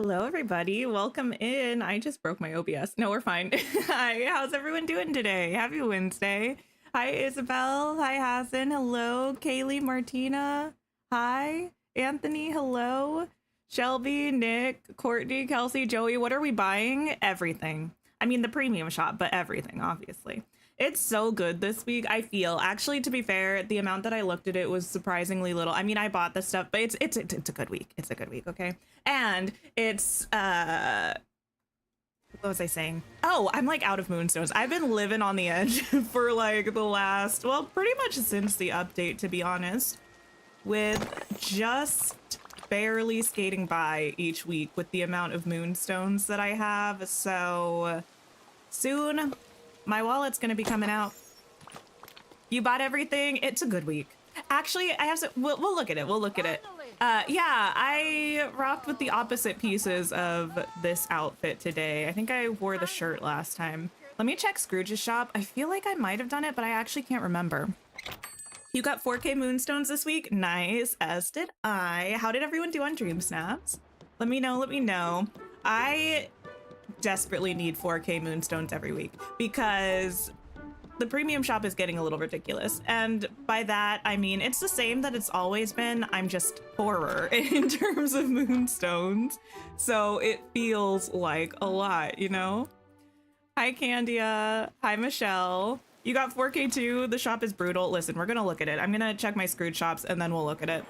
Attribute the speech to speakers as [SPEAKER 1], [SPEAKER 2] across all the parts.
[SPEAKER 1] Hello, everybody. Welcome in. I just broke my OBS. No, we're fine. Hi, how's everyone doing today? Happy Wednesday. Hi, Isabel. Hi, Hassan. Hello, Kaylee, Martina. Hi, Anthony. Hello, Shelby, Nick, Courtney, Kelsey, Joey. What are we buying? Everything. I mean, the premium shop, but everything, obviously. It's so good this week, I feel. Actually, to be fair, the amount that I looked at it was surprisingly little. I mean, I bought this stuff, but it's a good week. It's a good week, okay? And it's what was I saying? Oh, I'm like out of moonstones. I've been living on the edge for like the last, well, pretty much since the update, to be honest, with just barely skating by each week with the amount of moonstones that I have. So soon my wallet's gonna be coming out. You bought everything? It's a good week. Actually, I have some, we'll look at it. We'll look at it. Yeah, I rocked with the opposite pieces of this outfit today. I think I wore the shirt last time. Let me check Scrooge's shop. I feel like I might have done it, but I actually can't remember. You got 4K moonstones this week? Nice, as did I. How did everyone do on Dream Snaps? Let me know, let me know. I desperately need 4K moonstones every week because the premium shop is getting a little ridiculous. And by that, I mean, it's the same that it's always been. I'm just poorer in terms of moonstones. So it feels like a lot, you know? Hi, Candia. Hi, Michelle. You got 4K too? The shop is brutal. Listen, we're gonna look at it. I'm gonna check my Scrooge shops and then we'll look at it.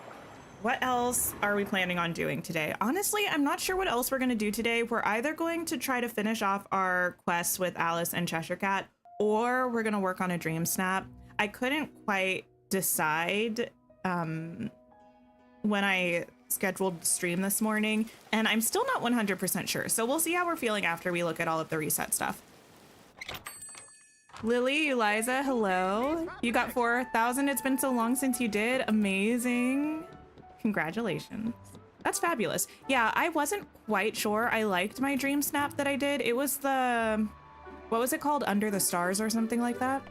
[SPEAKER 1] What else are we planning on doing today? Honestly, I'm not sure what else we're gonna do today. We're either going to try to finish off our quests with Alice and Cheshire Cat, or we're gonna work on a dream snap. I couldn't quite decide when I scheduled the stream this morning, and I'm still not 100% sure. So we'll see how we're feeling after we look at all of the reset stuff. Lily, Eliza, hello. You got 4,000. It's been so long since you did. Amazing. Congratulations. That's fabulous. Yeah, I wasn't quite sure. I liked my dream snap that I did. It was the, what was it called? Under the Stars or something like that.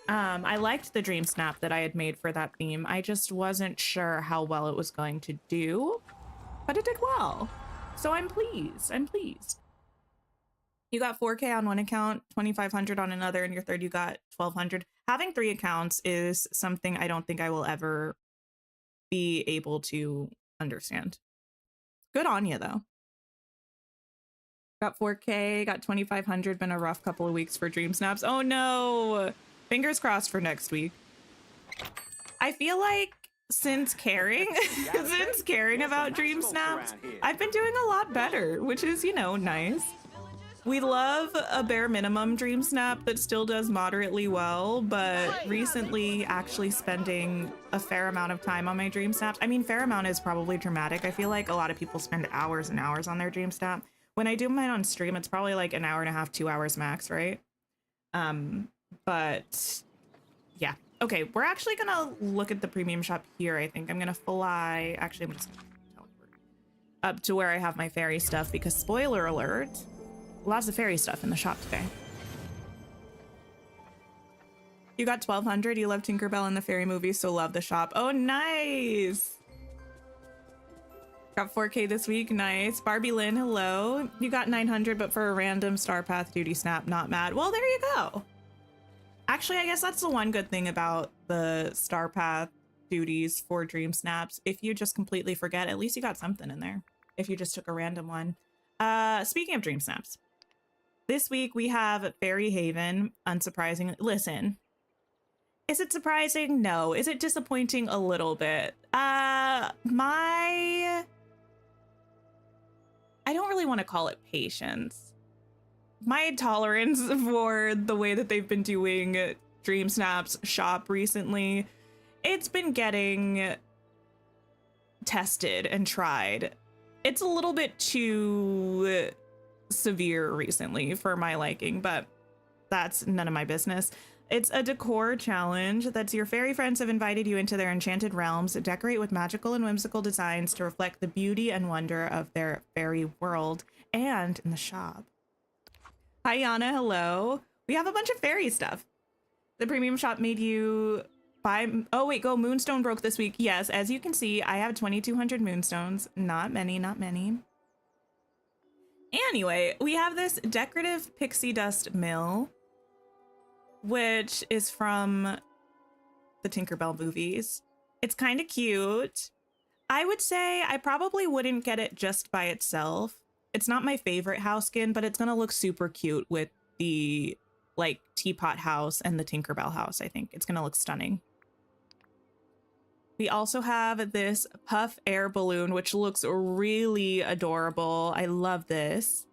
[SPEAKER 1] I liked the dream snap that I had made for that theme. I just wasn't sure how well it was going to do, but it did well. So I'm pleased. I'm pleased. You got 4K on one account, 2,500 on another, and your third you got 1,200. Having 3 accounts is something I don't think I will ever be able to understand. Good on you, though. Got 4K, got 2,500, been a rough couple of weeks for dream snaps. Oh no! Fingers crossed for next week. I feel like since caring about dream snaps, I've been doing a lot better, which is, you know, nice. We love a bare minimum dream snap that still does moderately well, but recently actually spending a fair amount of time on my dream snaps. I mean, fair amount is probably dramatic. I feel like a lot of people spend hours and hours on their dream snap. When I do mine on stream, it's probably like an hour and a half, 2 hours max, right? But yeah. Okay, we're actually gonna look at the premium shop here, I think. I'm gonna fly, actually I'm just gonna teleport up to where I have my fairy stuff because spoiler alert, lots of fairy stuff in the shop today. You got 1,200. You love Tinkerbell and the fairy movie, so love the shop. Oh, nice. Got 4K this week. Nice. Barbie Lynn, hello. You got 900, but for a random Star Path duty snap, not mad. Well, there you go. Actually, I guess that's the one good thing about the Star Path duties for dream snaps. If you just completely forget, at least you got something in there. If you just took a random one. Speaking of dream snaps, this week we have Fairy Haven, unsurprisingly. Listen, is it surprising? No. Is it disappointing? A little bit. I don't really want to call it patience. My tolerance for the way that they've been doing Dream Snaps shop recently, it's been getting tested and tried. It's a little bit too severe recently for my liking, but that's none of my business. It's a decor challenge that's your fairy friends have invited you into their enchanted realms. Decorate with magical and whimsical designs to reflect the beauty and wonder of their fairy world and in the shop. Hi, Yana. Hello. We have a bunch of fairy stuff. The premium shop made you buy. Oh, wait, go. Moonstone broke this week. Yes, as you can see, I have 2,200 moonstones. Not many, not many. Anyway, we have this decorative pixie dust mill, which is from the Tinkerbell movies. It's kind of cute. I would say I probably wouldn't get it just by itself. It's not my favorite house skin, but it's going to look super cute with the like teapot house and the Tinkerbell house. I think it's going to look stunning. We also have this puff air balloon, which looks really adorable. I love this.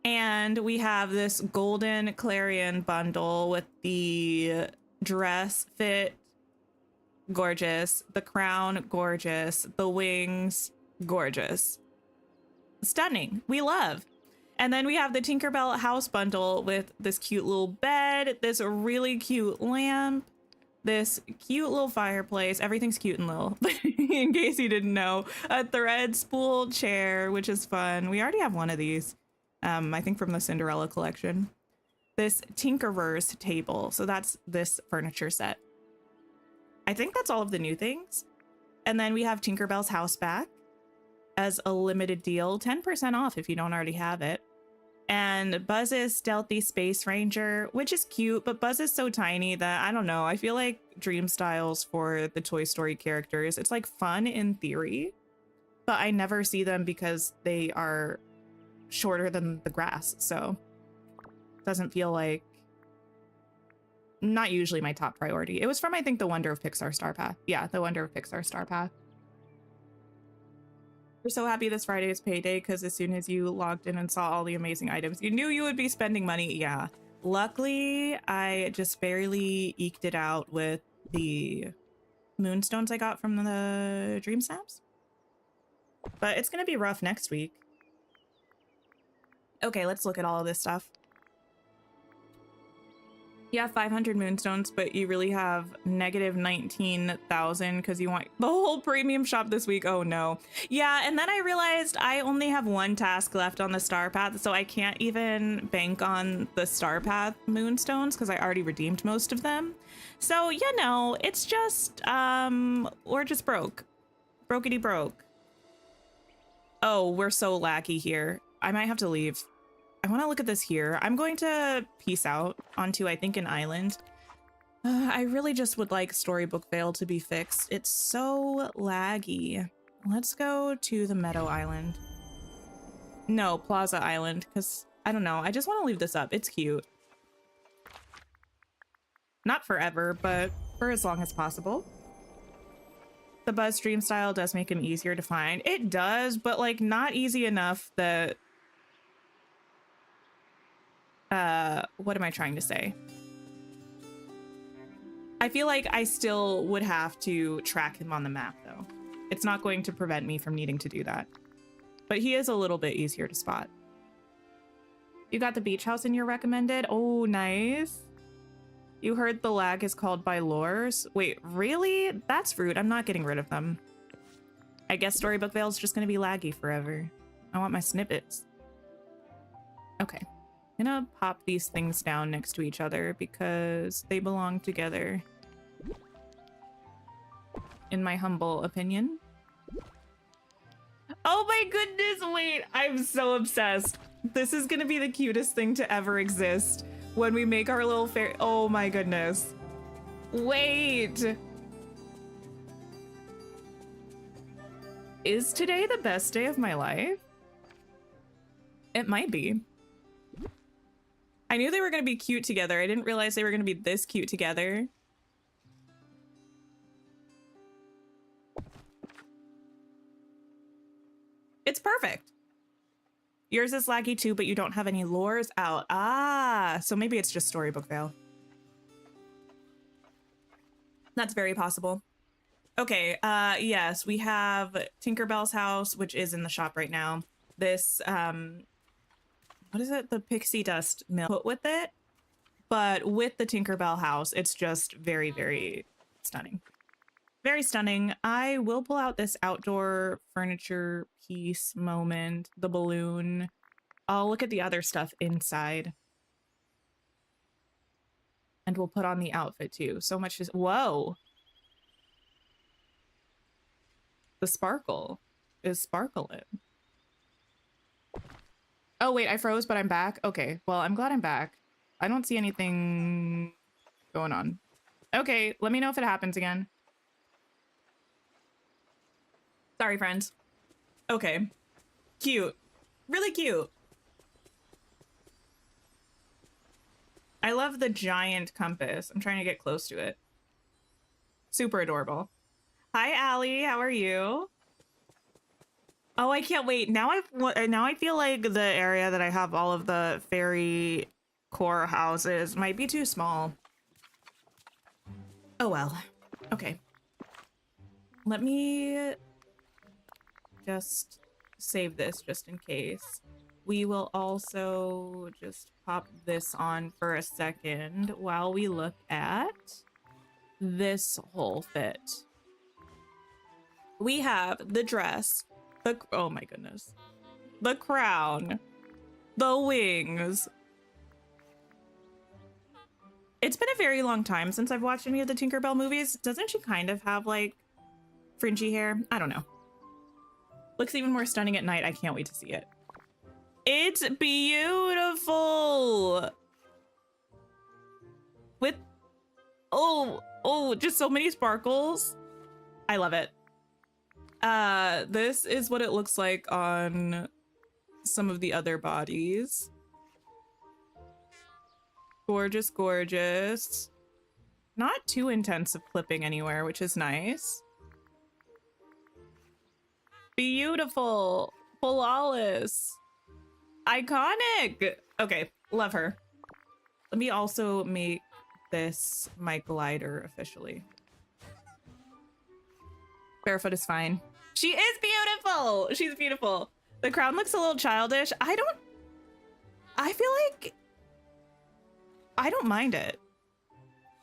[SPEAKER 1] And we have this golden clarion bundle with the dress fit, gorgeous. The crown, gorgeous. The wings, gorgeous. Stunning. We love. And then we have the Tinkerbell house bundle with this cute little bed, this really cute lamp, this cute little fireplace. Everything's cute and little, in case you didn't know. A thread spool chair, which is fun. We already have one of these, I think from the Cinderella collection. This Tinkerer's table. So that's this furniture set. I think that's all of the new things. And then we have Tinkerbell's house back as a limited deal, 10% off if you don't already have it. And Buzz's Stealthy Space Ranger, which is cute, but Buzz is so tiny that I don't know. I feel like Dream Styles for the Toy Story characters, it's like fun in theory, but I never see them because they are shorter than the grass. So it doesn't feel like, not usually my top priority. It was from, I think, The Wonder of Pixar Star Path. Yeah, The Wonder of Pixar Star Path. We're so happy this Friday is payday because as soon as you logged in and saw all the amazing items, you knew you would be spending money. Yeah. Luckily, I just barely eked it out with the moonstones I got from the Dream Snaps. But it's going to be rough next week. Okay, let's look at all of this stuff. You have 500 moonstones, but you really have negative 19,000 because you want the whole premium shop this week. Oh no. Yeah, and then I realized I only have one task left on the Star Path, so I can't even bank on the Star Path moonstones because I already redeemed most of them. So, you know, it's just, we're just broke. Brokety broke. Oh, we're so laggy here. I might have to leave. I want to look at this here. I'm going to peace out onto, I think, an island. I really just would like Storybook Vale to be fixed. It's so laggy. Let's go to the Meadow Island. No, Plaza Island, because I don't know. I just want to leave this up. It's cute. Not forever, but for as long as possible. The Buzz Dream style does make him easier to find. It does, but like not easy enough that what am I trying to say? I feel like I still would have to track him on the map though. It's not going to prevent me from needing to do that. But he is a little bit easier to spot. You got the beach house in your recommended? Oh, nice. You heard the lag is called by lures? Wait, really? That's rude. I'm not getting rid of them. I guess Storybook Vale's just gonna be laggy forever. I want my snippets. Okay. I'm gonna pop these things down next to each other because they belong together. In my humble opinion. Oh my goodness, wait, I'm so obsessed. This is gonna be the cutest thing to ever exist when we make our little fairy. Oh my goodness. Wait. Is today the best day of my life? It might be. I knew they were gonna be cute together. I didn't realize they were gonna be this cute together. It's perfect. Yours is laggy too, but you don't have any lures out. Ah, so maybe it's just Storybook Vale. That's very possible. Okay, yes, we have Tinkerbell's house, which is in the shop right now. This, what is it? The pixie dust mill put with it, but with the Tinkerbell house, it's just very, very stunning. Very stunning. I will pull out this outdoor furniture piece moment, the balloon. I'll look at the other stuff inside. And we'll put on the outfit too. So much is, whoa. The sparkle is sparkling. Oh, wait, I froze, but I'm back. Okay, well, I'm glad I'm back. I don't see anything going on. Okay, let me know if it happens again. Sorry, friends. Okay. Cute. Really cute. I love the giant compass. I'm trying to get close to it. Super adorable. Hi, Allie. How are you? Oh, I can't wait. Now I feel like the area that I have all of the fairy core houses might be too small. Oh well. Okay. Let me just save this just in case. We will also just pop this on for a second while we look at this whole fit. We have the dress, oh my goodness, the crown, the wings. It's been a very long time since I've watched any of the Tinkerbell movies. Doesn't she kind of have like fringy hair? I don't know. Looks even more stunning at night. I can't wait to see it. It's beautiful. With, oh, just so many sparkles. I love it. This is what it looks like on some of the other bodies. Gorgeous, gorgeous. Not too intense of clipping anywhere, which is nice. Beautiful. Flawless. Iconic. Okay, love her. Let me also make this my glider officially. Barefoot is fine. She is beautiful. She's beautiful. The crown looks a little childish. I feel like I don't mind it.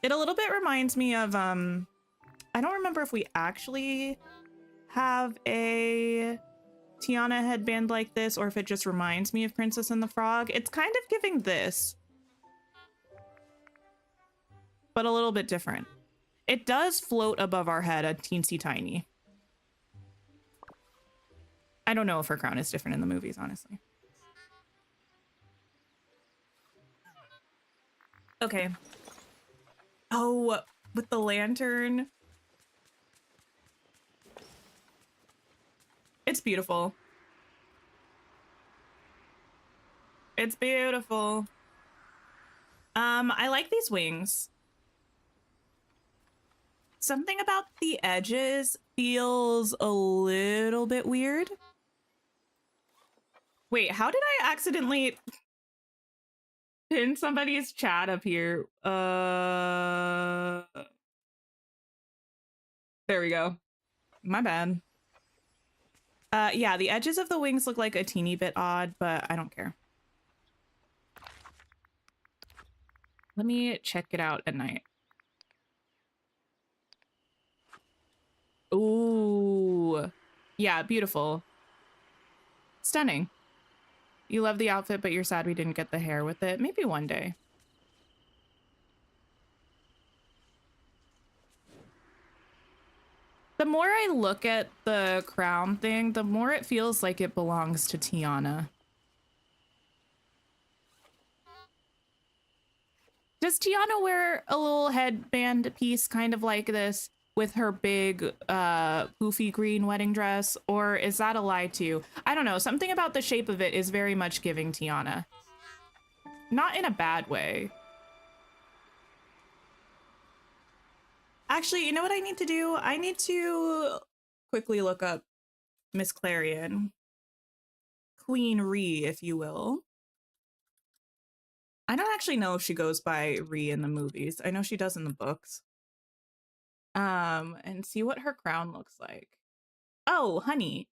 [SPEAKER 1] It a little bit reminds me of, I don't remember if we actually have a Tiana headband like this or if it just reminds me of Princess and the Frog. It's kind of giving this, but a little bit different. It does float above our head a teensy tiny. I don't know if her crown is different in the movies, honestly. Okay. Oh, with the lantern. It's beautiful. It's beautiful. I like these wings. Something about the edges feels a little bit weird. Wait, how did I accidentally pin somebody's chat up here? There we go. My bad. Yeah, the edges of the wings look like a teeny bit odd, but I don't care. Let me check it out at night. Ooh. Yeah, beautiful. Stunning. You love the outfit, but you're sad we didn't get the hair with it. Maybe one day. The more I look at the crown thing, the more it feels like it belongs to Tiana. Does Tiana wear a little headband piece kind of like this with her big poofy green wedding dress, or is that a lie too? I don't know. Something about the shape of it is very much giving Tiana. Not in a bad way. Actually, you know what I need to do? I need to quickly look up Miss Clarion. Queen Ree, if you will. I don't actually know if she goes by Ree in the movies. I know she does in the books. And see what her crown looks like. Oh, honey.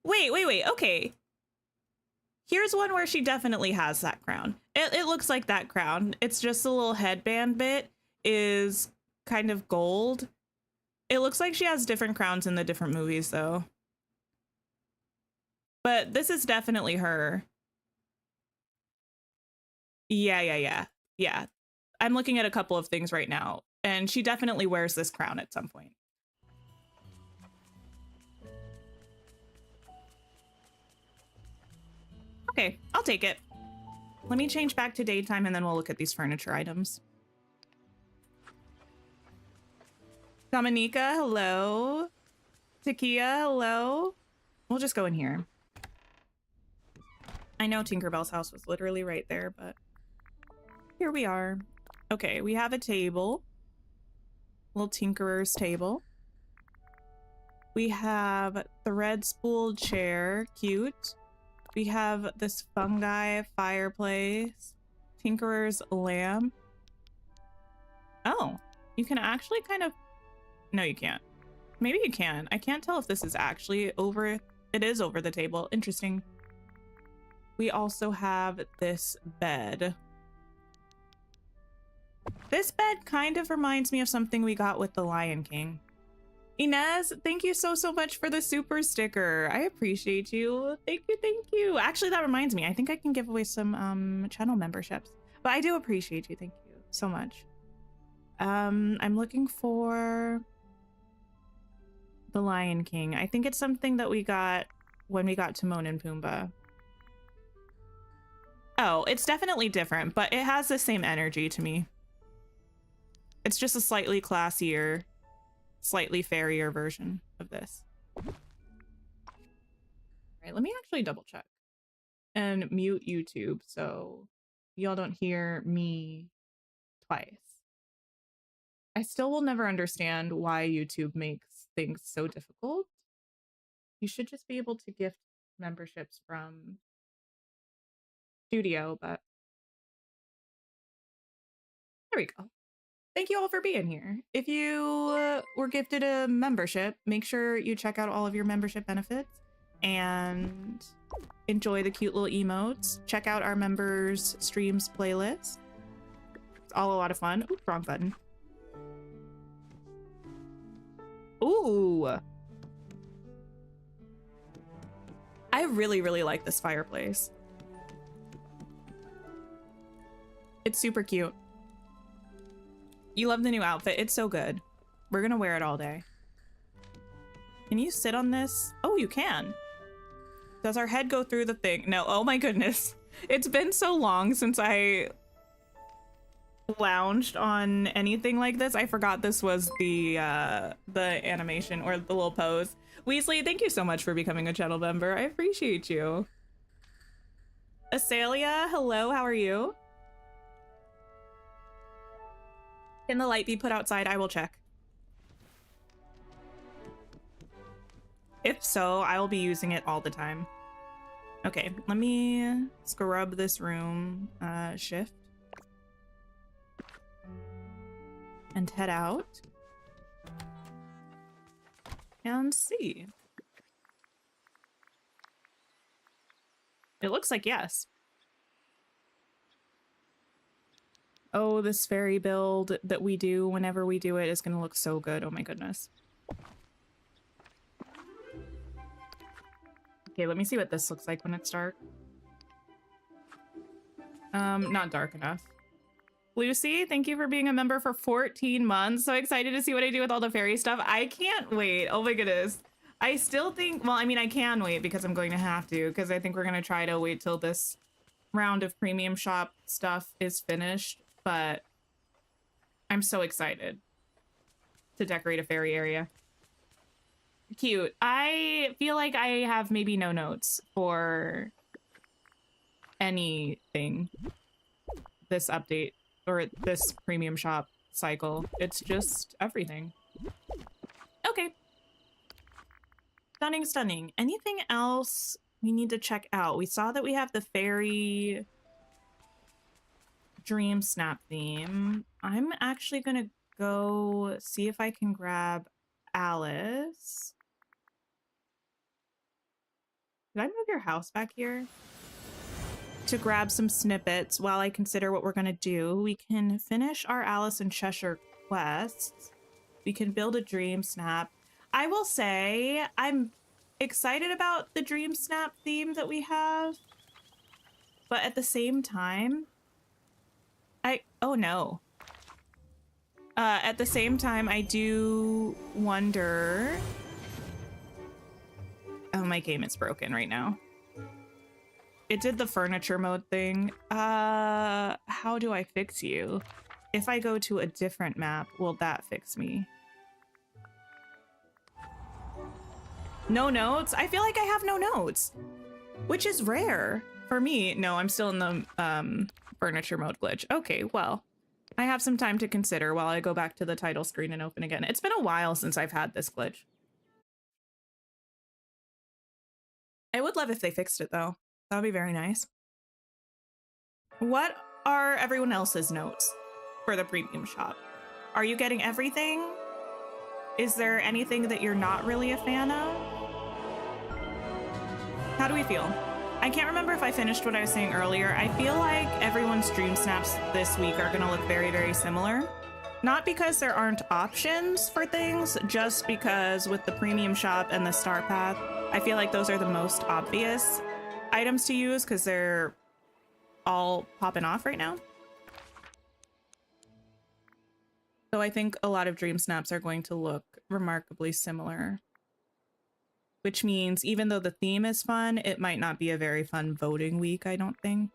[SPEAKER 1] Wait. Okay. Here's one where she definitely has that crown. It looks like that crown. It's just a little headband bit is kind of gold. It looks like she has different crowns in the different movies though. But this is definitely her. Yeah. I'm looking at a couple of things right now, and she definitely wears this crown at some point. Okay, I'll take it. Let me change back to daytime and then we'll look at these furniture items. Dominica, hello. Takia, hello. We'll just go in here. I know Tinkerbell's house was literally right there, but here we are. Okay, we have a table. Little tinkerer's table. We have thread spool chair, cute. We have this fungi fireplace, tinkerer's lamp. Oh, you can actually kind of, no, you can't. Maybe you can. I can't tell if this is actually over. It is over the table. Interesting. We also have this bed. This bed kind of reminds me of something we got with the Lion King. Inez, thank you so much for the super sticker. I appreciate you. Thank you, thank you. Actually, that reminds me. I think I can give away some channel memberships. But I do appreciate you. Thank you so much. I'm looking for the Lion King. I think it's something that we got when we got Timon and Pumbaa. Oh, it's definitely different, but it has the same energy to me. It's just a slightly classier, slightly fairier version of this. All right, let me actually double check and mute YouTube so y'all don't hear me twice. I still will never understand why YouTube makes things so difficult. You should just be able to gift memberships from Studio, but there we go. Thank you all for being here. If you were gifted a membership, make sure you check out all of your membership benefits and enjoy the cute little emotes. Check out our members streams playlist. It's all a lot of fun. Ooh, wrong button. Ooh. I really like this fireplace. It's super cute. You love the new outfit. It's so good. We're gonna wear it all day. Can you sit on this? Oh, you can. Does our head go through the thing? No. Oh my goodness. It's been so long since I lounged on anything like this. I forgot this was the animation or the little pose. Weasley, thank you so much for becoming a channel member. I appreciate you. Asalia, hello. How are you? Can the light be put outside? I will check. If so, I will be using it all the time. Okay, let me scrub this room. Shift. And head out. And see. It looks like yes. Oh, this fairy build that we do whenever we do it is going to look so good. Oh my goodness. Okay, let me see what this looks like when it's dark. Not dark enough. Lucy, thank you for being a member for 14 months. So excited to see what I do with all the fairy stuff. I can't wait. Oh my goodness. I still think, well, I mean, I can wait because I'm going to have to, because I think we're going to try to wait till this round of premium shop stuff is finished. But I'm so excited to decorate a fairy area. Cute. I feel like I have maybe no notes for anything this update or this premium shop cycle. It's just everything. Okay. Stunning, stunning. Anything else we need to check out? We saw that we have the fairy dream snap theme. I'm actually gonna go see if I can grab Alice. Did I move your house back here? To grab some snippets while I consider what we're gonna do. We can finish our Alice in Cheshire quests. We can build a dream snap. I will say I'm excited about the dream snap theme that we have, but at the same time, oh no. At the same time, I do wonder. Oh, my game is broken right now. It did the furniture mode thing. How do I fix you? If I go to a different map, will that fix me? No notes? I feel like I have no notes, which is rare for me. No, I'm still in the furniture mode glitch. Okay, well, I have some time to consider while I go back to the title screen and open again. It's been a while since I've had this glitch. I would love if they fixed it though. That would be very nice. What are everyone else's notes for the premium shop? Are you getting everything? Is there anything that you're not really a fan of? How do we feel? I can't remember if I finished what I was saying earlier. I feel like everyone's dream snaps this week are gonna look very, very similar. Not because there aren't options for things, just because with the premium shop and the star path, I feel like those are the most obvious items to use because they're all popping off right now. So I think a lot of dream snaps are going to look remarkably similar, which means even though the theme is fun, it might not be a very fun voting week, I don't think.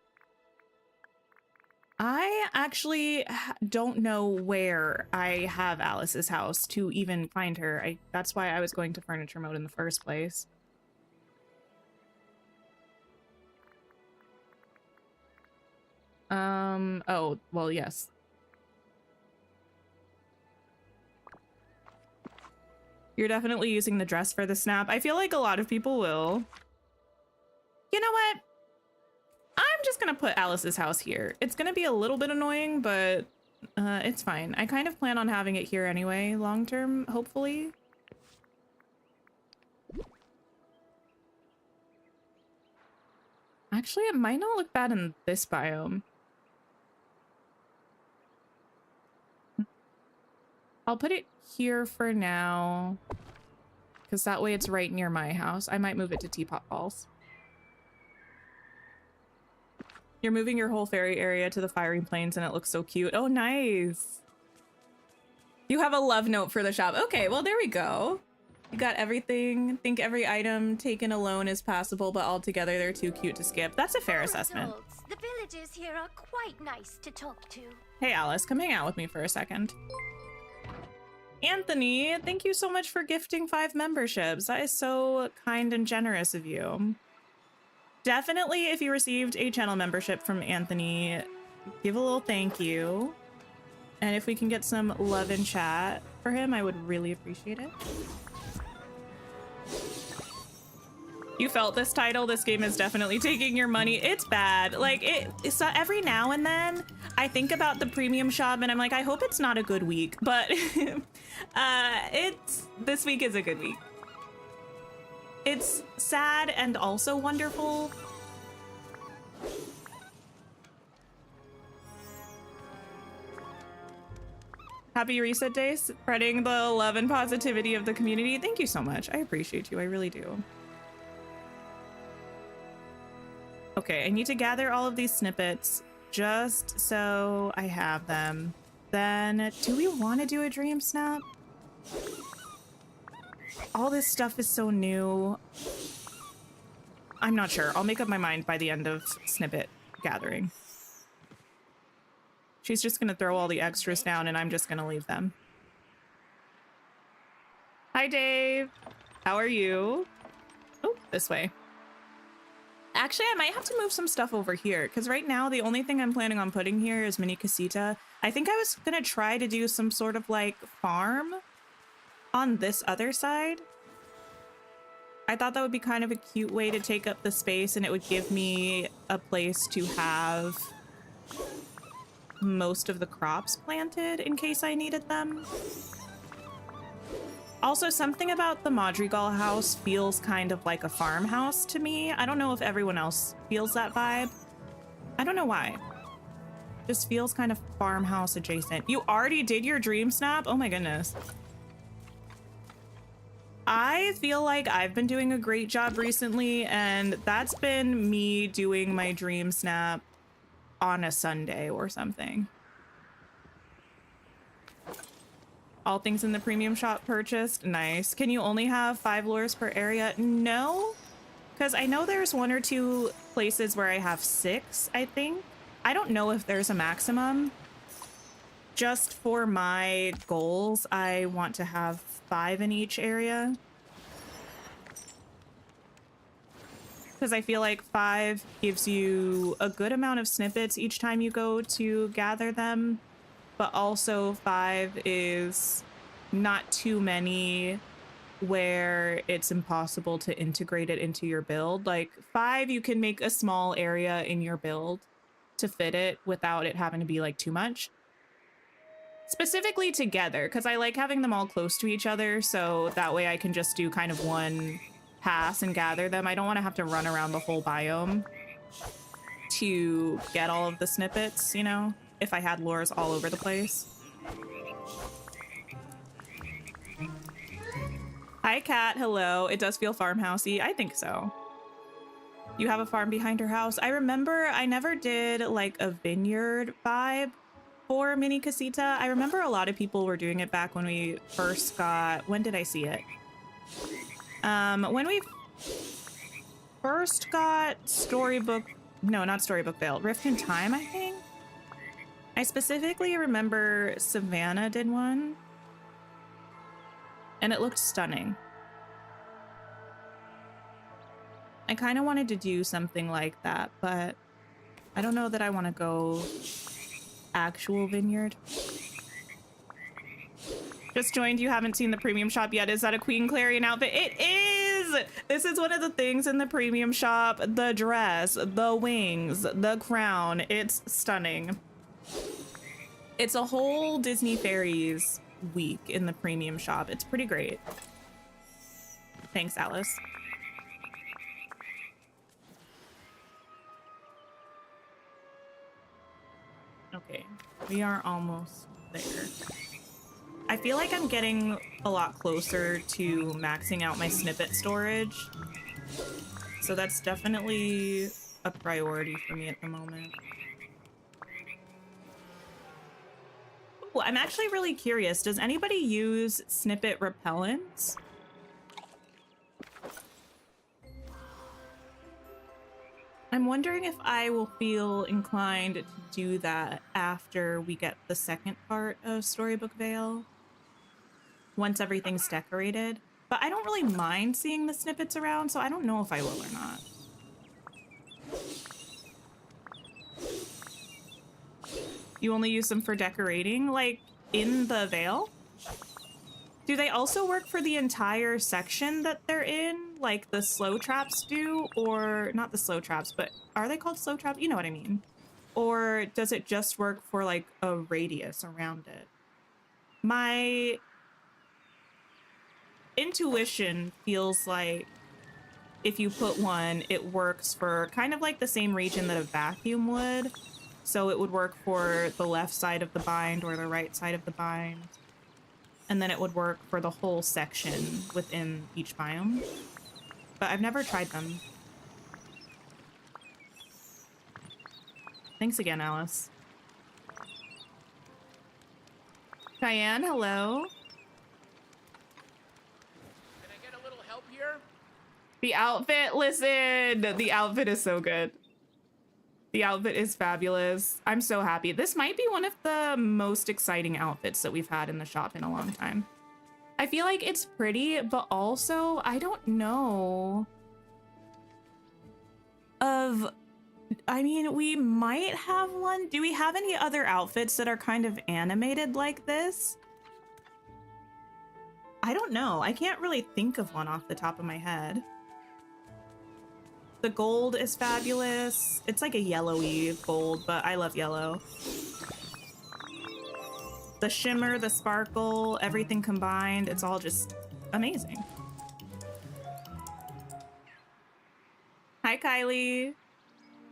[SPEAKER 1] I actually don't know where I have Alice's house to even find her. That's why I was going to furniture mode in the first place. Oh, well, yes. You're definitely using the dress for the snap. I feel like a lot of people will. You know what? I'm just gonna put Alice's house here. It's gonna be a little bit annoying, but it's fine. I kind of plan on having it here anyway, long term, hopefully. Actually, it might not look bad in this biome. I'll put it here for now, because that way it's right near my house. I might move it to Teapot Falls. You're moving your whole fairy area to the firing plains and it looks so cute. Oh, nice. You have a love note for the shop. Okay, well, there we go. You got everything. Think every item taken alone is passable, but all together they're too cute to skip. That's a fair assessment.
[SPEAKER 2] The villagers here are quite nice to talk to.
[SPEAKER 1] Hey, Alice, come hang out with me for a second. Anthony, thank you so much for gifting 5 memberships. That is so kind and generous of you. Definitely, if you received a channel membership from Anthony, give a little thank you. And if we can get some love in chat for him, I would really appreciate it. You felt this title? This game is definitely taking your money. It's bad. Like, it's every now and then I think about the premium shop and I'm like, I hope it's not a good week, but this week is a good week. It's sad and also wonderful. Happy reset day, spreading the love and positivity of the community. Thank you so much. I appreciate you. I really do. Okay, I need to gather all of these snippets just so I have them. Then, do we want to do a dream snap? All this stuff is so new. I'm not sure. I'll make up my mind by the end of snippet gathering. She's just gonna throw all the extras down and I'm just gonna leave them. Hi, Dave. How are you? Oh, this way. Actually, I might have to move some stuff over here because right now the only thing I'm planning on putting here is mini casita. I think I was gonna try to do some sort of like farm on this other side. I thought that would be kind of a cute way to take up the space and it would give me a place to have most of the crops planted in case I needed them. Also, something about the Madrigal house feels kind of like a farmhouse to me. I don't know if everyone else feels that vibe. I don't know why. Just feels kind of farmhouse adjacent. You already did your dream snap? Oh my goodness. I feel like I've been doing a great job recently, and that's been me doing my dream snap on a Sunday or something. All things in the premium shop purchased. Nice. Can you only have 5 lures per area? No, Because I know there's 1 or 2 places where I have 6, I think. I don't know if there's a maximum. Just for my goals, I want to have 5 in each area. Because I feel like 5 gives you a good amount of snippets each time you go to gather them. But also 5 is not too many where it's impossible to integrate it into your build. Like 5, you can make a small area in your build to fit it without it having to be like too much. Specifically together, because I like having them all close to each other, so that way I can just do kind of one pass and gather them. I don't want to have to run around the whole biome to get all of the snippets, you know, if I had lures all over the place. Hi, Cat. Hello. It does feel farmhousey. I think so. You have a farm behind your house. I remember I never did like a vineyard vibe for Mini Casita. I remember a lot of people were doing it back when we first got... When did I see it? When we first got Storybook... No, not Storybook Vale. Rift in Time, I think? I specifically remember Savannah did one. And it looked stunning. I kind of wanted to do something like that, but I don't know that I want to go actual vineyard. Just joined. You haven't seen the premium shop yet. Is that a Queen Clarion outfit? It is! This is one of the things in the premium shop. The dress, the wings, the crown. It's stunning. It's a whole Disney Fairies week in the premium shop. It's pretty great. Thanks, Alice. Okay, we are almost there. I feel like I'm getting a lot closer to maxing out my snippet storage. So that's definitely a priority for me at the moment. Ooh, I'm actually really curious. Does anybody use snippet repellents? I'm wondering if I will feel inclined to do that after we get the second part of Storybook Vale. Once everything's decorated. But I don't really mind seeing the snippets around, so I don't know if I will or not. You only use them for decorating, like in the Vale? Do they also work for the entire section that they're in, like the slow traps do? Or not the slow traps, but are they called slow traps? You know what I mean. Or does it just work for like a radius around it? My intuition feels like if you put one, it works for kind of like the same region that a vacuum would. So it would work for the left side of the bind or the right side of the bind. And then it would work for the whole section within each biome. But I've never tried them. Thanks again, Alice. Diane, hello.
[SPEAKER 3] Can I get a little help here?
[SPEAKER 1] The outfit, listen, the outfit is so good. The outfit is fabulous. I'm so happy. This might be one of the most exciting outfits that we've had in the shop in a long time. I feel like it's pretty, but also I don't know of, I mean, we might have one. Do we have any other outfits that are kind of animated like this? I don't know. I can't really think of one off the top of my head. The gold is fabulous. It's like a yellowy gold, but I love yellow. The shimmer, the sparkle, everything combined, it's all just amazing. Hi, Kylie.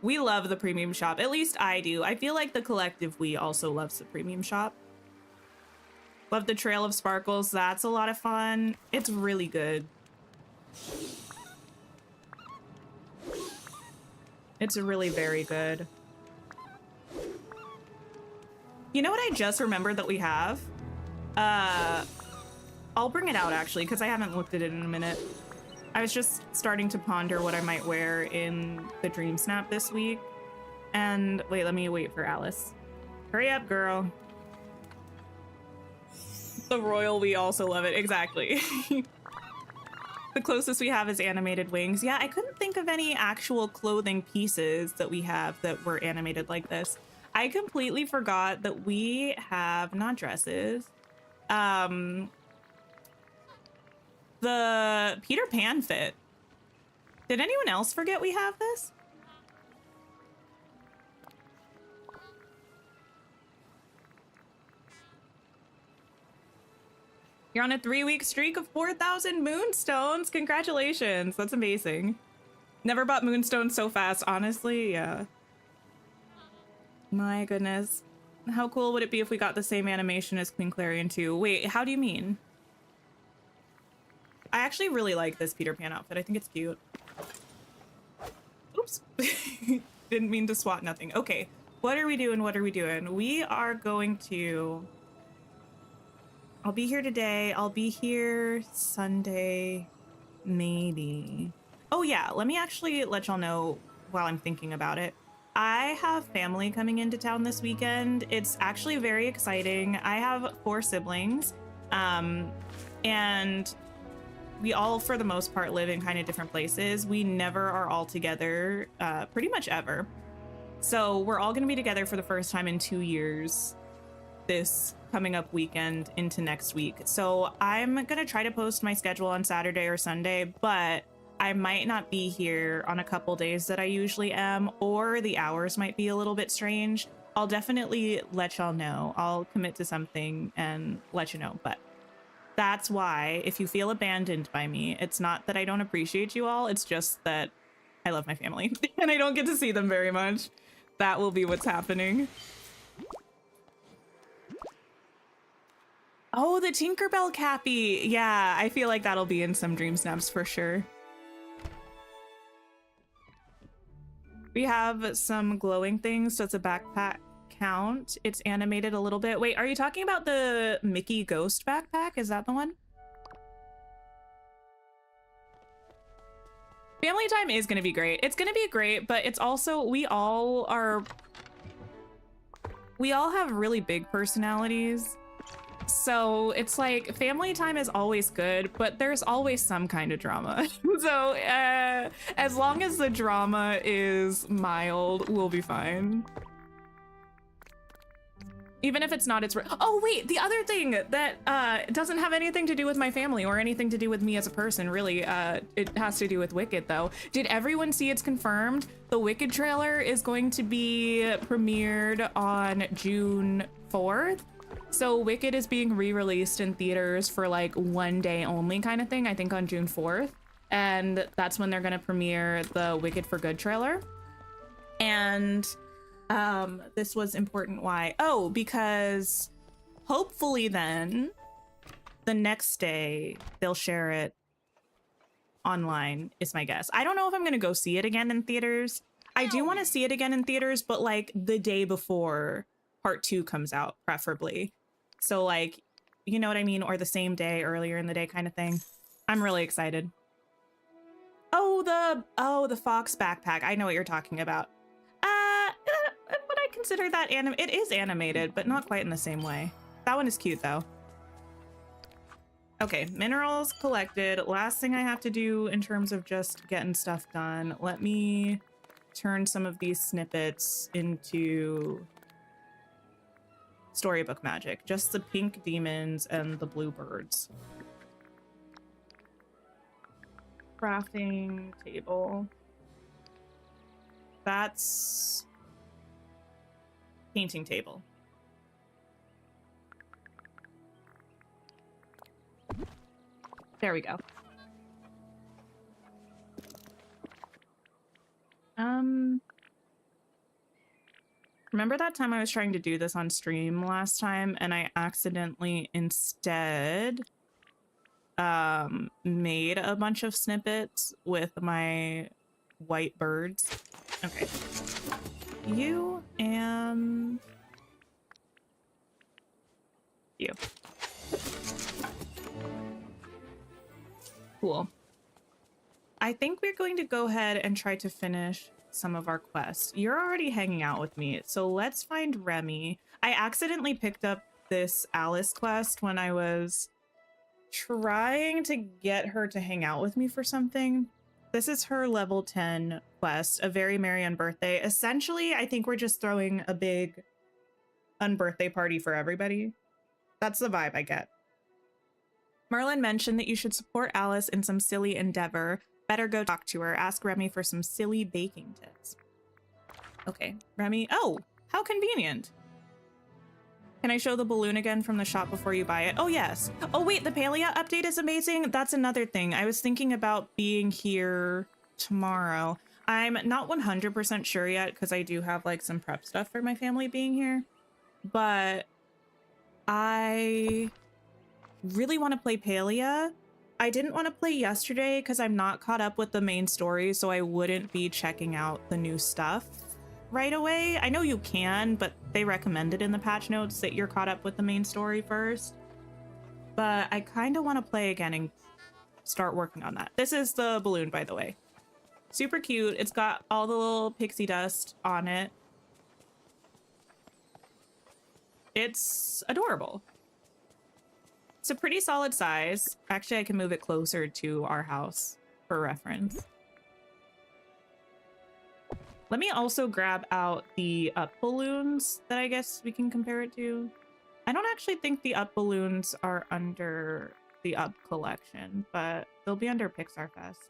[SPEAKER 1] We love the premium shop. At least I do. I feel like the collective we also loves the premium shop. Love the Trail of Sparkles. That's a lot of fun. It's really good. It's really very good. You know what I just remembered that we have? I'll bring it out actually, because I haven't looked at it in a minute. I was just starting to ponder what I might wear in the Dream Snap this week. And wait, let me wait for Alice. Hurry up, girl. The royal, we also love it. Exactly. The closest we have is animated wings. Yeah, I couldn't think of any actual clothing pieces that we have that were animated like this. I completely forgot that we have, not dresses, the Peter Pan fit. Did anyone else forget we have this? You're on a 3-week streak of 4,000 moonstones. Congratulations. That's amazing. Never bought moonstones so fast, honestly. Yeah. My goodness. How cool would it be if we got the same animation as Queen Clarion 2? Wait, how do you mean? I actually really like this Peter Pan outfit. I think it's cute. Oops. Didn't mean to swat nothing. Okay. What are we doing? What are we doing? We are going to... I'll be here today. I'll be here Sunday, maybe. Oh yeah, let me actually let y'all know while I'm thinking about it. I have family coming into town this weekend. It's actually very exciting. I have 4 siblings, and we all, for the most part, live in kind of different places. We never are all together, pretty much ever. So we're all gonna be together for the first time in 2 years this coming up weekend into next week. So I'm gonna try to post my schedule on Saturday or Sunday, but I might not be here on a couple days that I usually am, or the hours might be a little bit strange. I'll definitely let y'all know. I'll commit to something and let you know, but that's why if you feel abandoned by me, it's not that I don't appreciate you all, it's just that I love my family and I don't get to see them very much. That will be what's happening. Oh, the Tinkerbell Cappy. Yeah, I feel like that'll be in some Dream Snaps for sure. We have some glowing things, so it's a backpack count. It's animated a little bit. Wait, are you talking about the Mickey Ghost backpack? Is that the one? Family time is gonna be great. It's gonna be great, but it's also, we all have really big personalities. So it's like family time is always good, but there's always some kind of drama. So as long as the drama is mild, we'll be fine. Even if it's not, it's... Oh, wait, the other thing that doesn't have anything to do with my family or anything to do with me as a person, really. It has to do with Wicked, though. Did everyone see it's confirmed? The Wicked trailer is going to be premiered on June 4th. So Wicked is being re-released in theaters for like 1 day only kind of thing, I think on June 4th. And that's when they're gonna premiere the Wicked for Good trailer. And this was important. Why? Oh, because hopefully then the next day they'll share it online is my guess. I don't know if I'm gonna go see it again in theaters. I do want to see it again in theaters, but like the day before part 2 comes out, preferably. So like, you know what I mean? Or the same day, earlier in the day kind of thing. I'm really excited. Oh, the Fox backpack. I know what you're talking about. Would I consider that it is animated, but not quite in the same way. That one is cute though. Okay, minerals collected. Last thing I have to do in terms of just getting stuff done. Let me turn some of these snippets into storybook magic. Just the pink demons and the blue birds. Crafting table. That's painting table. There we go. Remember that time I was trying to do this on stream last time and I accidentally instead made a bunch of snippets with my white birds? Okay. You and you. Cool. I think we're going to go ahead and try to finish some of our quests. You're already hanging out with me, so let's find Remy. I accidentally picked up this Alice quest when I was trying to get her to hang out with me for something. This is her level 10 quest, A Very Merry Unbirthday. Essentially, I think we're just throwing a big unbirthday party for everybody. That's the vibe I get. Merlin mentioned that you should support Alice in some silly endeavor. Better go talk to her. Ask Remy for some silly baking tips. Okay, Remy. Oh, how convenient. Can I show the balloon again from the shop before you buy it? Oh, yes. Oh, wait, the Palea update is amazing. That's another thing. I was thinking about being here tomorrow. I'm not 100% sure yet because I do have like some prep stuff for my family being here. But I really want to play Palea. I didn't want to play yesterday because I'm not caught up with the main story, so I wouldn't be checking out the new stuff right away. I know you can, but they recommended in the patch notes that you're caught up with the main story first. But I kind of want to play again and start working on that. This is the balloon, by the way. Super cute. It's got all the little pixie dust on it. It's adorable. It's a pretty solid size. Actually, I can move it closer to our house for reference. Let me also grab out the up balloons that I guess we can compare it to. I don't actually think the up balloons are under the up collection, but they'll be under Pixar Fest.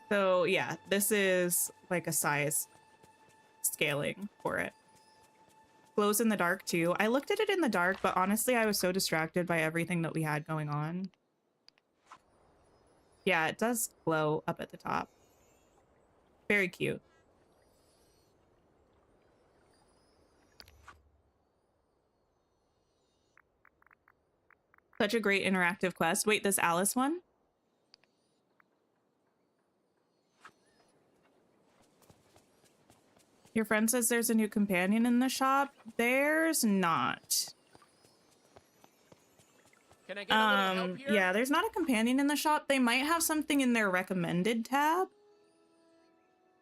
[SPEAKER 1] So yeah, this is like a size scaling for it. Glows in the dark too. I looked at it in the dark, but honestly, I was so distracted by everything that we had going on. Yeah, it does glow up at the top. Very cute. Such a great interactive quest. Wait, this Alice one? Your friend says there's a new companion in the shop. There's not.
[SPEAKER 3] Can I get a little help here?
[SPEAKER 1] Yeah, there's not a companion in the shop. They might have something in their recommended tab.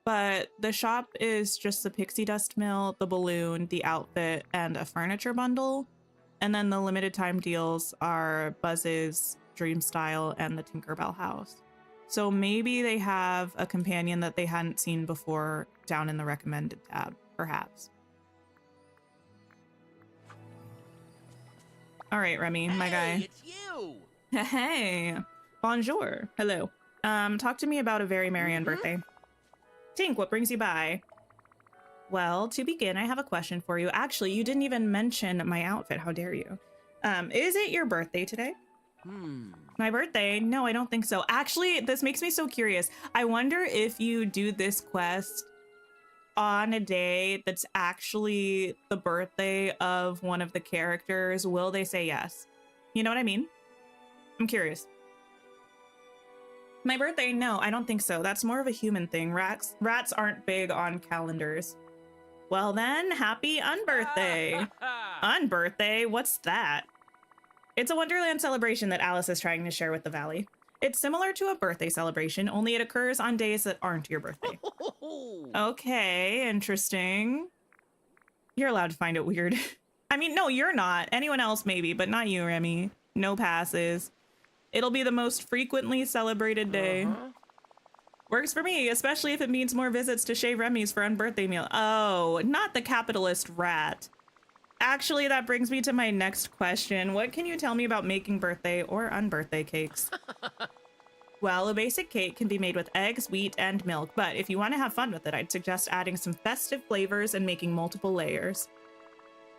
[SPEAKER 1] But the shop is just the pixie dust mill, the balloon, the outfit, and a furniture bundle. And then the limited time deals are Buzz's Dream Style and the Tinkerbell house. So maybe they have a companion that they hadn't seen before down in the recommended tab, perhaps. All right, Remy, my guy.
[SPEAKER 3] It's you.
[SPEAKER 1] Hey, bonjour. Hello. Talk to me about A Very Merry Unbirthday. Tink, what brings you by? Well, to begin, I have a question for you. Actually, you didn't even mention my outfit. How dare you? Is it your birthday today? My birthday? No, I don't think so. Actually, this makes me so curious. I wonder if you do this quest on a day that's actually the birthday of one of the characters, will they say yes? You know what I mean? I'm curious. My birthday? No, I don't think so. That's more of a human thing. Rats aren't big on calendars. Well then, happy Unbirthday. Unbirthday? What's that? It's a Wonderland celebration that Alice is trying to share with the Valley. It's similar to a birthday celebration, only it occurs on days that aren't your birthday. Okay, interesting. You're allowed to find it weird. I mean, no, you're not. Anyone else maybe, but not you, Remy. No passes. It'll be the most frequently celebrated day. Works for me, especially if it means more visits to Chez Remy's for Unbirthday meal. Oh, not the capitalist rat. Actually, that brings me to my next question. What can you tell me about making birthday or unbirthday cakes? Well, a basic cake can be made with eggs, wheat, and milk, but if you want to have fun with it, I'd suggest adding some festive flavors and making multiple layers.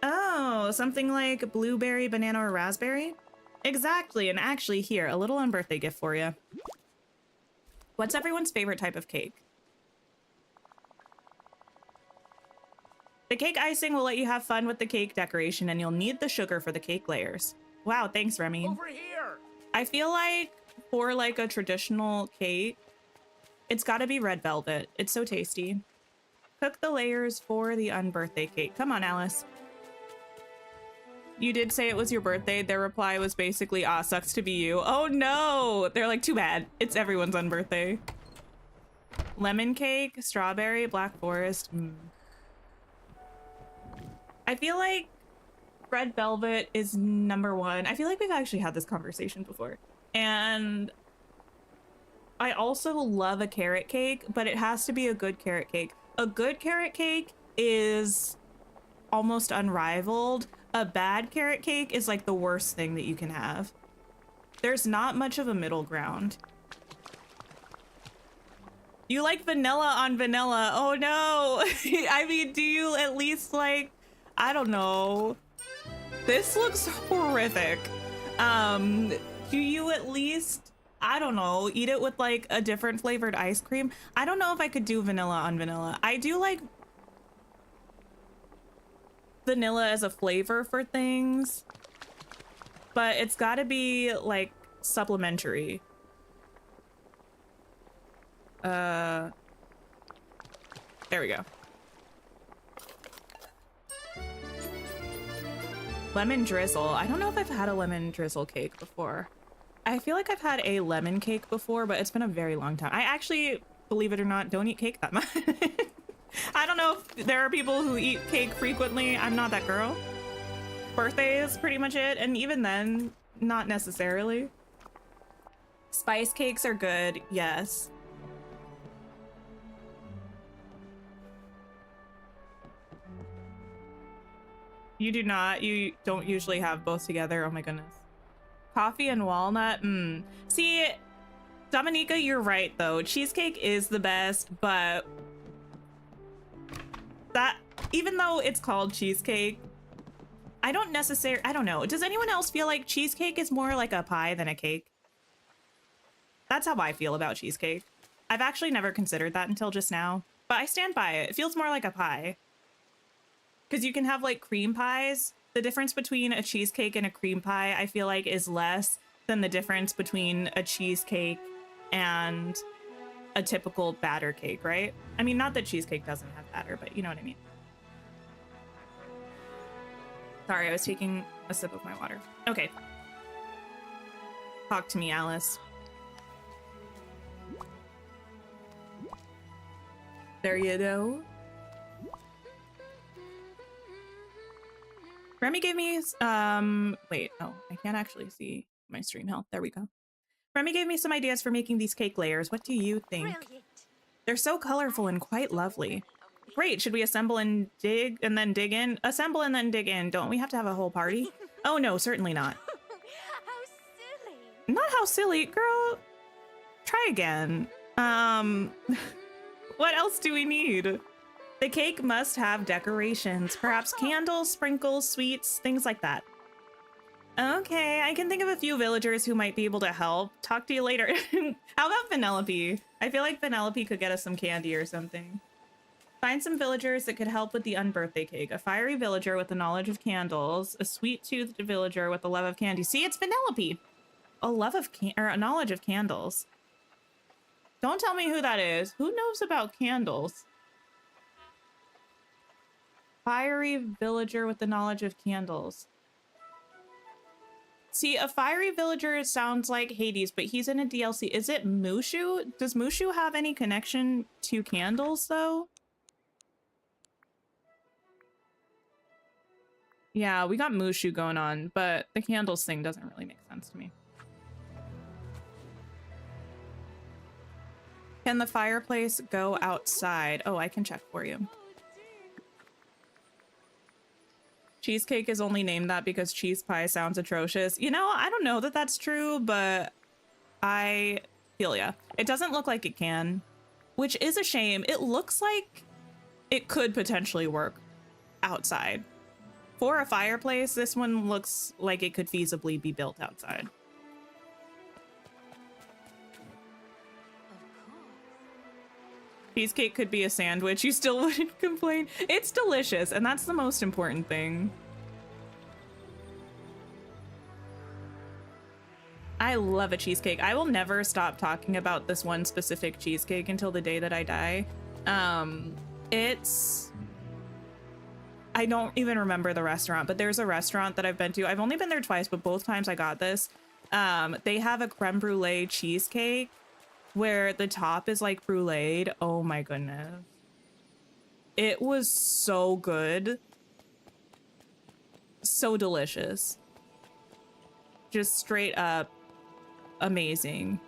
[SPEAKER 1] Oh, something like blueberry, banana, or raspberry? Exactly, and actually here, a little unbirthday gift for you. What's everyone's favorite type of cake? The cake icing will let you have fun with the cake decoration, and you'll need the sugar for the cake layers. Wow, thanks, Remy.
[SPEAKER 3] Over here.
[SPEAKER 1] I feel like for like a traditional cake, it's got to be red velvet. It's so tasty. Cook the layers for the unbirthday cake. Come on, Alice. You did say it was your birthday. Their reply was basically, ah, sucks to be you. Oh no! They're like, too bad. It's everyone's unbirthday. Lemon cake, strawberry, black forest. I feel like red velvet is number one. I feel like we've actually had this conversation before. And I also love a carrot cake, but it has to be a good carrot cake. A good carrot cake is almost unrivaled. A bad carrot cake is like the worst thing that you can have. There's not much of a middle ground. You like vanilla on vanilla. Oh no. I mean, do you at least like, I don't know. This looks horrific. Do you at least, I don't know, eat it with like a different flavored ice cream? I don't know if I could do vanilla on vanilla. I do like vanilla as a flavor for things, but it's got to be like supplementary. There we go. Lemon drizzle. I don't know if I've had a lemon drizzle cake before. I feel like I've had a lemon cake before, but it's been a very long time. I actually, believe it or not, don't eat cake that much. I don't know if there are people who eat cake frequently. I'm not that girl. Birthday is pretty much it, and even then, not necessarily. Spice cakes are good, yes. You do not. You don't usually have both together. Oh my goodness. Coffee and walnut. See, Dominica, you're right though. Cheesecake is the best, but that, even though it's called cheesecake, I don't know. Does anyone else feel like cheesecake is more like a pie than a cake? That's how I feel about cheesecake. I've actually never considered that until just now, but I stand by it. It feels more like a pie. Because you can have like cream pies. The difference between a cheesecake and a cream pie, I feel like, is less than the difference between a cheesecake and a typical batter cake, right? I mean, not that cheesecake doesn't have batter, but you know what I mean. Sorry, I was taking a sip of my water. Okay. Talk to me, Alice. There you go. Remy gave me, wait, oh, I can't actually see my stream health. There we go. Remy gave me some ideas for making these cake layers. What do you think?
[SPEAKER 2] Brilliant.
[SPEAKER 1] They're so colorful and quite lovely. Great, should we assemble and dig and then dig in? Assemble and then dig in. Don't we have to have a whole party? Oh no, certainly not.
[SPEAKER 2] How silly.
[SPEAKER 1] Not how silly, girl. Try again. What else do we need? The cake must have decorations, perhaps candles, sprinkles, sweets, things like that. Okay, I can think of a few villagers who might be able to help. Talk to you later. How about Penelope? I feel like Penelope could get us some candy or something. Find some villagers that could help with the unbirthday cake. A fiery villager with a knowledge of candles. A sweet-toothed villager with a love of candy. See, it's Penelope. A love of a knowledge of candles. Don't tell me who that is. Who knows about candles? Fiery villager with the knowledge of candles. See, a fiery villager sounds like Hades, but he's in a DLC. Is it Mushu? Does Mushu have any connection to candles, though? Yeah, we got Mushu going on, but the candles thing doesn't really make sense to me. Can the fireplace go outside? Oh, I can check for you. Cheesecake is only named that because cheese pie sounds atrocious. You know, I don't know that that's true, but I feel ya. It doesn't look like it can, which is a shame. It looks like it could potentially work outside. For a fireplace, this one looks like it could feasibly be built outside. Cheesecake could be a sandwich. You still wouldn't complain. It's delicious, and that's the most important thing. I love a cheesecake. I will never stop talking about this one specific cheesecake until the day that I die. I don't even remember the restaurant, but there's a restaurant that I've been to. I've only been there twice, but both times I got this. They have a creme brulee cheesecake where the top is like bruleed. Oh my goodness. It was so good. So delicious. Just straight up amazing.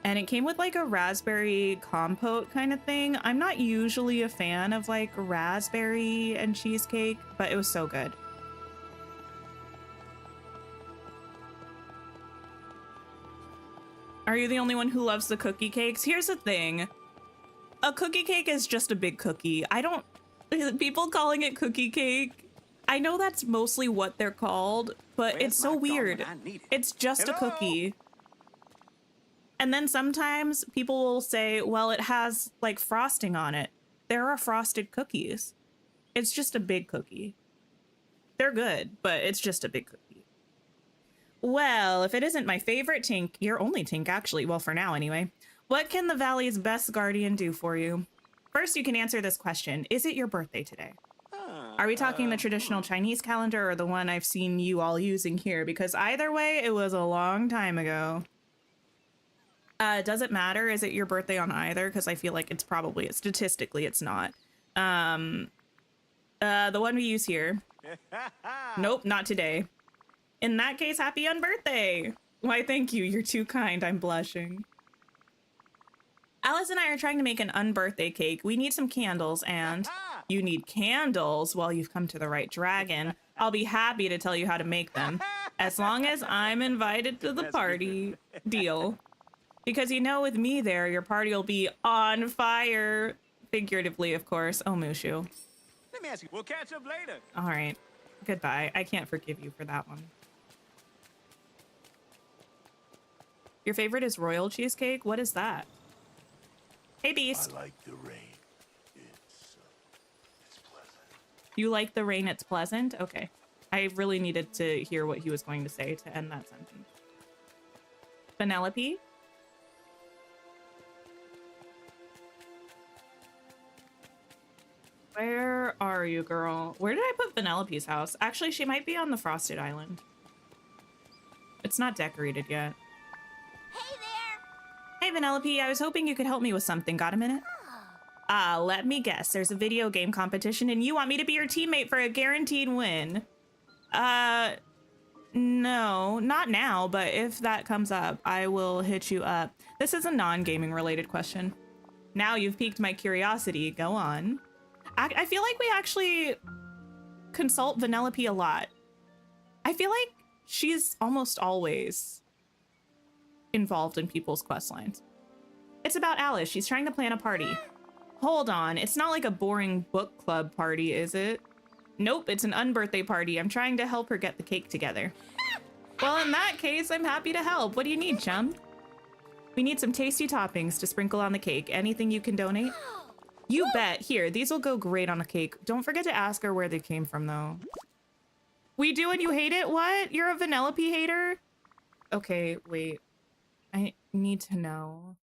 [SPEAKER 1] And it came with like a raspberry compote kind of thing. I'm not usually a fan of like raspberry and cheesecake, but it was so good. Are you the only one who loves the cookie cakes? Here's the thing. A cookie cake is just a big cookie. People calling it cookie cake, I know that's mostly what they're called, but it's so weird. It's just a cookie. And then sometimes people will say, well, it has like frosting on it. There are frosted cookies. It's just a big cookie. They're good, but it's just a big cookie. Well, if it isn't my favorite Tink, your only Tink actually, well, for now anyway, what can the Valley's best guardian do for you? First, you can answer this question. Is it your birthday today? Are we talking the traditional Chinese calendar or the one I've seen you all using here? Because either way, it was a long time ago. Does it matter? Is it your birthday on either? Because I feel like it's probably, statistically, it's not. The one we use here. Nope, not today. In that case, happy unbirthday. Why, thank you. You're too kind. I'm blushing. Alice and I are trying to make an unbirthday cake. We need some candles, and you need candles. Well, you've come to the right dragon. I'll be happy to tell you how to make them. As long as I'm invited to the party. Deal. Because you know, with me there, your party will be on fire. Figuratively, of course. Oh, Mushu.
[SPEAKER 4] Let me ask you, we'll catch up later.
[SPEAKER 1] All right. Goodbye. I can't forgive you for that one. Your favorite is royal cheesecake? What is that? Hey, Beast.
[SPEAKER 5] I like the rain. It's pleasant.
[SPEAKER 1] You like the rain, it's pleasant? Okay. I really needed to hear what he was going to say to end that sentence. Penelope? Where are you, girl? Where did I put Penelope's house? Actually, she might be on the Frosted Island. It's not decorated yet.
[SPEAKER 2] Hey there!
[SPEAKER 1] Hey, Penelope, I was hoping you could help me with something. Got a minute? Let me guess. There's a video game competition and you want me to be your teammate for a guaranteed win. No, not now, but if that comes up, I will hit you up. This is a non-gaming related question. Now you've piqued my curiosity. Go on. I feel like we actually consult Vanellope a lot. I feel like she's almost always involved in people's quest lines. It's about Alice. She's trying to plan a party. Hold on. It's not like a boring book club party, is it? Nope, it's an unbirthday party. I'm trying to help her get the cake together. Well, in that case, I'm happy to help. What do you need, chum? We need some tasty toppings to sprinkle on the cake. Anything you can donate? You bet. Here, these will go great on a cake. Don't forget to ask her where they came from, though. We do and you hate it? What? You're a Vanellope hater? Okay, wait. I need to know.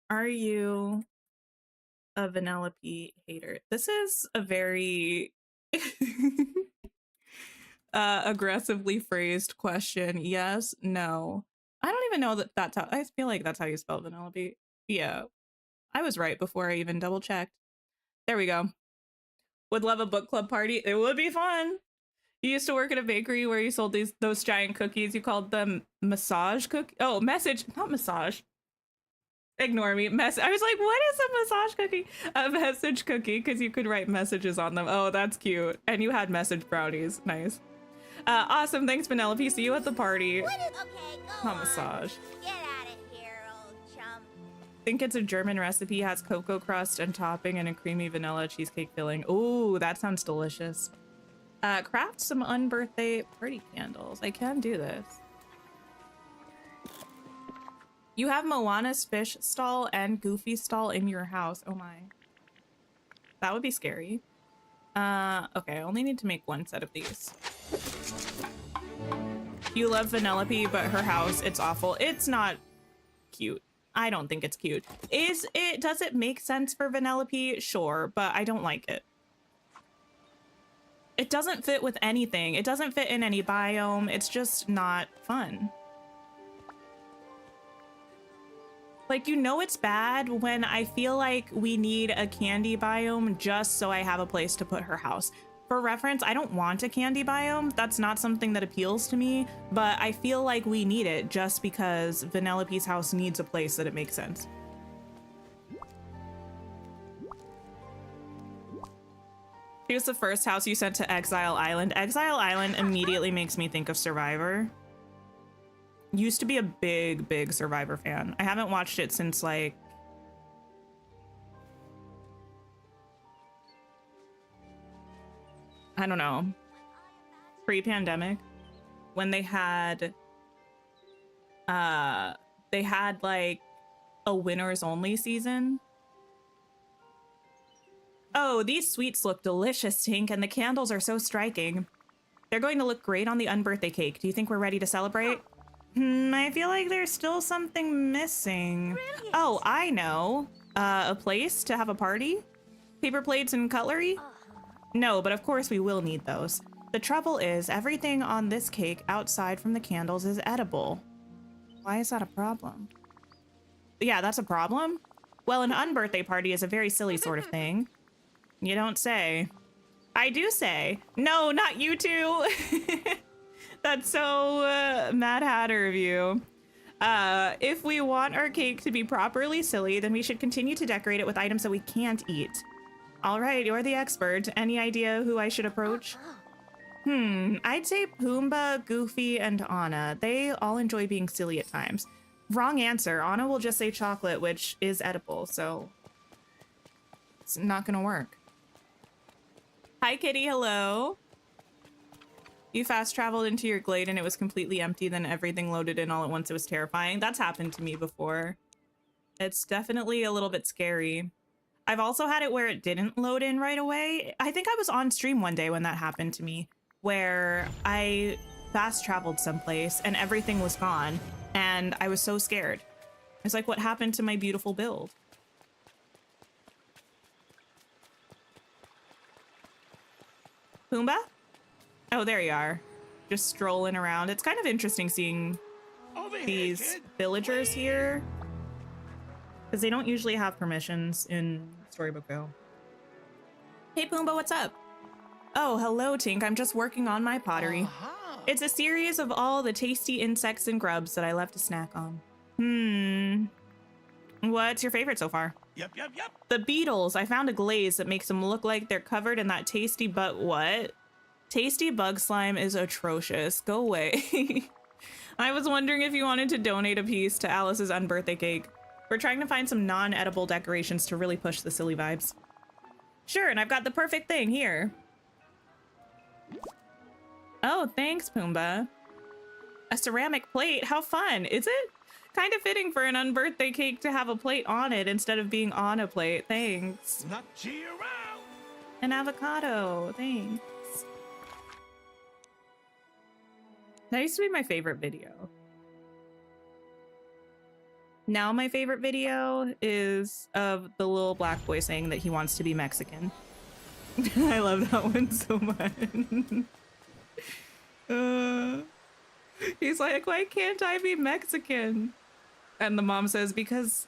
[SPEAKER 1] Are you a Vanellope hater? This is a very aggressively phrased question. Yes, no. I don't even know that that's how, I feel like that's how you spell Vanellope. Yeah, I was right before I even double checked. There we go. Would love a book club party. It would be fun. You used to work at a bakery where you sold those giant cookies. You called them massage cookie. Oh, message, not massage. Ignore me. I was like, what is a massage cookie? A message cookie, because you could write messages on them. Oh, that's cute. And you had message brownies. Nice. Awesome. Thanks, Penelope. See you at the party.
[SPEAKER 2] Okay, go
[SPEAKER 1] Not
[SPEAKER 2] on.
[SPEAKER 1] massage.
[SPEAKER 2] Get out of here, old chum.
[SPEAKER 1] Think it's a German recipe, has cocoa crust and topping and a creamy vanilla cheesecake filling. Ooh, that sounds delicious. Craft some unbirthday party candles. I can do this. You have Moana's fish stall and Goofy stall in your house. Oh my. That would be scary. Okay, I only need to make one set of these. You love Vanellope, but her house, it's awful. It's not cute. I don't think it's cute. Does it make sense for Vanellope? Sure, but I don't like it. It doesn't fit with anything. It doesn't fit in any biome. It's just not fun. Like, you know it's bad when I feel like we need a candy biome just so I have a place to put her house. For reference, I don't want a candy biome. That's not something that appeals to me, but I feel like we need it just because Vanellope's house needs a place that it makes sense. Here's the first house you sent to Exile Island. Exile Island immediately makes me think of Survivor. Used to be a big Survivor fan. I haven't watched it since like I don't know, pre-pandemic, when they had like a winners only season. Oh, these sweets look delicious, Tink, and the candles are so striking. They're going to look great on the unbirthday cake. Do you think we're ready to celebrate? I feel like there's still something missing.
[SPEAKER 2] Brilliant.
[SPEAKER 1] Oh, I know. A place to have a party? Paper plates and cutlery? No, but of course we will need those. The trouble is, everything on this cake outside from the candles is edible. Why is that a problem? Yeah, that's a problem? Well, an unbirthday party is a very silly sort of thing. You don't say. I do say. No, not you two. That's so Mad Hatter of you. If we want our cake to be properly silly, then we should continue to decorate it with items that we can't eat. All right, you're the expert. Any idea who I should approach? I'd say Pumbaa, Goofy, and Anna. They all enjoy being silly at times. Wrong answer. Anna will just say chocolate, which is edible, so it's not gonna work. Hi, Kitty. Hello. You fast traveled into your glade and it was completely empty, then everything loaded in all at once. It was terrifying. That's happened to me before. It's definitely a little bit scary. I've also had it where it didn't load in right away. I think I was on stream one day when that happened to me, where I fast traveled someplace and everything was gone and I was so scared. It's like, what happened to my beautiful build? Pumbaa? Oh, there you are. Just strolling around. It's kind of interesting seeing these villagers here, because they don't usually have permissions in Storybook Go. Hey, Pumbaa, what's up? Oh, hello, Tink. I'm just working on my pottery. It's a series of all the tasty insects and grubs that I love to snack on. What's your favorite so far?
[SPEAKER 5] Yep.
[SPEAKER 1] The beetles. I found a glaze that makes them look like they're covered in that tasty what? Tasty bug slime is atrocious. Go away. I was wondering if you wanted to donate a piece to Alice's unbirthday cake. We're trying to find some non-edible decorations to really push the silly vibes. Sure, and I've got the perfect thing here. Oh, thanks, Pumbaa. A ceramic plate? How fun. Is it? Kind of fitting for an unbirthday cake to have a plate on it instead of being on a plate. Thanks.
[SPEAKER 5] Not cheer out.
[SPEAKER 1] An avocado. Thanks. That used to be my favorite video. Now my favorite video is of the little black boy saying that he wants to be Mexican. I love that one so much. He's like, why can't I be Mexican? And the mom says, because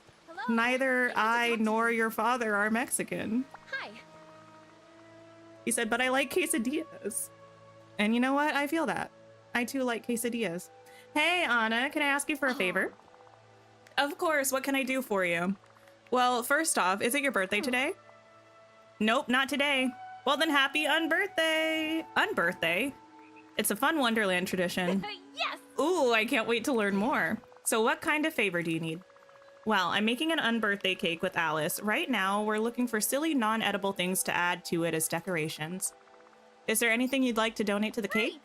[SPEAKER 1] neither I nor your father are Mexican.
[SPEAKER 2] Hi.
[SPEAKER 1] He said, but I like quesadillas. And you know what? I feel that. I too like quesadillas. Hey, Anna, can I ask you for a favor? Of course. What can I do for you? Well, first off, is it your birthday today? Nope, not today. Well, then happy unbirthday. Unbirthday? It's a fun Wonderland tradition.
[SPEAKER 2] Yes.
[SPEAKER 1] Ooh, I can't wait to learn more. So what kind of favor do you need? Well, I'm making an unbirthday cake with Alice. Right now, we're looking for silly non-edible things to add to it as decorations. Is there anything you'd like to donate to the cake?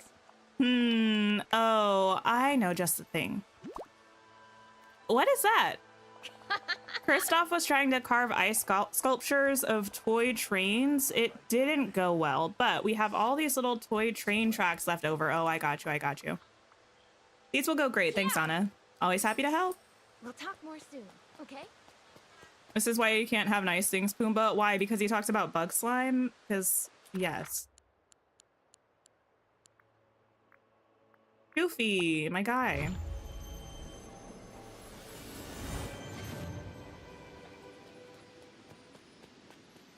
[SPEAKER 1] Oh, I know just the thing. What is that? Kristoff was trying to carve ice sculptures of toy trains. It didn't go well, but we have all these little toy train tracks left over. Oh, I got you. These will go great. Thanks, Anna. Always happy to help.
[SPEAKER 2] We'll talk more soon. Okay.
[SPEAKER 1] This is why you can't have nice things, Pumbaa. Why? Because he talks about bug slime? Because, yes. Goofy, my guy.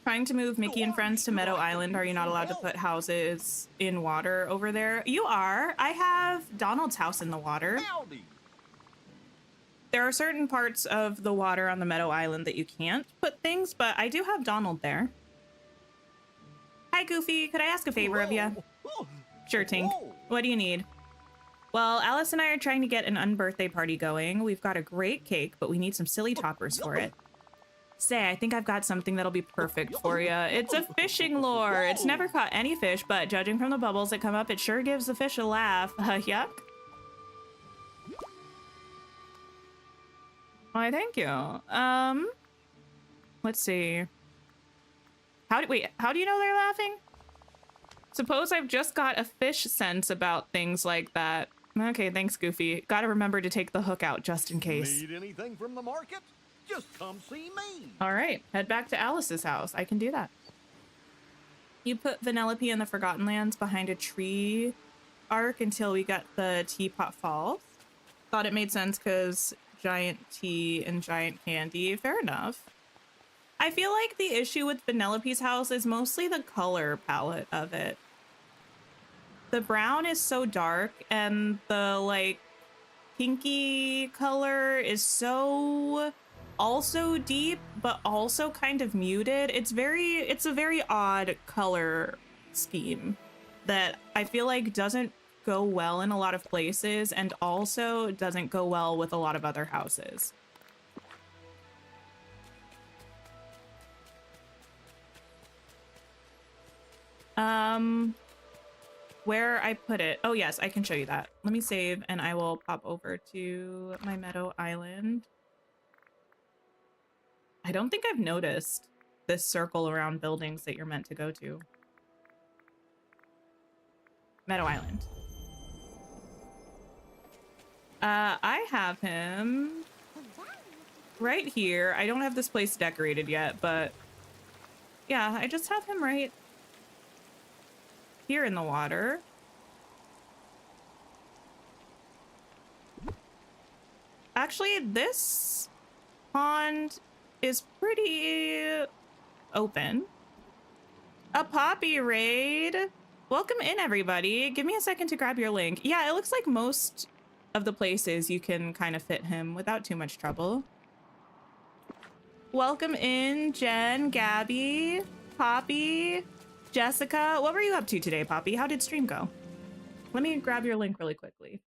[SPEAKER 1] Trying to move Mickey and friends to Meadow Island. Are you not allowed to put houses in water over there? You are. I have Donald's house in the water.
[SPEAKER 4] Howdy.
[SPEAKER 1] There are certain parts of the water on the Meadow Island that you can't put things, but I do have Donald there. Hi, Goofy. Could I ask a favor of you? Sure, Tink. What do you need? Well, Alice and I are trying to get an unbirthday party going. We've got a great cake, but we need some silly toppers for it. Say, I think I've got something that'll be perfect for you. It's a fishing lure. It's never caught any fish, but judging from the bubbles that come up, it sure gives the fish a laugh. Yuck. Why, thank you. Let's see. Wait, how do you know they're laughing? Suppose I've just got a fish sense about things like that. Okay, thanks, Goofy. Gotta remember to take the hook out just in case.
[SPEAKER 5] Need anything from the market? Just come see me.
[SPEAKER 1] All right, head back to Alice's house. I can do that. You put Vanellope in the Forgotten Lands behind a tree arc until we got the Teapot Falls. Thought it made sense because giant tea and giant candy. Fair enough. I feel like the issue with Vanellope's house is mostly the color palette of it. The brown is so dark and the like pinky color is so also deep, but also kind of muted. It's a very odd color scheme that I feel like doesn't go well in a lot of places and also doesn't go well with a lot of other houses. Where I put it. Oh yes, I can show you that. Let me save and I will pop over to my Meadow Island. I don't think I've noticed this circle around buildings that you're meant to go to. Meadow Island. I have him right here. I don't have this place decorated yet, but yeah, I just have him right here in the water. Actually, this pond is pretty open. A poppy raid. Welcome in, everybody. Give me a second to grab your link. Yeah, it looks like most of the places you can kind of fit him without too much trouble. Welcome in, Jen, Gabby, Poppy, Jessica. What were you up to today, Poppy? How did stream go? Let me grab your link really quickly.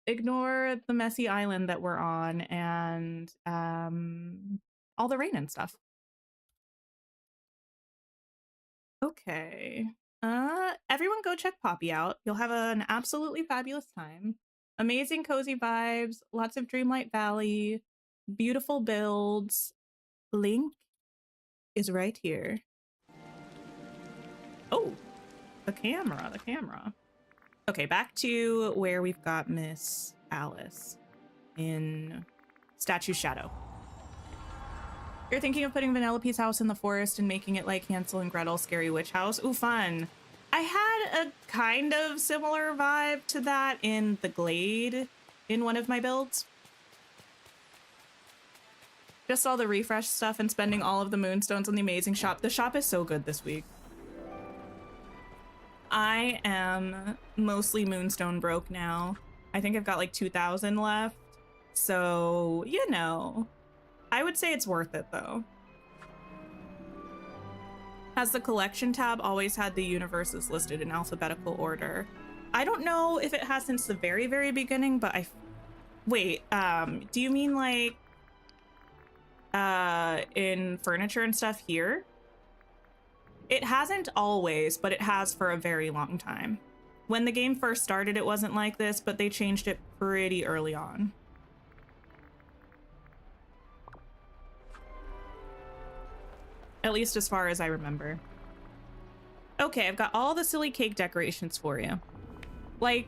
[SPEAKER 1] Ignore the messy island that we're on and all the rain and stuff. Okay. Everyone go check Poppy out. You'll have an absolutely fabulous time. Amazing cozy vibes, lots of Dreamlight Valley, beautiful builds. Link is right here. Oh, the camera. Okay, back to where we've got Miss Alice in Statue Shadow. You're thinking of putting Vanellope's house in the forest and making it like Hansel and Gretel's Scary Witch House? Ooh, fun. I had a kind of similar vibe to that in the Glade in one of my builds. Just all the refresh stuff and spending all of the moonstones on the amazing shop. The shop is so good this week. I am mostly moonstone broke now. I think I've got like 2,000 left. So, you know, I would say it's worth it though. Has the collection tab always had the universes listed in alphabetical order? I don't know if it has since the very, very beginning, but wait, do you mean like in furniture and stuff here? It hasn't always, but it has for a very long time. When the game first started, it wasn't like this, but they changed it pretty early on. At least as far as I remember. Okay, I've got all the silly cake decorations for you. Like,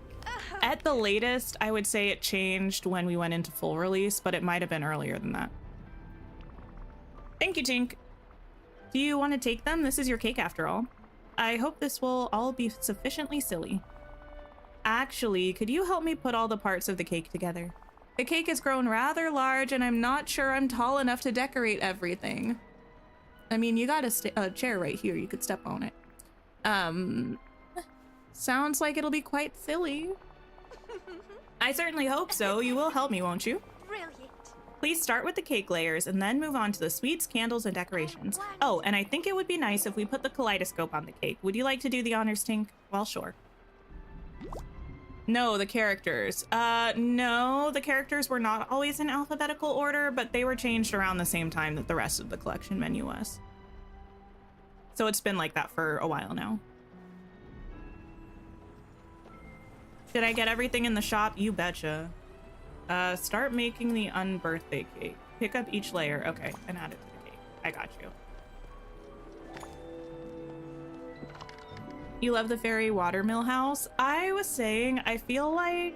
[SPEAKER 1] at the latest, I would say it changed when we went into full release, but it might have been earlier than that. Thank you, Tink. Do you want to take them? This is your cake after all. I hope this will all be sufficiently silly. Actually, could you help me put all the parts of the cake together? The cake has grown rather large and I'm not sure I'm tall enough to decorate everything. I mean, you got a chair right here. You could step on it. Sounds like it'll be quite silly. I certainly hope so. You will help me, won't you?
[SPEAKER 2] Brilliant.
[SPEAKER 1] Please start with the cake layers and then move on to the sweets, candles, and decorations. Oh, and I think it would be nice if we put the kaleidoscope on the cake. Would you like to do the honors, Tink? Well, sure. No, the characters. No, the characters were not always in alphabetical order, but they were changed around the same time that the rest of the collection menu was. So it's been like that for a while now. Did I get everything in the shop? You betcha. Start making the unbirthday cake. Pick up each layer. Okay, and add it to the cake. I got you. You love the fairy watermill house? I was saying, I feel like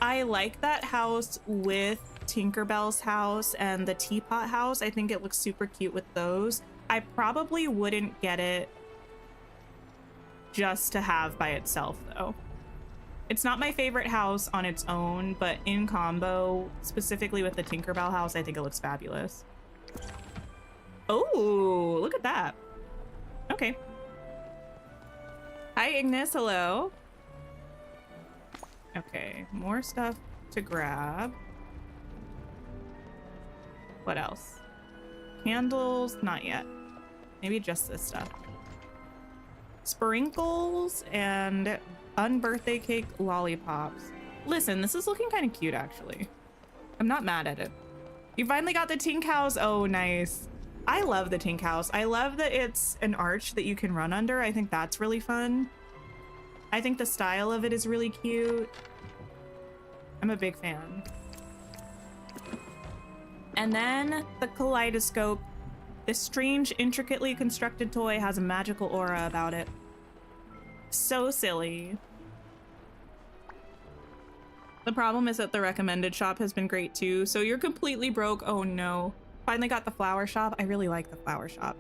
[SPEAKER 1] I like that house with Tinkerbell's house and the teapot house. I think it looks super cute with those. I probably wouldn't get it just to have by itself, though. It's not my favorite house on its own, but in combo, specifically with the Tinkerbell house, I think it looks fabulous. Oh, look at that. Okay. Hi, Ignis. Hello. Okay, more stuff to grab. What else? Candles? Not yet. Maybe just this stuff. Sprinkles and unbirthday cake lollipops. Listen, this is looking kind of cute, actually. I'm not mad at it. You finally got the Tink house. Oh, nice. I love the Tink house. I love that it's an arch that you can run under. I think that's really fun. I think the style of it is really cute. I'm a big fan. And then the kaleidoscope. This strange, intricately constructed toy has a magical aura about it. So silly. The problem is that the recommended shop has been great too, so you're completely broke. Oh no. Finally got the flower shop. I really like the flower shop.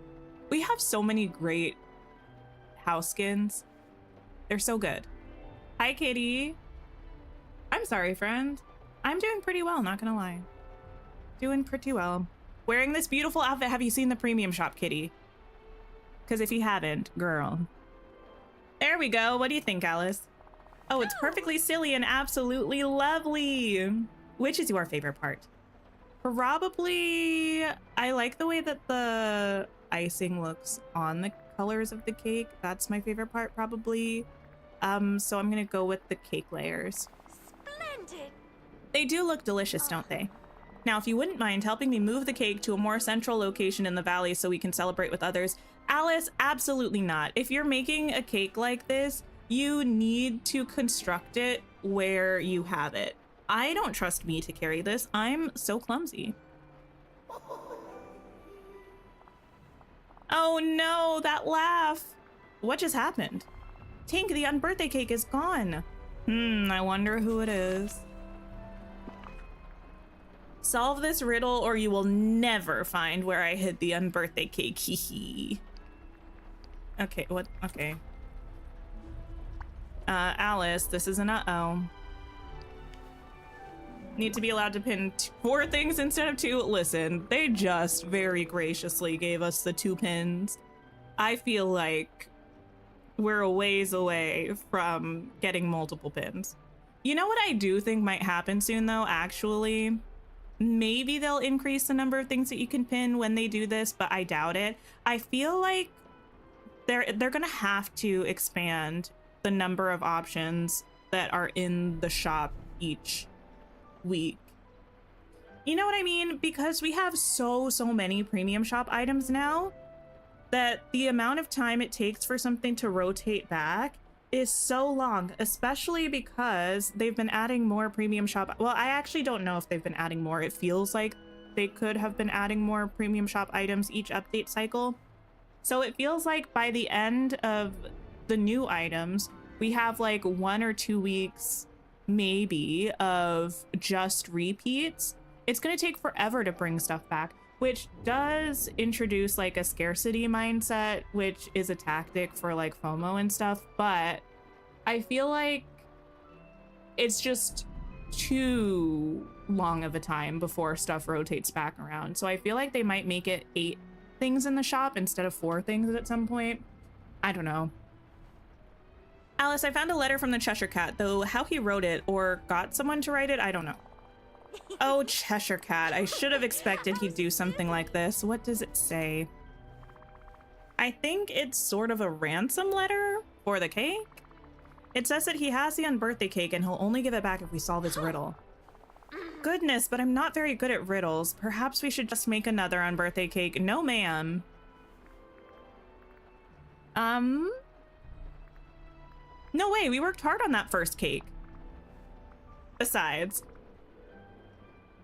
[SPEAKER 1] We have so many great house skins. They're so good. Hi, Kitty. I'm sorry, friend. I'm doing pretty well, not gonna lie. Doing pretty well. Wearing this beautiful outfit. Have you seen the premium shop, Kitty? Because if you haven't, girl. There we go. What do you think, Alice? Oh, it's perfectly silly and absolutely lovely. Which is your favorite part? Probably, I like the way that the icing looks on the colors of the cake. That's my favorite part, probably. So I'm gonna go with the cake layers.
[SPEAKER 2] Splendid.
[SPEAKER 1] They do look delicious, don't they? Now, if you wouldn't mind helping me move the cake to a more central location in the valley so we can celebrate with others. Alice, absolutely not. If you're making a cake like this, you need to construct it where you have it. I don't trust me to carry this. I'm so clumsy. Oh no, that laugh. What just happened? Tink, the unbirthday cake is gone. I wonder who it is. Solve this riddle or you will never find where I hid the unbirthday cake. Hee. Okay, what? Okay. Alice, this is an uh-oh. Need to be allowed to pin 4 things instead of 2. Listen, they just very graciously gave us the 2 pins. I feel like we're a ways away from getting multiple pins. You know what I do think might happen soon, though, actually? Maybe they'll increase the number of things that you can pin when they do this, but I doubt it. I feel like they're gonna have to expand the number of options that are in the shop each week. You know what I mean? Because we have so many premium shop items now that the amount of time it takes for something to rotate back is so long, especially because they've been adding more premium shop. Well, I actually don't know if they've been adding more. It feels like they could have been adding more premium shop items each update cycle. So it feels like by the end of the new items, we have like 1 or 2 weeks maybe of just repeats. It's going to take forever to bring stuff back, which does introduce like a scarcity mindset, which is a tactic for like FOMO and stuff, but I feel like it's just too long of a time before stuff rotates back around. So I feel like they might make it 8 things in the shop instead of 4 things at some point. I don't know. Alice, I found a letter from the Cheshire Cat, though how he wrote it or got someone to write it, I don't know. Oh, Cheshire Cat. I should have expected he'd do something like this. What does it say? I think it's sort of a ransom letter for the cake. It says that he has the Unbirthday cake and he'll only give it back if we solve his riddle. Goodness, but I'm not very good at riddles. Perhaps we should just make another Unbirthday cake. No, ma'am. No way, we worked hard on that first cake. Besides,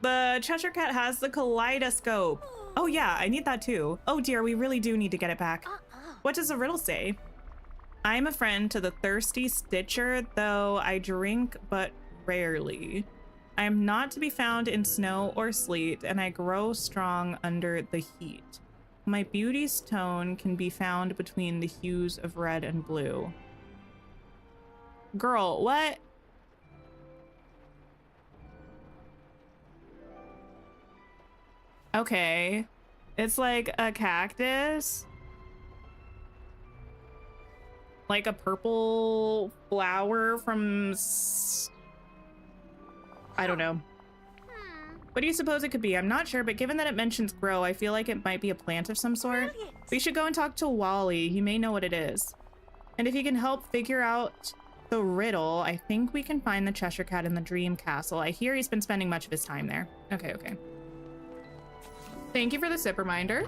[SPEAKER 1] the Cheshire Cat has the kaleidoscope. Oh yeah, I need that too. Oh dear, we really do need to get it back. What does the riddle say? I'm a friend to the thirsty stitcher, though I drink but rarely. I am not to be found in snow or sleet, and I grow strong under the heat. My beauty's tone can be found between the hues of red and blue. Girl, what? Okay. It's like a cactus. Like a purple flower from... I don't know. What do you suppose it could be? I'm not sure, but given that it mentions grow, I feel like it might be a plant of some sort. We should go and talk to Wally. He may know what it is. And if he can help figure out the riddle, I think we can find the Cheshire Cat in the Dream Castle. I hear he's been spending much of his time there. Okay, okay. Thank you for the sip reminder.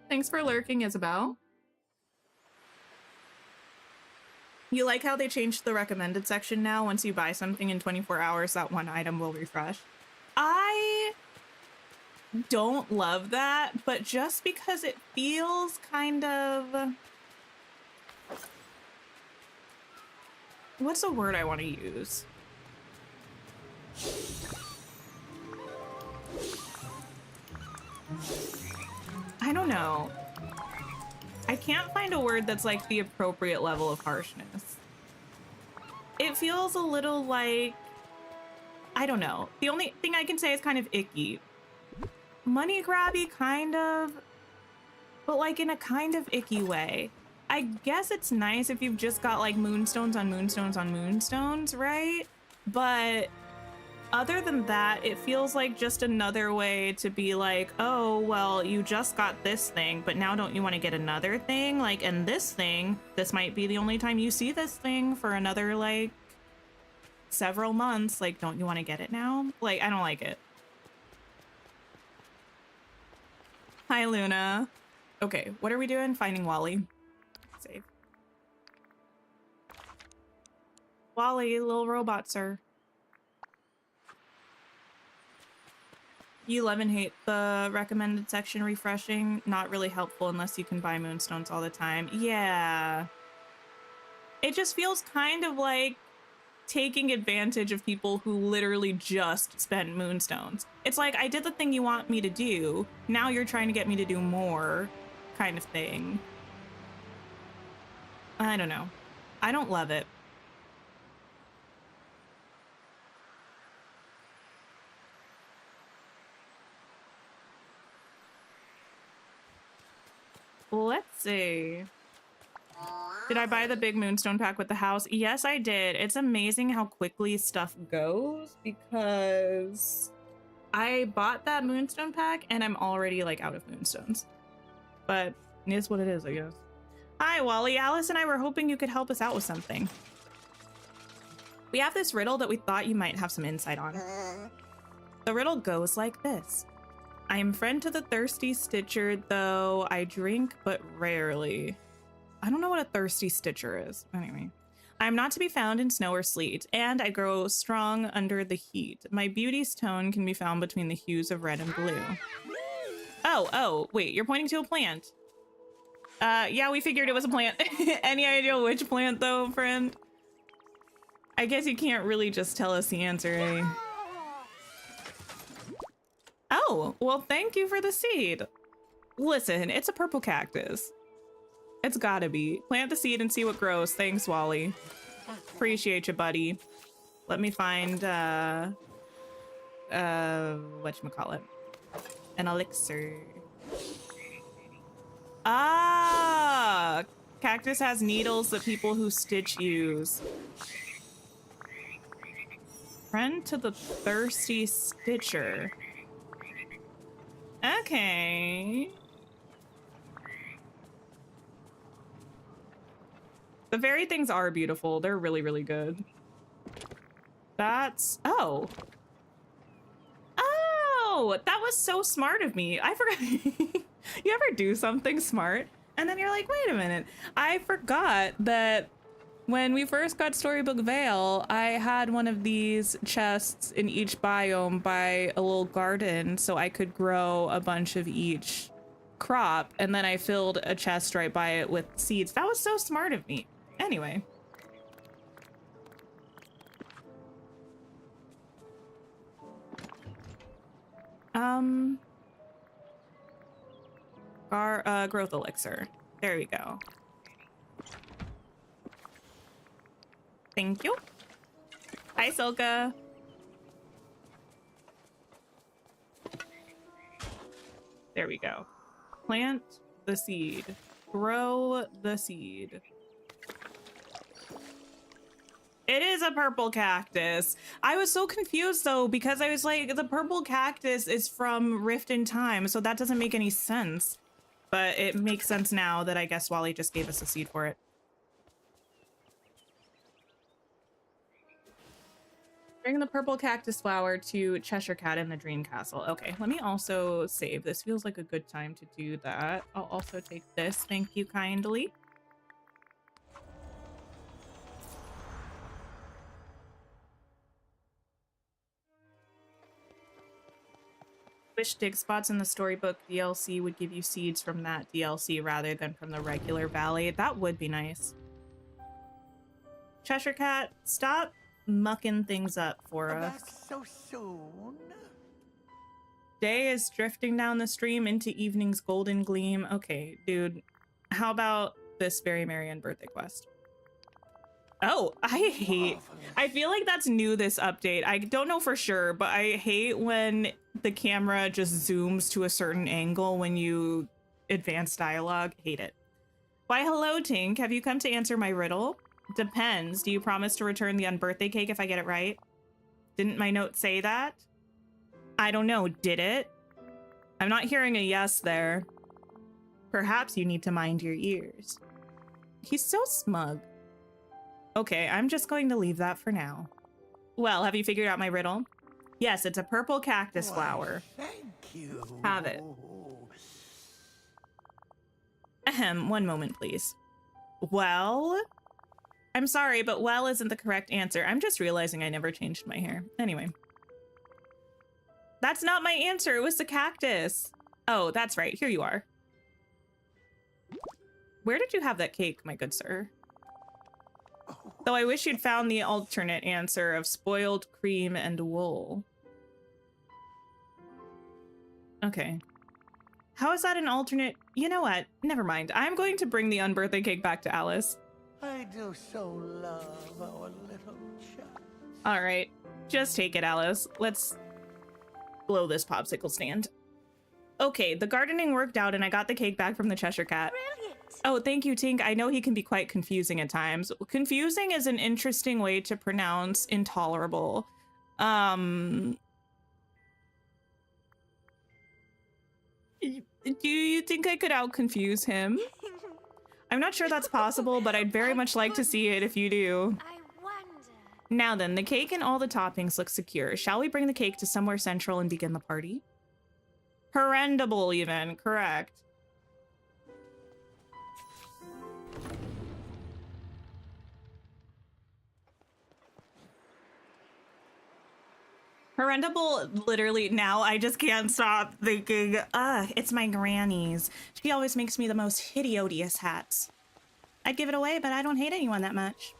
[SPEAKER 1] Thanks for lurking, Isabel. You like how they changed the recommended section now? Once you buy something in 24 hours, that one item will refresh. I don't love that, but just because it feels kind of... What's the word I want to use? I don't know. I can't find a word that's like the appropriate level of harshness. It feels a little like, I don't know. The only thing I can say is kind of icky. Money grabby, kind of, but like in a kind of icky way. I guess it's nice if you've just got like moonstones on moonstones on moonstones, right? But other than that, it feels like just another way to be like, oh, well, you just got this thing, but now don't you want to get another thing? Like, and this thing, this might be the only time you see this thing for another, like, several months. Like, don't you want to get it now? Like, I don't like it. Hi, Luna. Okay, what are we doing? Finding Wally. Save. Wally, little robot, sir. You love and hate the recommended section refreshing. Not really helpful unless you can buy moonstones all the time. Yeah. It just feels kind of like taking advantage of people who literally just spent moonstones. It's like, I did the thing you want me to do. Now you're trying to get me to do more kind of thing. I don't know. I don't love it. Let's see. Did I buy the big moonstone pack with the house? Yes, I did. It's amazing how quickly stuff goes because I bought that moonstone pack and I'm already like out of moonstones. But it is what it is, I guess. Hi, Wally. Alice and I were hoping you could help us out with something. We have this riddle that we thought you might have some insight on. The riddle goes like this. I am friend to the thirsty stitcher, though I drink but rarely. I don't know what a thirsty stitcher is. Anyway, I am not to be found in snow or sleet, and I grow strong under the heat. My beauty's tone can be found between the hues of red and blue. Oh, wait, you're pointing to a plant. Yeah, we figured it was a plant. Any idea which plant though, friend? I guess you can't really just tell us the answer, eh? Oh, well, thank you for the seed. Listen, it's a purple cactus. It's gotta be. Plant the seed and see what grows. Thanks, Wally. Appreciate you, buddy. Let me find, whatchamacallit? An elixir. Ah! Cactus has needles that people who stitch use. Friend to the thirsty stitcher. Okay. The fairy things are beautiful. They're really, really good. That's... Oh. Oh! That was so smart of me. I forgot. You ever do something smart? And then you're like, wait a minute. I forgot that when we first got Storybook Vale, I had one of these chests in each biome by a little garden so I could grow a bunch of each crop. And then I filled a chest right by it with seeds. That was so smart of me. Anyway. Growth elixir. There we go. Thank you. Hi, Silka. There we go. Plant the seed. Grow the seed. It is a purple cactus. I was so confused though, because I was like, the purple cactus is from Rift in Time, so that doesn't make any sense. But it makes sense now that I guess Wally just gave us a seed for it. Bring the purple cactus flower to Cheshire Cat in the Dream Castle. Okay, let me also save. This feels like a good time to do that. I'll also take this. Thank you kindly. Wish dig spots in the Storybook DLC would give you seeds from that DLC rather than from the regular valley. That would be nice. Cheshire Cat, stop mucking things up for us.
[SPEAKER 5] Back so soon?
[SPEAKER 1] Day is drifting down the stream into evening's golden gleam. Okay, dude. How about this very merry Unbirthday quest? Oh, I feel like that's new this update. I don't know for sure, but I hate when the camera just zooms to a certain angle when you advance dialogue. Hate it. Why, hello, Tink. Have you come to answer my riddle? Depends. Do you promise to return the Unbirthday cake if I get it right? Didn't my note say that? I don't know. Did it? I'm not hearing a yes there. Perhaps you need to mind your ears. He's so smug. Okay, I'm just going to leave that for now. Well, have you figured out my riddle? Yes, it's a purple cactus flower.
[SPEAKER 5] Thank you.
[SPEAKER 1] Have it. Ahem, one moment, please. Well? I'm sorry, but well isn't the correct answer. I'm just realizing I never changed my hair. Anyway. That's not my answer. It was the cactus. Oh, that's right. Here you are. Where did you have that cake, my good sir? Though I wish you'd found the alternate answer of spoiled cream and wool. Okay. How is that an alternate? You know what? Never mind. I'm going to bring the Unbirthday cake back to Alice.
[SPEAKER 5] I do so love our little chat.
[SPEAKER 1] All right. Just take it, Alice. Let's blow this popsicle stand. Okay, the gardening worked out and I got the cake back from the Cheshire Cat.
[SPEAKER 2] Brilliant.
[SPEAKER 1] Oh, thank you, Tink. I know he can be quite confusing at times. Confusing is an interesting way to pronounce intolerable. Do you think I could out-confuse him? I'm not sure that's possible, but I'd very much like to see it if you do.
[SPEAKER 2] I wonder.
[SPEAKER 1] Now then, the cake and all the toppings look secure. Shall we bring the cake to somewhere central and begin the party? Horrendable, even. Correct. Horrendable, literally, now I just can't stop thinking, it's my granny's. She always makes me the most hideous hats. I'd give it away, but I don't hate anyone that much.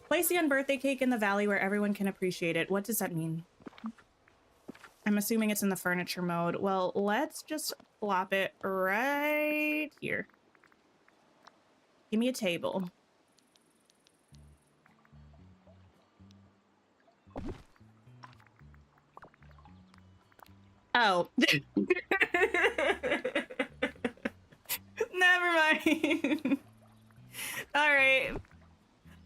[SPEAKER 1] Place the Unbirthday cake in the valley where everyone can appreciate it. What does that mean? I'm assuming it's in the furniture mode. Well, let's just plop it right here. Give me a table. Oh. Never mind. All right.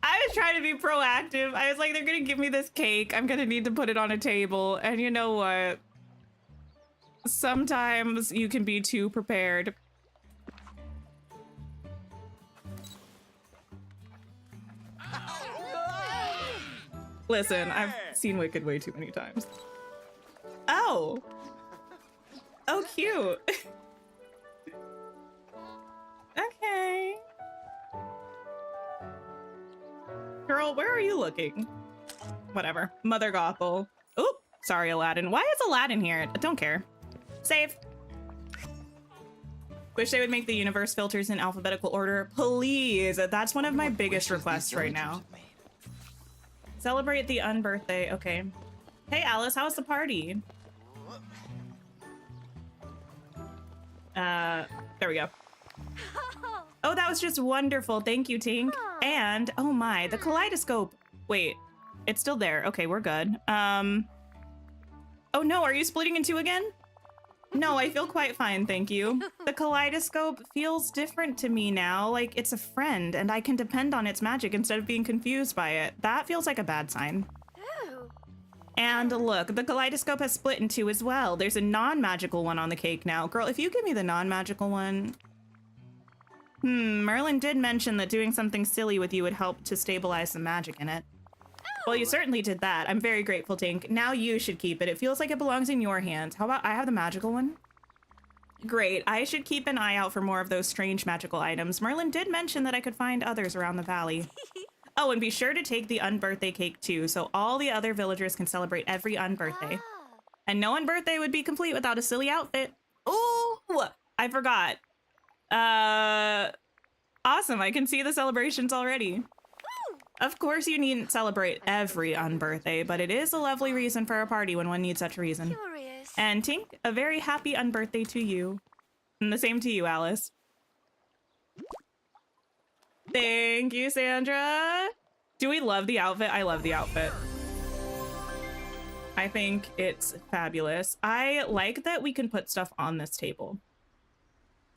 [SPEAKER 1] I was trying to be proactive. I was like, they're gonna give me this cake. I'm gonna need to put it on a table. And you know what? Sometimes you can be too prepared. Listen, I've seen Wicked way too many times. Oh. Oh, cute. Okay. Girl, where are you looking? Whatever. Mother Gothel. Oop. Sorry, Aladdin. Why is Aladdin here? I don't care. Save. Wish they would make the universe filters in alphabetical order. Please. That's one of my biggest requests right now. Celebrate the Unbirthday. Okay. Hey, Alice, how's the party? There we go. Oh, that was just wonderful. Thank you, Tink. And, oh my, the kaleidoscope. Wait, it's still there. Okay, we're good. Oh no, are you splitting in two again? No, I feel quite fine, thank you. The kaleidoscope feels different to me now, like it's a friend and I can depend on its magic instead of being confused by it. That feels like a bad sign. And look, the kaleidoscope has split in two as well. There's a non-magical one on the cake now. Girl, if you give me the non-magical one... Merlin did mention that doing something silly with you would help to stabilize the magic in it. Well, you certainly did that. I'm very grateful, Tink. Now you should keep it. It feels like it belongs in your hands. How about I have the magical one? Great. I should keep an eye out for more of those strange magical items. Merlin did mention that I could find others around the valley. Oh, and be sure to take the Unbirthday cake too, so all the other villagers can celebrate every Unbirthday. And no Unbirthday would be complete without a silly outfit. Ooh, I forgot. Awesome. I can see the celebrations already. Of course, you needn't celebrate every Unbirthday, but it is a lovely reason for a party when one needs such a reason.
[SPEAKER 2] Curious.
[SPEAKER 1] And Tink, a very happy Unbirthday to you. And the same to you, Alice. Thank you, Sandra. Do we love the outfit? I love the outfit. I think it's fabulous. I like that we can put stuff on this table.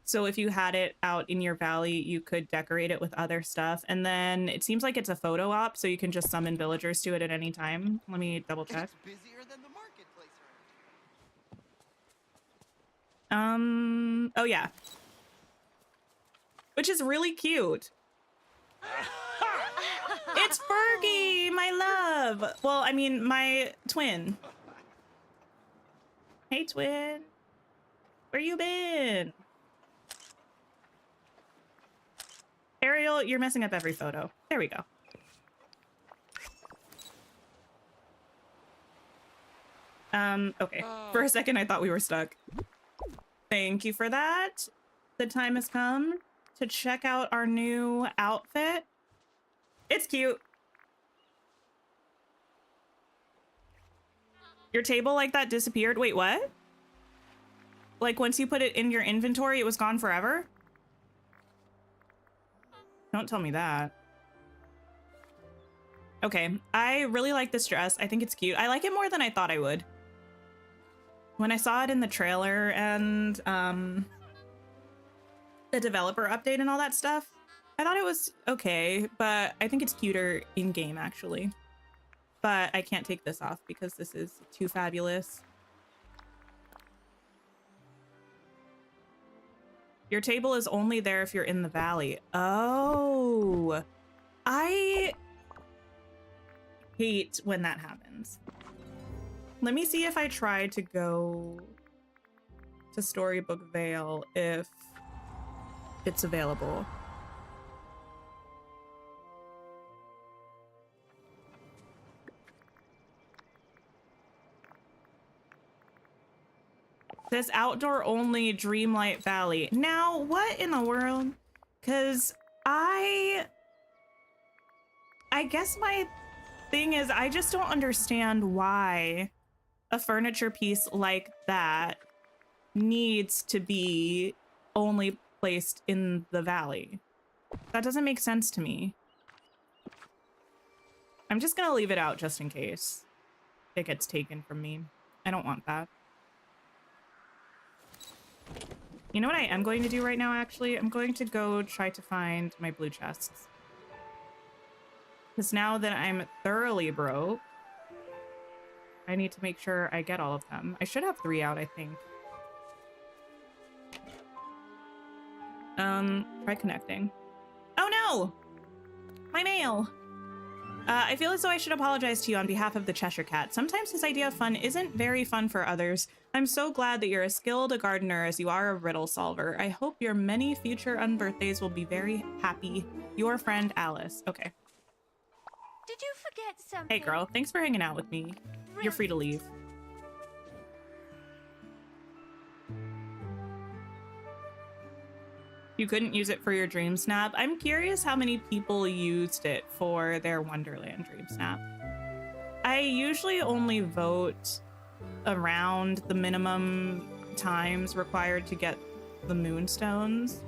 [SPEAKER 1] So if you had it out in your valley, you could decorate it with other stuff. And then it seems like it's a photo op, so you can just summon villagers to it at any time. Let me double check.
[SPEAKER 6] It's busier than the marketplace
[SPEAKER 1] around. Oh yeah. Which is really cute. It's Fergie, my love. Well, I mean, my twin. Hey, twin. Where you been? Ariel, you're messing up every photo. There we go. Okay. For a second, I thought we were stuck. Thank you for that. The time has come to check out our new outfit. It's cute. Your table like that disappeared. Wait, what? Like once you put it in your inventory, it was gone forever? Don't tell me that. Okay, I really like this dress. I think it's cute. I like it more than I thought I would. When I saw it in the trailer and the developer update and all that stuff, I thought it was okay, but I think it's cuter in game actually. But I can't take this off because this is too fabulous. Your table is only there if you're in the valley. Oh, I hate when that happens. Let me see if I try to go to Storybook Vale if it's available. This outdoor only Dreamlight Valley. Now, what in the world? Because I guess my thing is I just don't understand why a furniture piece like that needs to be only placed in the valley. That doesn't make sense to me. I'm just gonna leave it out just in case it gets taken from me. I don't want that. You know what I am going to do right now, actually? I'm going to go try to find my blue chests. Because now that I'm thoroughly broke, I need to make sure I get all of them. I should have 3 out, I think. Try connecting. Oh no! My mail! I feel as though I should apologize to you on behalf of the Cheshire Cat. Sometimes his idea of fun isn't very fun for others. I'm so glad that you're as skilled a gardener as you are a riddle solver. I hope your many future unbirthdays will be very happy. Your friend, Alice. Okay.
[SPEAKER 2] Did you forget something?
[SPEAKER 1] Hey girl, thanks for hanging out with me. You're free to leave. You couldn't use it for your dream snap. I'm curious how many people used it for their Wonderland dream snap. I usually only vote around the minimum times required to get the moonstones.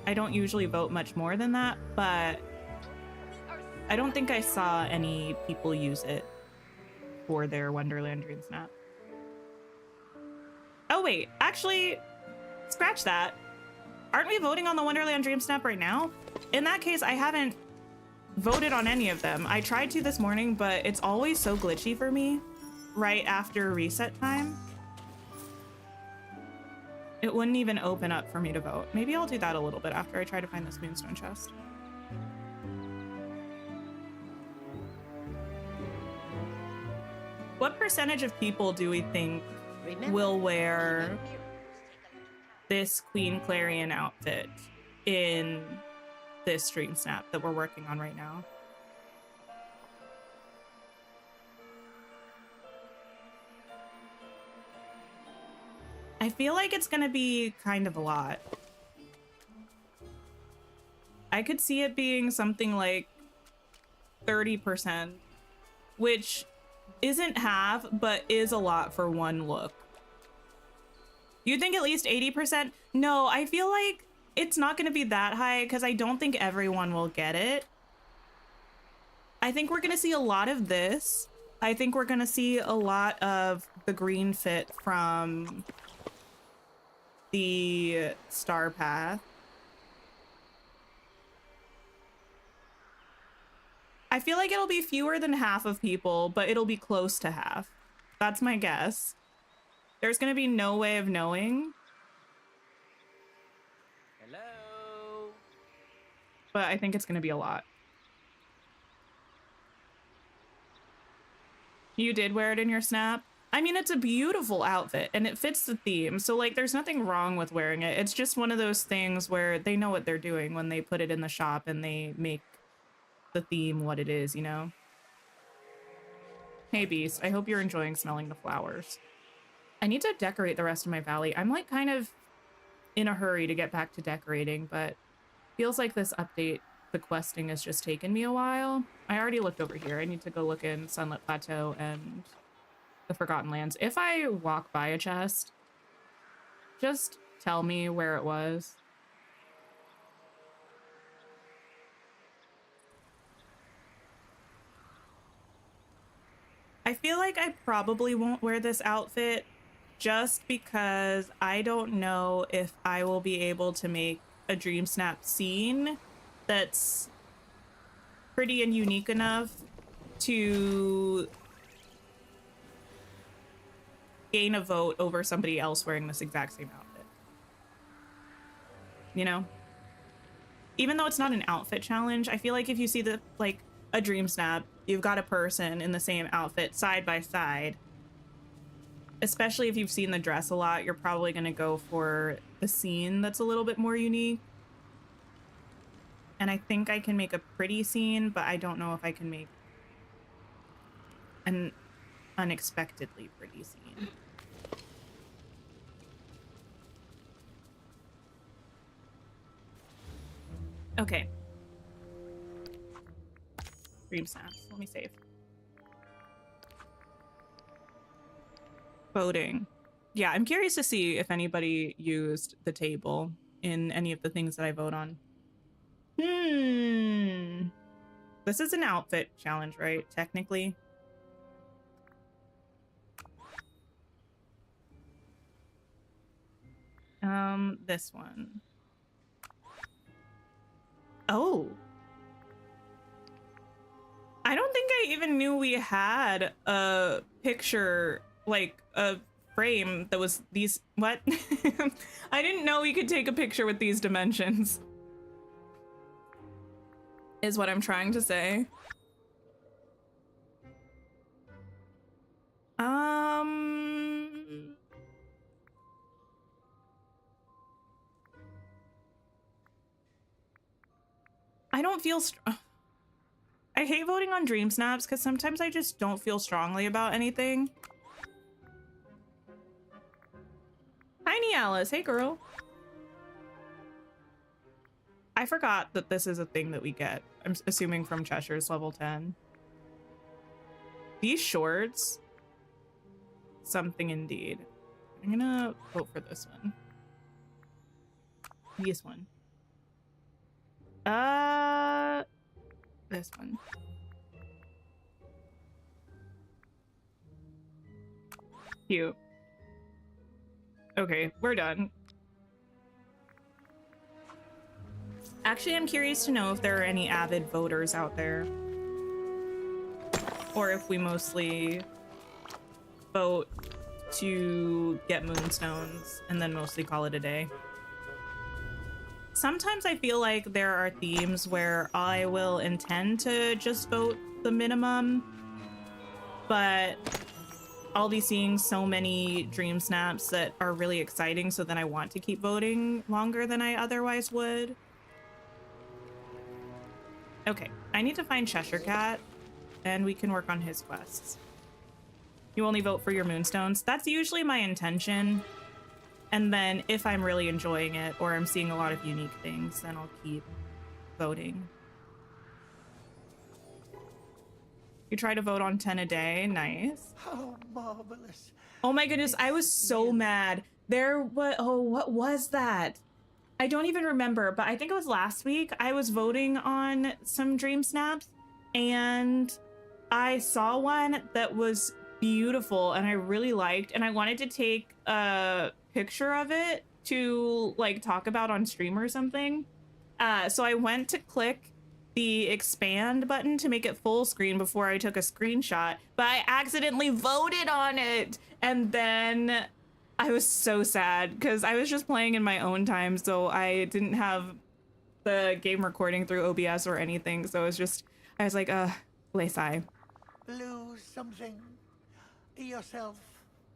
[SPEAKER 1] I don't usually vote much more than that, but I don't think I saw any people use it for their Wonderland dream snap. Oh wait, actually, scratch that. Aren't we voting on the Wonderland Dream Snap right now? In that case, I haven't voted on any of them. I tried to this morning, but it's always so glitchy for me right after reset time. It wouldn't even open up for me to vote. Maybe I'll do that a little bit after I try to find this moonstone chest. What percentage of people do we think will wear this Queen Clarion outfit in this stream snap that we're working on right now? I feel like it's gonna be kind of a lot. I could see it being something like 30%, which isn't half, but is a lot for one look. You think at least 80%? No, I feel like it's not going to be that high because I don't think everyone will get it. I think we're going to see a lot of this. I think we're going to see a lot of the green fit from the Star Path. I feel like it'll be fewer than half of people, but it'll be close to half. That's my guess. There's gonna be no way of knowing.
[SPEAKER 3] Hello.
[SPEAKER 1] But I think it's gonna be a lot. You did wear it in your snap? I mean, it's a beautiful outfit and it fits the theme. So like, there's nothing wrong with wearing it. It's just one of those things where they know what they're doing when they put it in the shop and they make the theme what it is, you know? Hey Beast, I hope you're enjoying smelling the flowers. I need to decorate the rest of my valley. I'm like kind of in a hurry to get back to decorating, but feels like this update, the questing has just taken me a while. I already looked over here. I need to go look in Sunlit Plateau and the Forgotten Lands. If I walk by a chest, just tell me where it was. I feel like I probably won't wear this outfit just because I don't know if I will be able to make a dream snap scene that's pretty and unique enough to gain a vote over somebody else wearing this exact same outfit. You know? Even though it's not an outfit challenge, I feel like if you see the like a dream snap, you've got a person in the same outfit side by side. Especially if you've seen the dress a lot, you're probably going to go for the scene that's a little bit more unique. And I think I can make a pretty scene, but I don't know if I can make an unexpectedly pretty scene. Okay. Dream snaps. Let me save. Voting. Yeah, I'm curious to see if anybody used the table in any of the things that I vote on. This is an outfit challenge, right? Technically. This one. Oh. I don't think I even knew we had a picture, like a frame that was these, what? I didn't know we could take a picture with these dimensions. Is what I'm trying to say. I don't feel I hate voting on dream snaps because sometimes I just don't feel strongly about anything. Tiny Alice, hey girl. I forgot that this is a thing that we get. I'm assuming from Cheshire's level 10. These shorts, something indeed. I'm gonna vote for this one. This one. This one. Cute. Okay, we're done. Actually, I'm curious to know if there are any avid voters out there. Or if we mostly vote to get moonstones and then mostly call it a day. Sometimes I feel like there are themes where I will intend to just vote the minimum, but I'll be seeing so many dream snaps that are really exciting, so then I want to keep voting longer than I otherwise would. Okay, I need to find Cheshire Cat, and we can work on his quests. You only vote for your moonstones? That's usually my intention. And then if I'm really enjoying it or I'm seeing a lot of unique things, then I'll keep voting. You try to vote on 10 a day. Nice.
[SPEAKER 5] How marvelous.
[SPEAKER 1] Oh my goodness, I was so mad. What was that? I don't even remember, but I think it was last week. I was voting on some dream snaps and I saw one that was beautiful and I really liked, and I wanted to take a picture of it to like talk about on stream or something. So I went to click the expand button to make it full screen before I took a screenshot, but I accidentally voted on it, and then I was so sad because I was just playing in my own time, so I didn't have the game recording through OBS or anything, so I was like, Lesai.
[SPEAKER 5] Lose something. Yourself,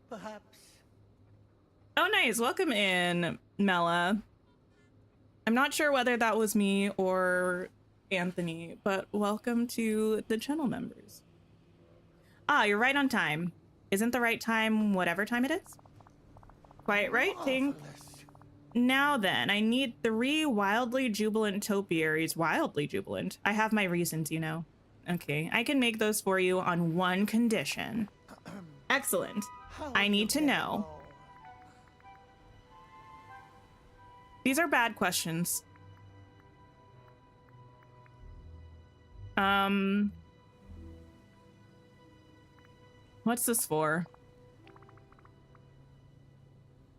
[SPEAKER 5] perhaps.
[SPEAKER 1] Oh, nice. Welcome in, Mela. I'm not sure whether that was me or Anthony, but welcome to the channel members. Ah, you're right on time. Isn't the right time whatever time it is? Quite right, Tink. Now then, I need 3 wildly jubilant topiaries. Wildly jubilant? I have my reasons, you know. Okay, I can make those for you on one condition. Excellent. I need to know. These are bad questions. What's this for?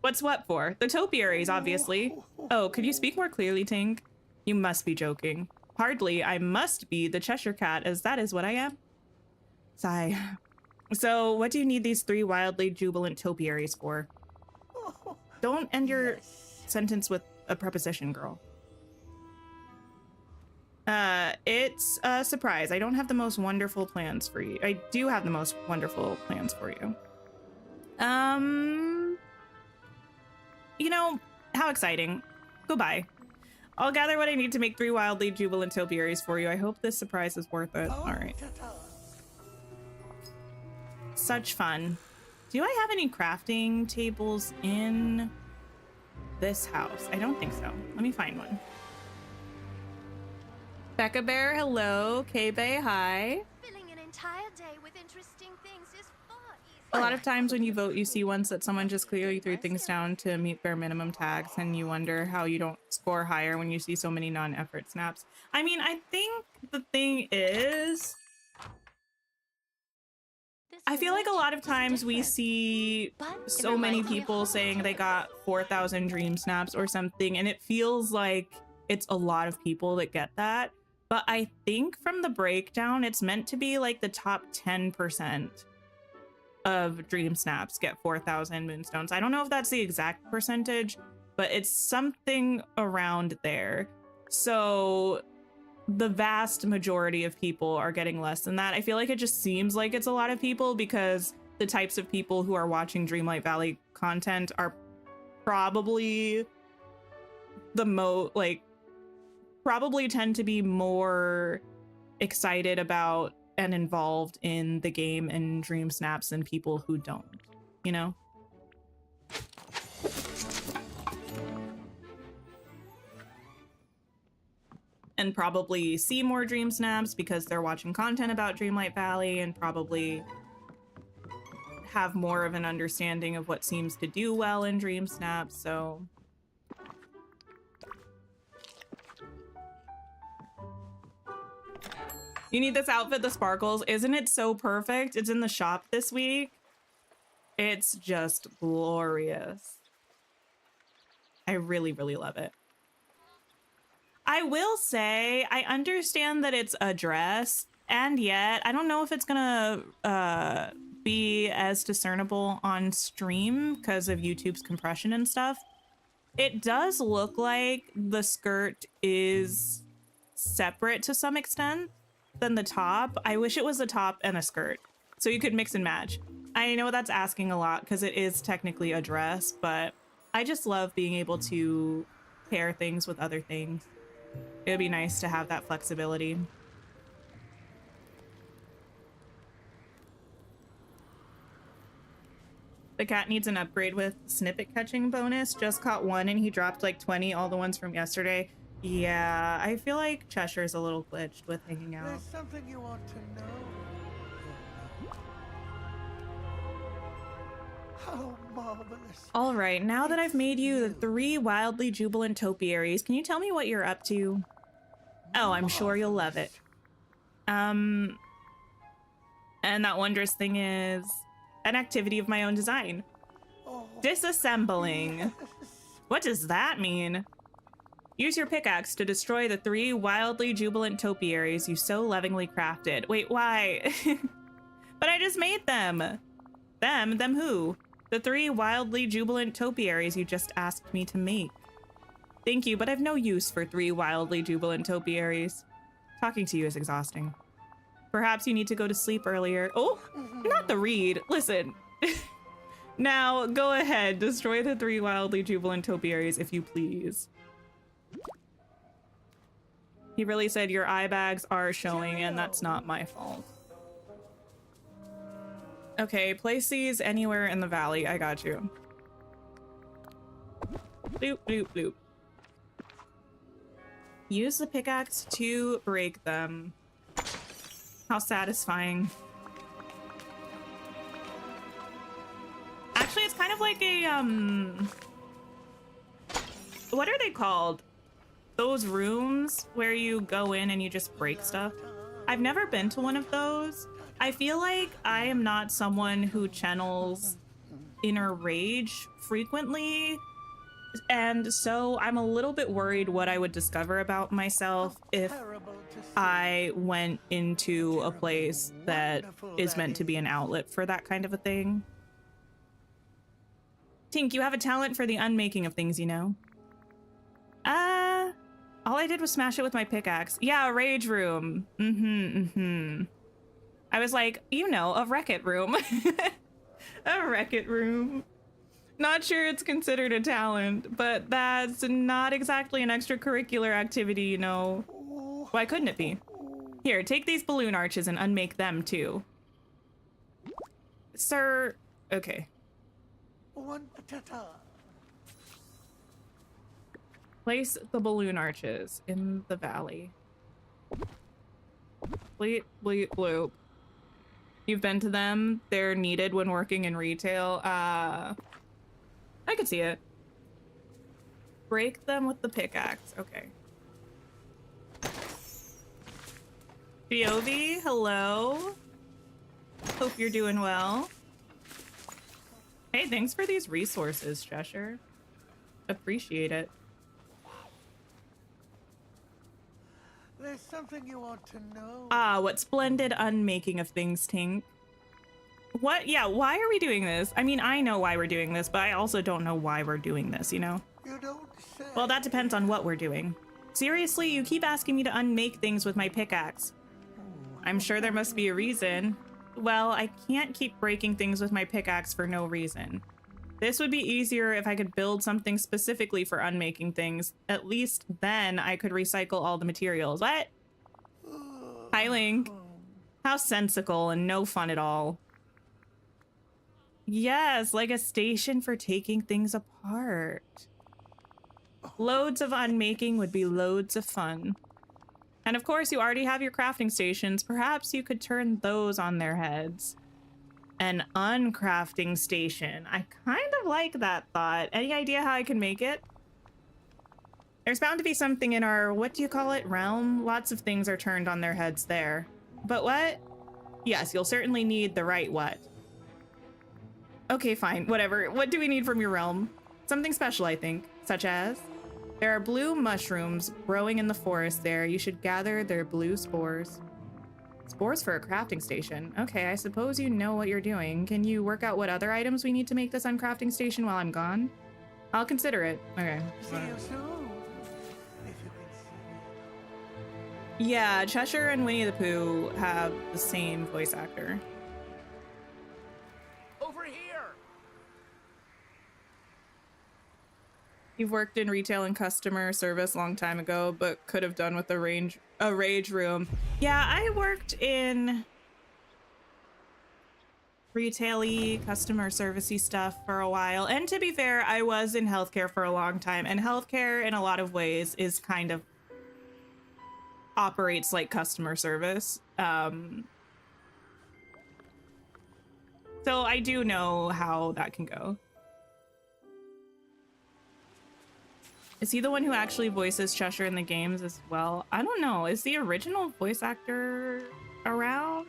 [SPEAKER 1] What's what for? The topiaries, obviously. Oh, could you speak more clearly, Tink? You must be joking. Hardly. I must be the Cheshire Cat, as that is what I am. Sigh. So, what do you need these 3 wildly jubilant topiaries for? Don't end your sentence with a preposition, girl. It's a surprise. I don't have the most wonderful plans for you. I do have the most wonderful plans for you. You know, how exciting. Goodbye. I'll gather what I need to make 3 wildly jubilant topiaries for you. I hope this surprise is worth it. All right. Such fun. Do I have any crafting tables in this house? I don't think so. Let me find one. Becca Bear, hello. K-Bay, hi.
[SPEAKER 2] Filling an entire day with interesting things is far easier.
[SPEAKER 1] A lot of times when you vote, you see ones that someone just clearly threw things down to meet bare minimum tags, and you wonder how you don't score higher when you see so many non-effort snaps. I mean, I think the thing is, I feel like a lot of times we see so many people saying they got 4,000 dream snaps or something, and it feels like it's a lot of people that get that. But I think from the breakdown, it's meant to be like the top 10% of dream snaps get 4,000 moonstones. I don't know if that's the exact percentage, but it's something around there. So the vast majority of people are getting less than that. I feel like it just seems like it's a lot of people because the types of people who are watching Dreamlight Valley content are probably probably tend to be more excited about and involved in the game and dream snaps than people who don't, you know? And probably see more dream snaps because they're watching content about Dreamlight Valley and probably have more of an understanding of what seems to do well in dream snaps, so... You need this outfit, the sparkles. Isn't it so perfect? It's in the shop this week. It's just glorious. I really, really love it. I will say, I understand that it's a dress, and yet I don't know if it's gonna be as discernible on stream because of YouTube's compression and stuff. It does look like the skirt is separate to some extent than the top. I wish it was a top and a skirt so you could mix and match. I know that's asking a lot because it is technically a dress, but I just love being able to pair things with other things. It would be nice to have that flexibility. The cat needs an upgrade with snippet catching bonus. Just caught one and he dropped like 20, all the ones from yesterday. Yeah, I feel like Cheshire's a little glitched with hanging out.
[SPEAKER 5] There's something you want to know. How marvelous.
[SPEAKER 1] All right, now that I've made you the 3 wildly jubilant topiaries, can you tell me what you're up to? Oh, I'm sure you'll love it. And that wondrous thing is an activity of my own design. Disassembling. What does that mean? Use your pickaxe to destroy the 3 wildly jubilant topiaries you so lovingly crafted. Wait, why? But I just made them. Them who? The 3 wildly jubilant topiaries you just asked me to make. Thank you, but I've no use for 3 wildly jubilant topiaries. Talking to you is exhausting. Perhaps you need to go to sleep earlier. Oh, not the read. Listen. Now, go ahead. Destroy the 3 wildly jubilant topiaries, if you please. He really said your eye bags are showing, and that's not my fault. Okay, place these anywhere in the valley. I got you. Bloop, bloop, bloop. Use the pickaxe to break them. How satisfying. Actually, it's kind of like a, what are they called? Those rooms where you go in and you just break stuff. I've never been to one of those. I feel like I am not someone who channels inner rage frequently. And so I'm a little bit worried what I would discover about myself if I went into a place that is meant to be an outlet for that kind of a thing. Tink, you have a talent for the unmaking of things, you know? All I did was smash it with my pickaxe. Yeah, a rage room. I was like, you know, a wreck-it room. A wreck-it room. Not sure it's considered a talent, but that's not exactly an extracurricular activity, you know. Why couldn't it be? Here, take these balloon arches and unmake them too. Sir, okay. Place the balloon arches in the valley. Bleep, bleep, bloop. You've been to them. They're needed when working in retail. I could see it. Break them with the pickaxe. Okay. Giovi, hello. Hope you're doing well. Hey, thanks for these resources, Cheshire. Appreciate it.
[SPEAKER 5] There's something you want to know.
[SPEAKER 1] Ah, what splendid unmaking of things, Tink. What? Yeah, why are we doing this? I mean, I know why we're doing this, but I also don't know why we're doing this, you know?
[SPEAKER 5] You don't say.
[SPEAKER 1] Well, that depends on what we're doing. Seriously, you keep asking me to unmake things with my pickaxe. I'm sure there must be a reason. Well, I can't keep breaking things with my pickaxe for no reason. This would be easier if I could build something specifically for unmaking things. At least then I could recycle all the materials. What? Hi, Link. How sensical and no fun at all. Yes, like a station for taking things apart. Loads of unmaking would be loads of fun. And of course, you already have your crafting stations. Perhaps you could turn those on their heads. An uncrafting station. I kind of like that thought. Any idea how I can make it? There's bound to be something in our, what do you call it, realm? Lots of things are turned on their heads there. But what? Yes, you'll certainly need the right what. Okay, fine, whatever. What do we need from your realm? Something special, I think, such as... There are blue mushrooms growing in the forest there. You should gather their blue spores. Spores for a crafting station. Okay, I suppose you know what you're doing. Can you work out what other items we need to make this uncrafting station while I'm gone? I'll consider it. Okay.
[SPEAKER 5] See you soon. If you can see me.
[SPEAKER 1] Yeah, Cheshire and Winnie the Pooh have the same voice actor.
[SPEAKER 3] Over here!
[SPEAKER 1] You've worked in retail and customer service a long time ago, but could have done with a rage room. Yeah, I worked in retail-y, customer service-y stuff for a while. And to be fair, I was in healthcare for a long time. And healthcare, in a lot of ways, is kind of operates like customer service. So I do know how that can go. Is he the one who actually voices Cheshire in the games as well? I don't know. Is the original voice actor around?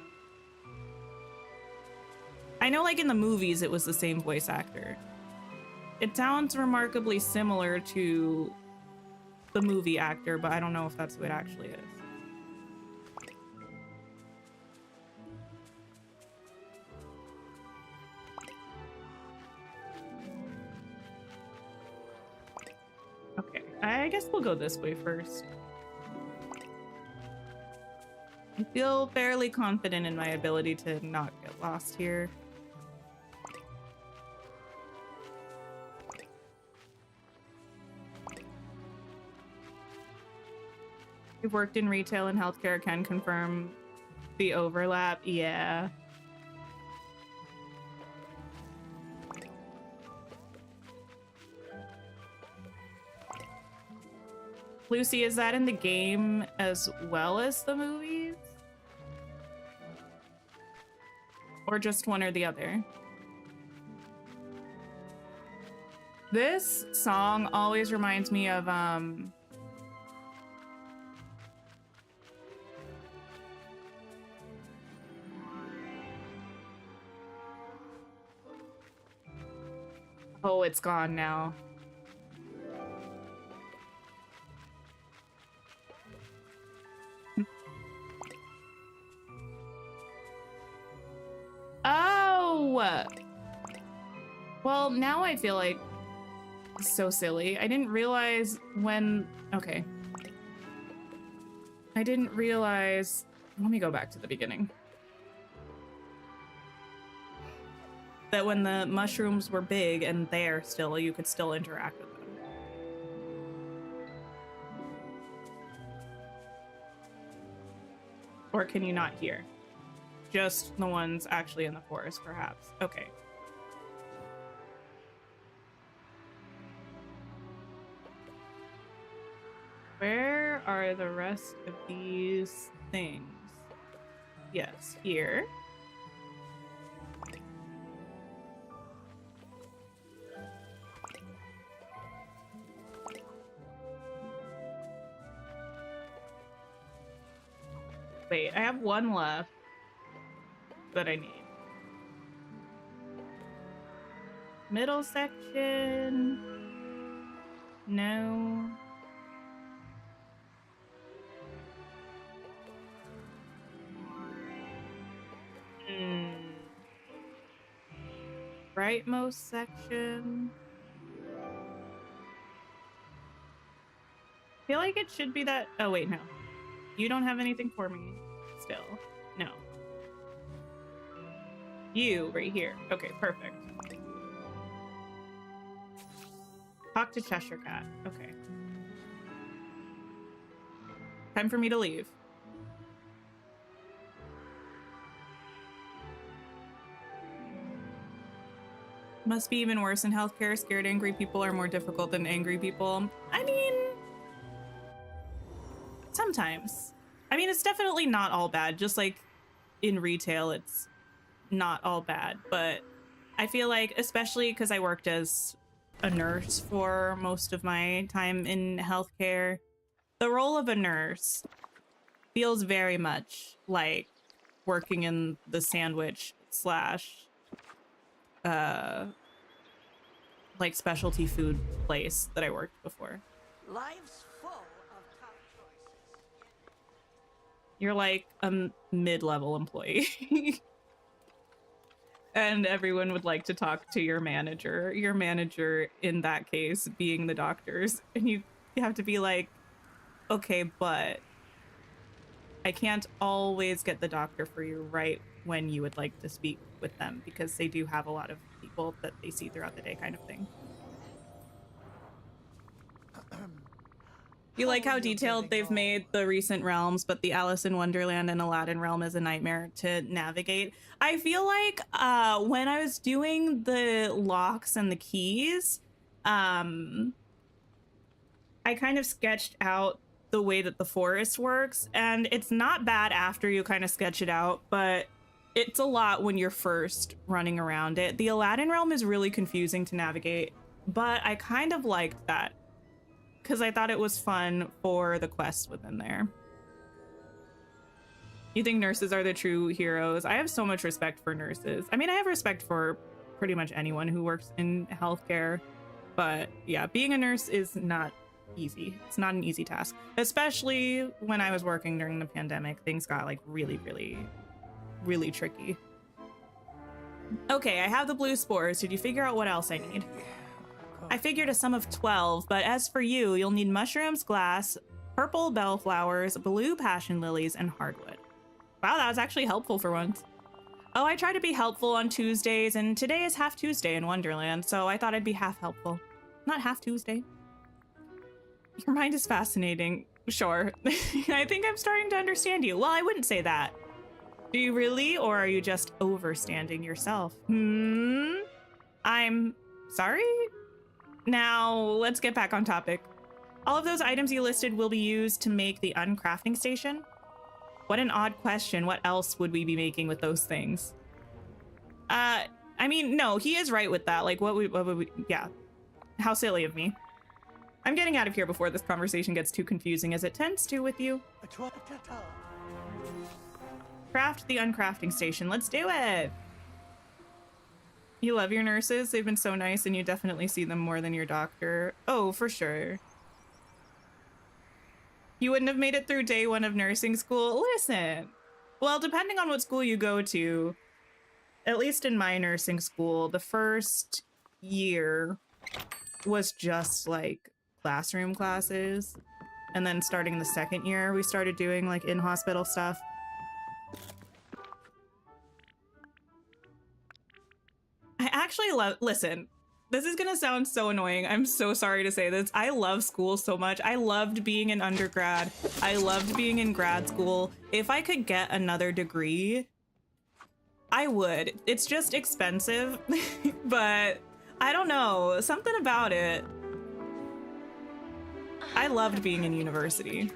[SPEAKER 1] I know, like, in the movies, it was the same voice actor. It sounds remarkably similar to the movie actor, but I don't know if that's who it actually is. Okay, I guess we'll go this way first. I feel fairly confident in my ability to not get lost here. You've worked in retail and healthcare, can confirm the overlap. Yeah. Lucy, is that in the game as well as the movies? Or just one or the other? This song always reminds me of, oh, it's gone now. Oh! Well, now I feel like so silly. I didn't realize when... Okay. I didn't realize... Let me go back to the beginning. That when the mushrooms were big and there still, you could still interact with them. Or can you not hear? Just the ones actually in the forest, perhaps. Okay. Where are the rest of these things? Yes, here. Wait, I have one left that I need. Middle section. No. Rightmost section. I feel like it should be that. Oh, wait, no. You don't have anything for me still. No. You right here. Okay, perfect. Talk to Cheshire Cat. Okay. Time for me to leave. Must be even worse in healthcare. Scared, angry people are more difficult than angry people. I mean, sometimes. I mean, it's definitely not all bad. Just like in retail, it's not all bad. But I feel like, especially because I worked as a nurse for most of my time in healthcare, the role of a nurse feels very much like working in the sandwich slash like specialty food place that I worked before.
[SPEAKER 5] Life's full of tough choices.
[SPEAKER 1] You're like a mid-level employee. And everyone would like to talk to your manager in that case being the doctors, and you have to be like, okay, but I can't always get the doctor for you right when you would like to speak with them, because they do have a lot of people that they see throughout the day, kind of thing. You like how detailed they've made the recent realms, but the Alice in Wonderland and Aladdin realm is a nightmare to navigate. I feel like when I was doing the locks and the keys, I kind of sketched out the way that the forest works, and it's not bad after you kind of sketch it out, but it's a lot when you're first running around it. The Aladdin realm is really confusing to navigate, but I kind of liked that because I thought it was fun for the quests within there. You think nurses are the true heroes? I have so much respect for nurses. I mean, I have respect for pretty much anyone who works in healthcare, but yeah, being a nurse is not easy. It's not an easy task, especially when I was working during the pandemic. Things got like really tricky. Okay, I have the blue spores. Did you figure out what else I need? I figured a sum of 12, but as for you, you'll need mushrooms, glass, purple bellflowers, blue passion lilies, and hardwood. Wow, that was actually helpful for once. Oh, I try to be helpful on Tuesdays, and today is Half Tuesday in Wonderland, so I thought I'd be half helpful. Not Half Tuesday. Your mind is fascinating. Sure. I think I'm starting to understand you. Well, I wouldn't say that. Do you really, or are you just overstanding yourself? I'm sorry? Now, let's get back on topic. All of those items you listed will be used to make the Uncrafting station? What an odd question. What else would we be making with those things? I mean, no, he is right with that. Like, what would we, yeah. How silly of me. I'm getting out of here before this conversation gets too confusing, as it tends to with you. Craft the Uncrafting station. Let's do it! You love your nurses. They've been so nice, and you definitely see them more than your doctor. Oh, for sure. You wouldn't have made it through day one of nursing school? Listen. Well, depending on what school you go to, at least in my nursing school, the first year was just like classroom classes. And then starting the second year, we started doing like in-hospital stuff. I actually love, listen, this is gonna sound so annoying. I'm so sorry to say this. I love school so much. I loved being in undergrad. I loved being in grad school. If I could get another degree, I would. It's just expensive, but I don't know, something about it. I loved being in university.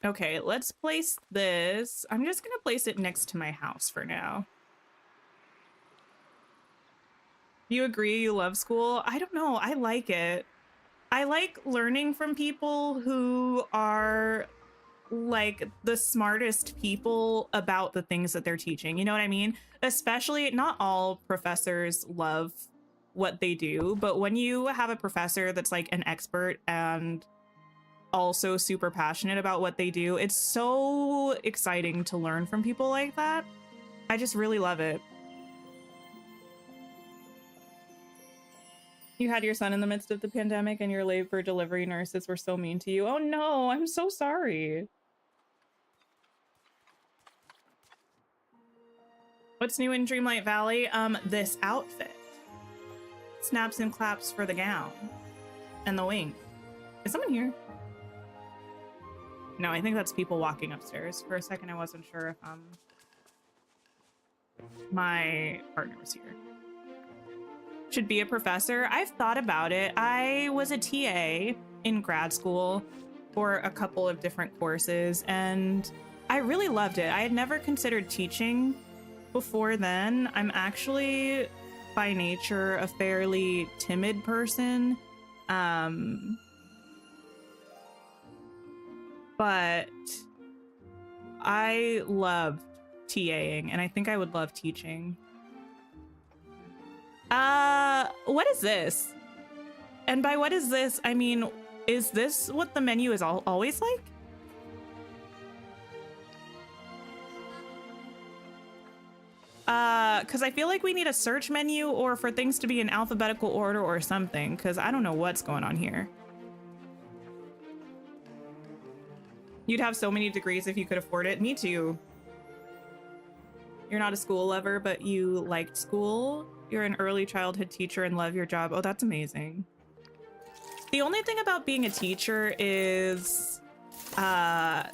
[SPEAKER 1] Okay, let's place this. I'm just gonna place it next to my house for now. You agree you love school? I don't know, I like it. I like learning from people who are like the smartest people about the things that they're teaching. You know what I mean? Especially, not all professors love what they do, but when you have a professor that's like an expert and also super passionate about what they do, it's so exciting to learn from people like that. I just really love it. You had your son in the midst of the pandemic and your labor delivery nurses were so mean to you. Oh no, I'm so sorry. What's new in Dreamlight Valley? This outfit. Snaps and claps for the gown. And the wing. Is someone here? No, I think that's people walking upstairs. For a second, I wasn't sure if my partner was here. Should be a professor. I've thought about it. I was a TA in grad school for a couple of different courses, and I really loved it. I had never considered teaching before then. I'm actually by nature a fairly timid person. But I loved TAing, and I think I would love teaching. What is this? And by what is this, I mean, is this what the menu is always like? Because I feel like we need a search menu or for things to be in alphabetical order or something, because I don't know what's going on here. You'd have so many degrees if you could afford it. Me too. You're not a school lover, but you liked school. You're an early childhood teacher and love your job. Oh, that's amazing. The only thing about being a teacher is, I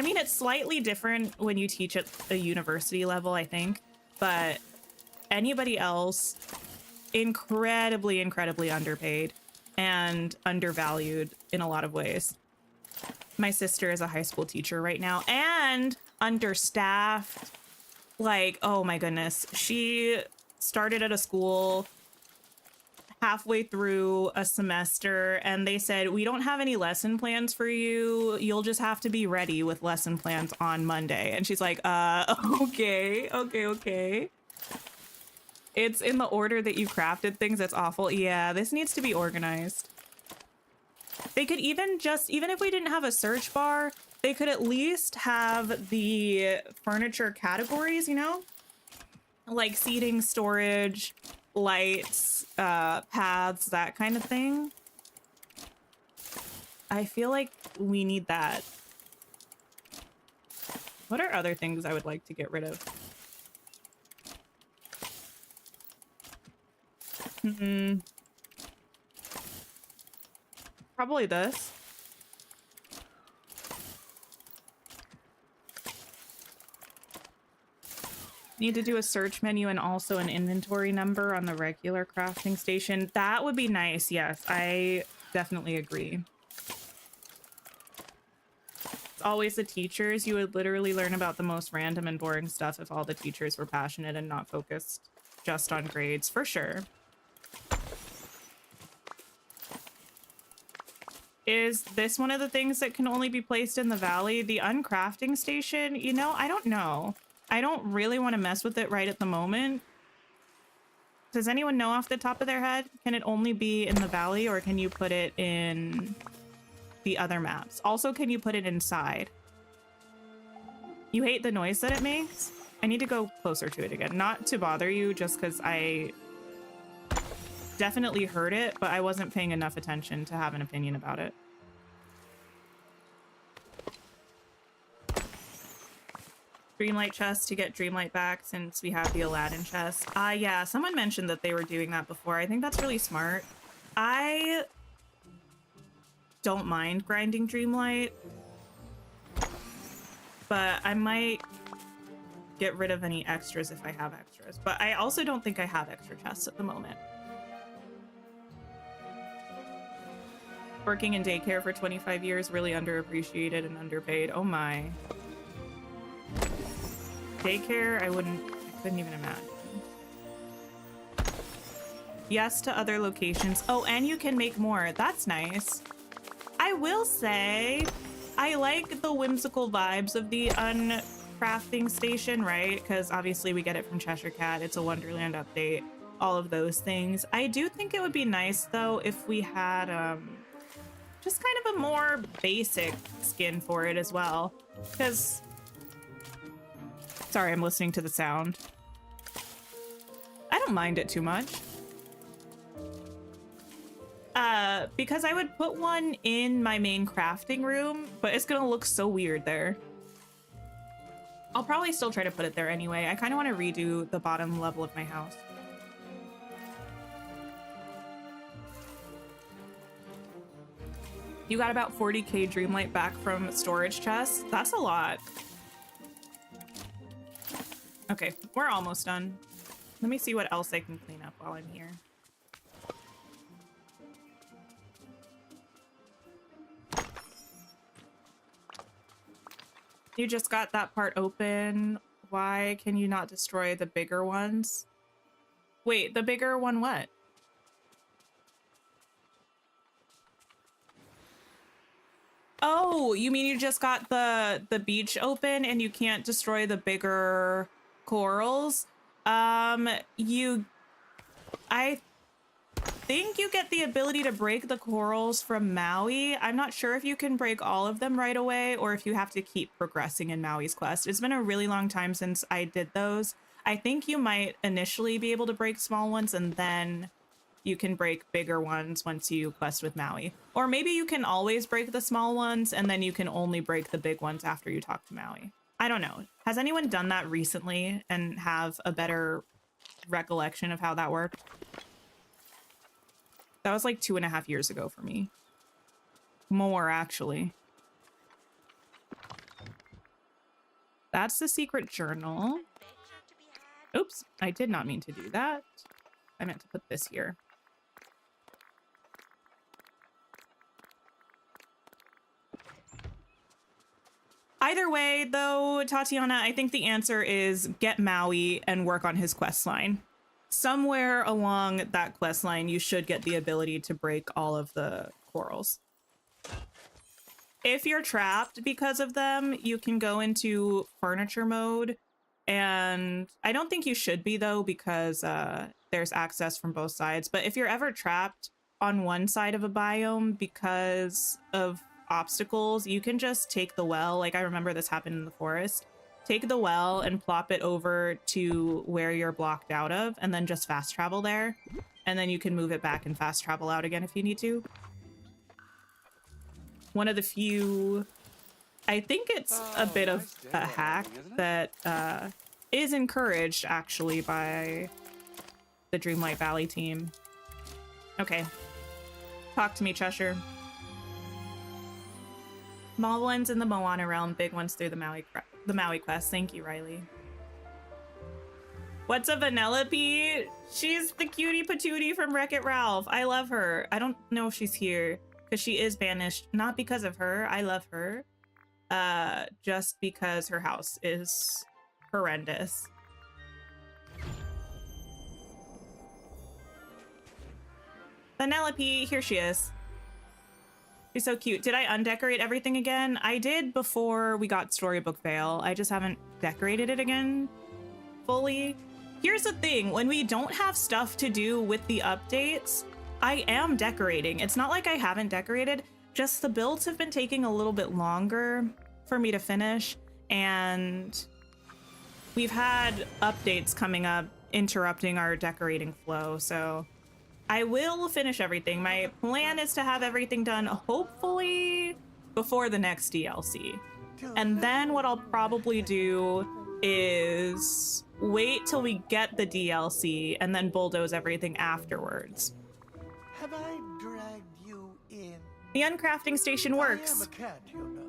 [SPEAKER 1] mean, it's slightly different when you teach at a university level, I think, but anybody else, incredibly, incredibly underpaid and undervalued in a lot of ways. My sister is a high school teacher right now and understaffed. Like, oh my goodness. She started at a school halfway through a semester and they said, we don't have any lesson plans for you. You'll just have to be ready with lesson plans on Monday. And she's like, okay. It's in the order that you crafted things. That's awful. Yeah, this needs to be organized. They could even if we didn't have a search bar, they could at least have the furniture categories, you know? Like seating, storage, lights, paths, that kind of thing. I feel like we need that. What are other things I would like to get rid of? Probably this. Need to do a search menu and also an inventory number on the regular crafting station. That would be nice. Yes, I definitely agree. It's always the teachers. You would literally learn about the most random and boring stuff if all the teachers were passionate and not focused just on grades, for sure. Is this one of the things that can only be placed in the valley? The uncrafting station? You know, I don't know. I don't really want to mess with it right at the moment. Does anyone know off the top of their head? Can it only be in the valley or can you put it in the other maps? Also, can you put it inside? You hate the noise that it makes? I need to go closer to it again. Not to bother you, just because I definitely heard it, but I wasn't paying enough attention to have an opinion about it. Dreamlight chest to get Dreamlight back since we have the Aladdin chest. Yeah, someone mentioned that they were doing that before. I think that's really smart. I don't mind grinding Dreamlight, but I might get rid of any extras if I have extras. But I also don't think I have extra chests at the moment. Working in daycare for 25 years, really underappreciated and underpaid. Oh my. Daycare, I couldn't even imagine. Yes to other locations. Oh, and you can make more. That's nice. I will say, I like the whimsical vibes of the Uncrafting station, right? Because obviously we get it from Cheshire Cat. It's a Wonderland update. All of those things. I do think it would be nice, though, if we had just kind of a more basic skin for it as well. Because... Sorry, I'm listening to the sound. I don't mind it too much. Because I would put one in my main crafting room, but it's gonna look so weird there. I'll probably still try to put it there anyway. I kind of want to redo the bottom level of my house. You got about 40k Dreamlight back from storage chests. That's a lot. Okay, we're almost done. Let me see what else I can clean up while I'm here. You just got that part open. Why can you not destroy the bigger ones? Wait, the bigger one what? Oh, you mean you just got the beach open and you can't destroy the bigger corals? I think you get the ability to break the corals from Maui. I'm not sure if you can break all of them right away or if you have to keep progressing in Maui's quest. It's been a really long time since I did those. I think you might initially be able to break small ones and then you can break bigger ones once you quest with Maui. Or maybe you can always break the small ones and then you can only break the big ones after you talk to Maui. I don't know. Has anyone done that recently and have a better recollection of how that worked? That was like 2.5 years ago for me. More, actually. That's the secret journal. Oops, I did not mean to do that. I meant to put this here. Either way, though, Tatiana, I think the answer is get Maui and work on his quest line. Somewhere along that quest line, you should get the ability to break all of the corals. If you're trapped because of them, you can go into furniture mode. And I don't think you should be, though, because there's access from both sides. But if you're ever trapped on one side of a biome because of obstacles, you can just take the well. Like, I remember this happened in the forest. Take the well and plop it over to where you're blocked out of, and then just fast travel there. And then you can move it back and fast travel out again if you need to. One of the few... I think it's a bit of a hack that is encouraged, actually, by the Dreamlight Valley team. Okay. Talk to me, Cheshire. Small ones in the Moana realm, big ones through the Maui quest. Thank you, Riley. What's a Vanellope? She's the cutie patootie from Wreck-It Ralph. I love her. I don't know if she's here because she is banished. Not because of her. I love her. Just because her house is horrendous. Vanellope, here she is. She's so cute. Did I undecorate everything again? I did before we got Storybook Vale. I just haven't decorated it again fully. Here's the thing, when we don't have stuff to do with the updates, I am decorating. It's not like I haven't decorated, just the builds have been taking a little bit longer for me to finish, and we've had updates coming up interrupting our decorating flow, so I will finish everything. My plan is to have everything done hopefully before the next DLC. And then what I'll probably do is wait till we get the DLC and then bulldoze everything afterwards.
[SPEAKER 5] Have I dragged you in?
[SPEAKER 1] The Uncrafting station works.
[SPEAKER 5] I am a cat, you know.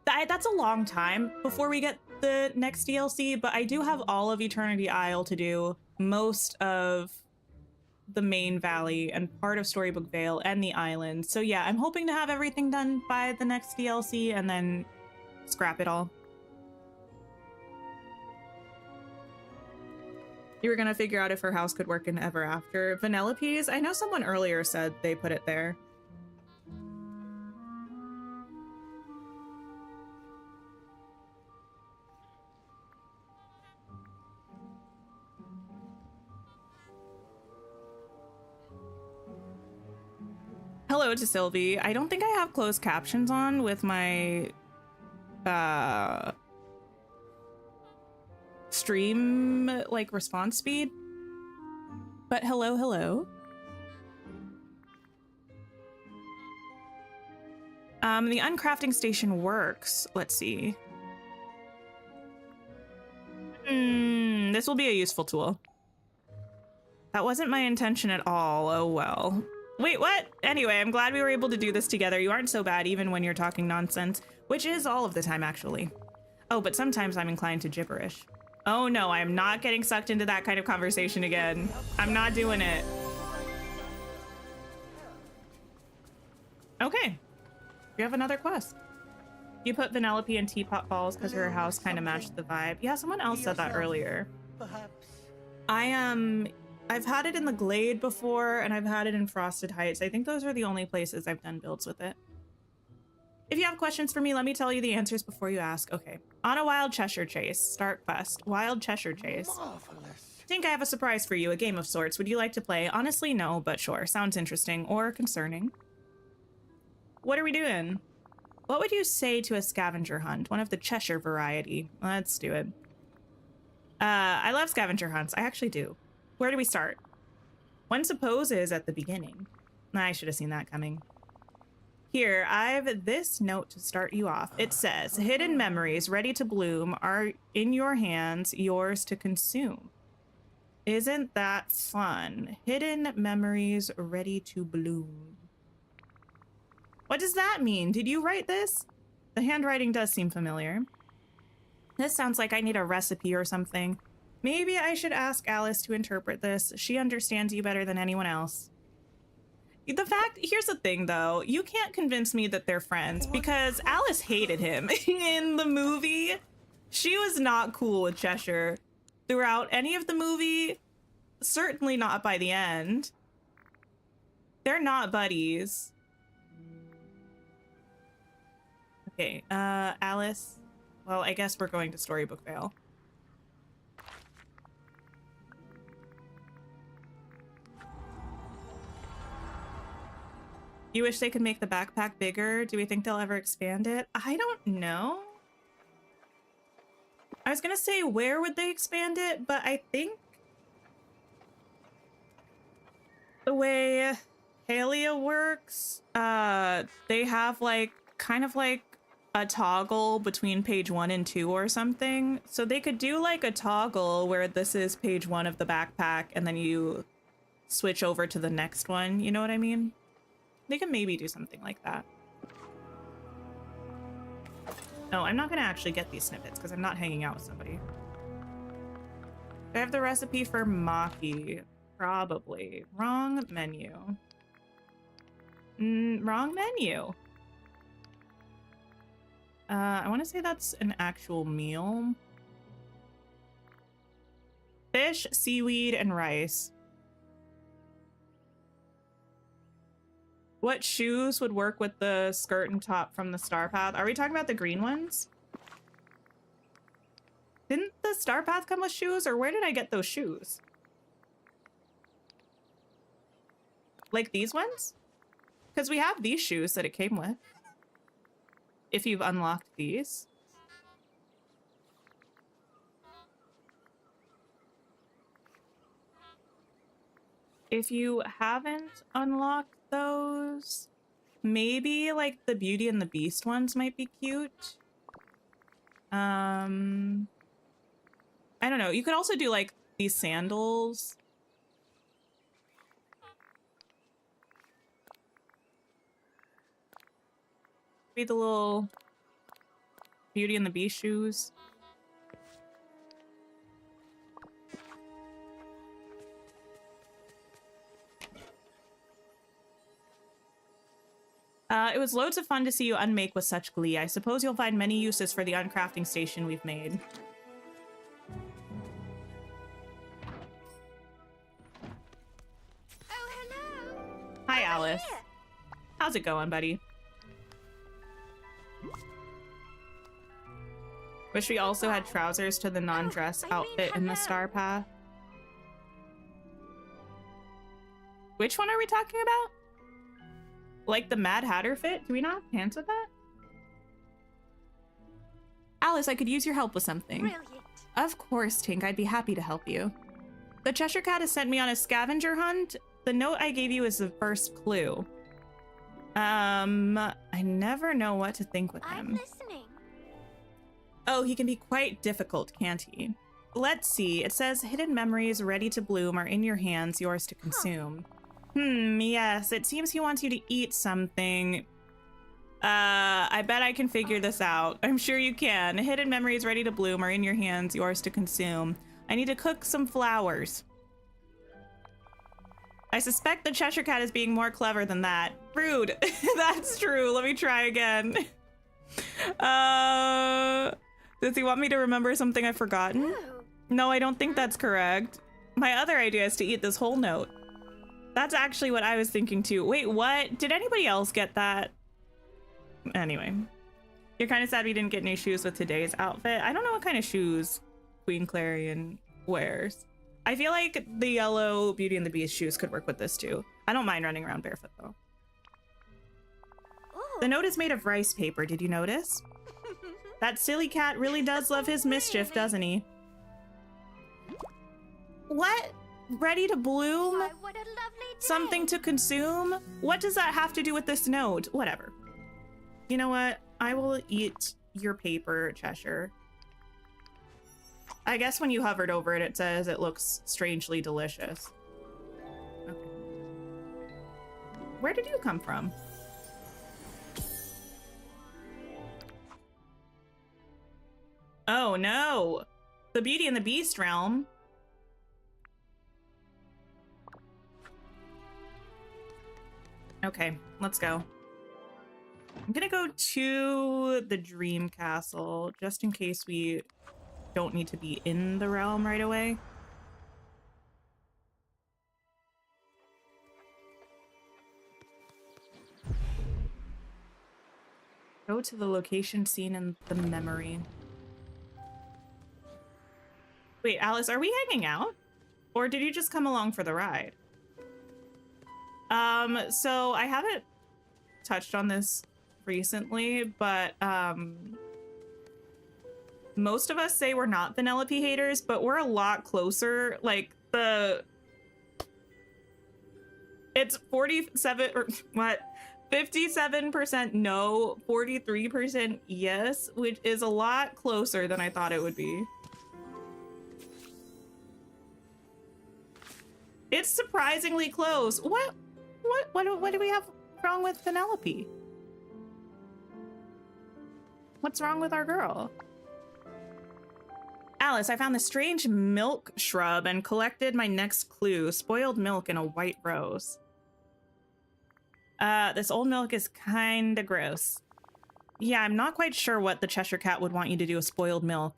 [SPEAKER 1] That's a long time before we get the next DLC, but I do have all of Eternity Isle to do, most of the main valley and part of Storybook Vale and the island. So yeah, I'm hoping to have everything done by the next DLC and then scrap it all. You were gonna figure out if her house could work in Ever After. Vanellope's? I know someone earlier said they put it there. Hello to Sylvie. I don't think I have closed captions on with my stream like response speed. But hello, hello. The uncrafting station works. Let's see. This will be a useful tool. That wasn't my intention at all. Oh well. Wait, what? Anyway, I'm glad we were able to do this together. You aren't so bad even when you're talking nonsense, which is all of the time actually. Oh, but sometimes I'm inclined to gibberish. Oh no, I'm not getting sucked into that kind of conversation again. I'm not doing it. Okay, we have another quest. You put Vanellope in teapot balls because her house kind of matched the vibe. Yeah, someone else said that earlier.
[SPEAKER 5] Perhaps.
[SPEAKER 1] I've had it in the Glade before, and I've had it in Frosted Heights. I think those are the only places I've done builds with it. If you have questions for me, let me tell you the answers before you ask. Okay. On a wild Cheshire chase. Start quest. Wild Cheshire chase.
[SPEAKER 5] Marvelous.
[SPEAKER 1] I think I have a surprise for you, a game of sorts. Would you like to play? Honestly, no, but sure. Sounds interesting or concerning. What are we doing? What would you say to a scavenger hunt? One of the Cheshire variety. Let's do it. I love scavenger hunts. I actually do. Where do we start? One supposes at the beginning. I should have seen that coming. Here, I've this note to start you off. It says, hidden memories ready to bloom are in your hands, yours to consume. Isn't that fun? Hidden memories ready to bloom. What does that mean? Did you write this? The handwriting does seem familiar. This sounds like I need a recipe or something. Maybe I should ask Alice to interpret this. She understands you better than anyone else. Here's the thing though, you can't convince me that they're friends because Alice hated him in the movie. She was not cool with Cheshire throughout any of the movie, certainly not by the end. They're not buddies. Okay, Alice. Well, I guess we're going to Storybook Vale. You wish they could make the backpack bigger? Do we think they'll ever expand it? I don't know. I was gonna say, where would they expand it? But I think the way Halia works, they have like, kind of like a toggle between page 1 and 2 or something. So they could do like a toggle where this is page 1 of the backpack and then you switch over to the next one. You know what I mean? They can maybe do something like that. No, I'm not gonna actually get these snippets because I'm not hanging out with somebody. Do I have the recipe for maki? Probably. Wrong menu. Wrong menu. I want to say that's an actual meal. Fish, seaweed, and rice. What shoes would work with the skirt and top from the Star Path? Are we talking about the green ones? Didn't the Star Path come with shoes, or where did I get those shoes? Like these ones? Because we have these shoes that it came with. If you've unlocked these. If you haven't unlocked those, maybe like the Beauty and the Beast ones might be cute. I don't know. You could also do like these sandals. Maybe the little Beauty and the Beast shoes. It was loads of fun to see you unmake with such glee. I suppose you'll find many uses for the uncrafting station we've made. Hi, Alice.
[SPEAKER 2] Here.
[SPEAKER 1] How's it going, buddy? Wish we also had trousers to the non-dress
[SPEAKER 2] I mean,
[SPEAKER 1] outfit in the
[SPEAKER 2] hello.
[SPEAKER 1] star path. Which one are we talking about? Like the Mad Hatter fit? Do we not have pants with that? Alice, I could use your help with something.
[SPEAKER 2] Brilliant.
[SPEAKER 1] Of course, Tink. I'd be happy to help you. The Cheshire Cat has sent me on a scavenger hunt. The note I gave you is the first clue. I never know what to think with
[SPEAKER 2] I'm
[SPEAKER 1] him.
[SPEAKER 2] listening.
[SPEAKER 1] Oh, he can be quite difficult, can't he? Let's see. It says hidden memories ready to bloom are in your hands, yours to consume. Yes. It seems he wants you to eat something. I bet I can figure this out. I'm sure you can. Hidden memories ready to bloom are in your hands, yours to consume. I need to cook some flowers. I suspect the Cheshire Cat is being more clever than that. Rude. That's true. Let me try again. Does he want me to remember something I've forgotten?
[SPEAKER 2] Oh,
[SPEAKER 1] No, I don't think that's correct. My other idea is to eat this whole note. That's actually what I was thinking too. Wait, what? Did anybody else get that? Anyway. You're kind of sad we didn't get any shoes with today's outfit. I don't know what kind of shoes Queen Clarion wears. I feel like the yellow Beauty and the Beast shoes could work with this too. I don't mind running around barefoot though.
[SPEAKER 2] ooh.
[SPEAKER 1] The note is made of rice paper, did you notice? That silly cat really does love his mischief, doesn't he? What? Ready to bloom?
[SPEAKER 2] Why, what a lovely day.
[SPEAKER 1] Something to consume? What does that have to do with this note? Whatever. You know what? I will eat your paper, Cheshire. I guess when you hovered over it, it says it looks strangely delicious. Okay. Where did you come from? Oh no! The Beauty and the Beast realm. Okay, let's go. I'm gonna go to the Dream Castle, just in case we don't need to be in the realm right away. Go to the location seen in the memory. Wait, Alice, are we hanging out? Or did you just come along for the ride? So I haven't touched on this recently, but most of us say we're not Vanellope haters, but we're a lot closer. Like it's 47 or what? 57% no, 43% yes, which is a lot closer than I thought it would be. It's surprisingly close. What do we have wrong with Vanellope? What's wrong with our girl? Alice, I found this strange milk shrub and collected my next clue, spoiled milk in a white rose. This old milk is kinda gross. Yeah, I'm not quite sure what the Cheshire Cat would want you to do with spoiled milk.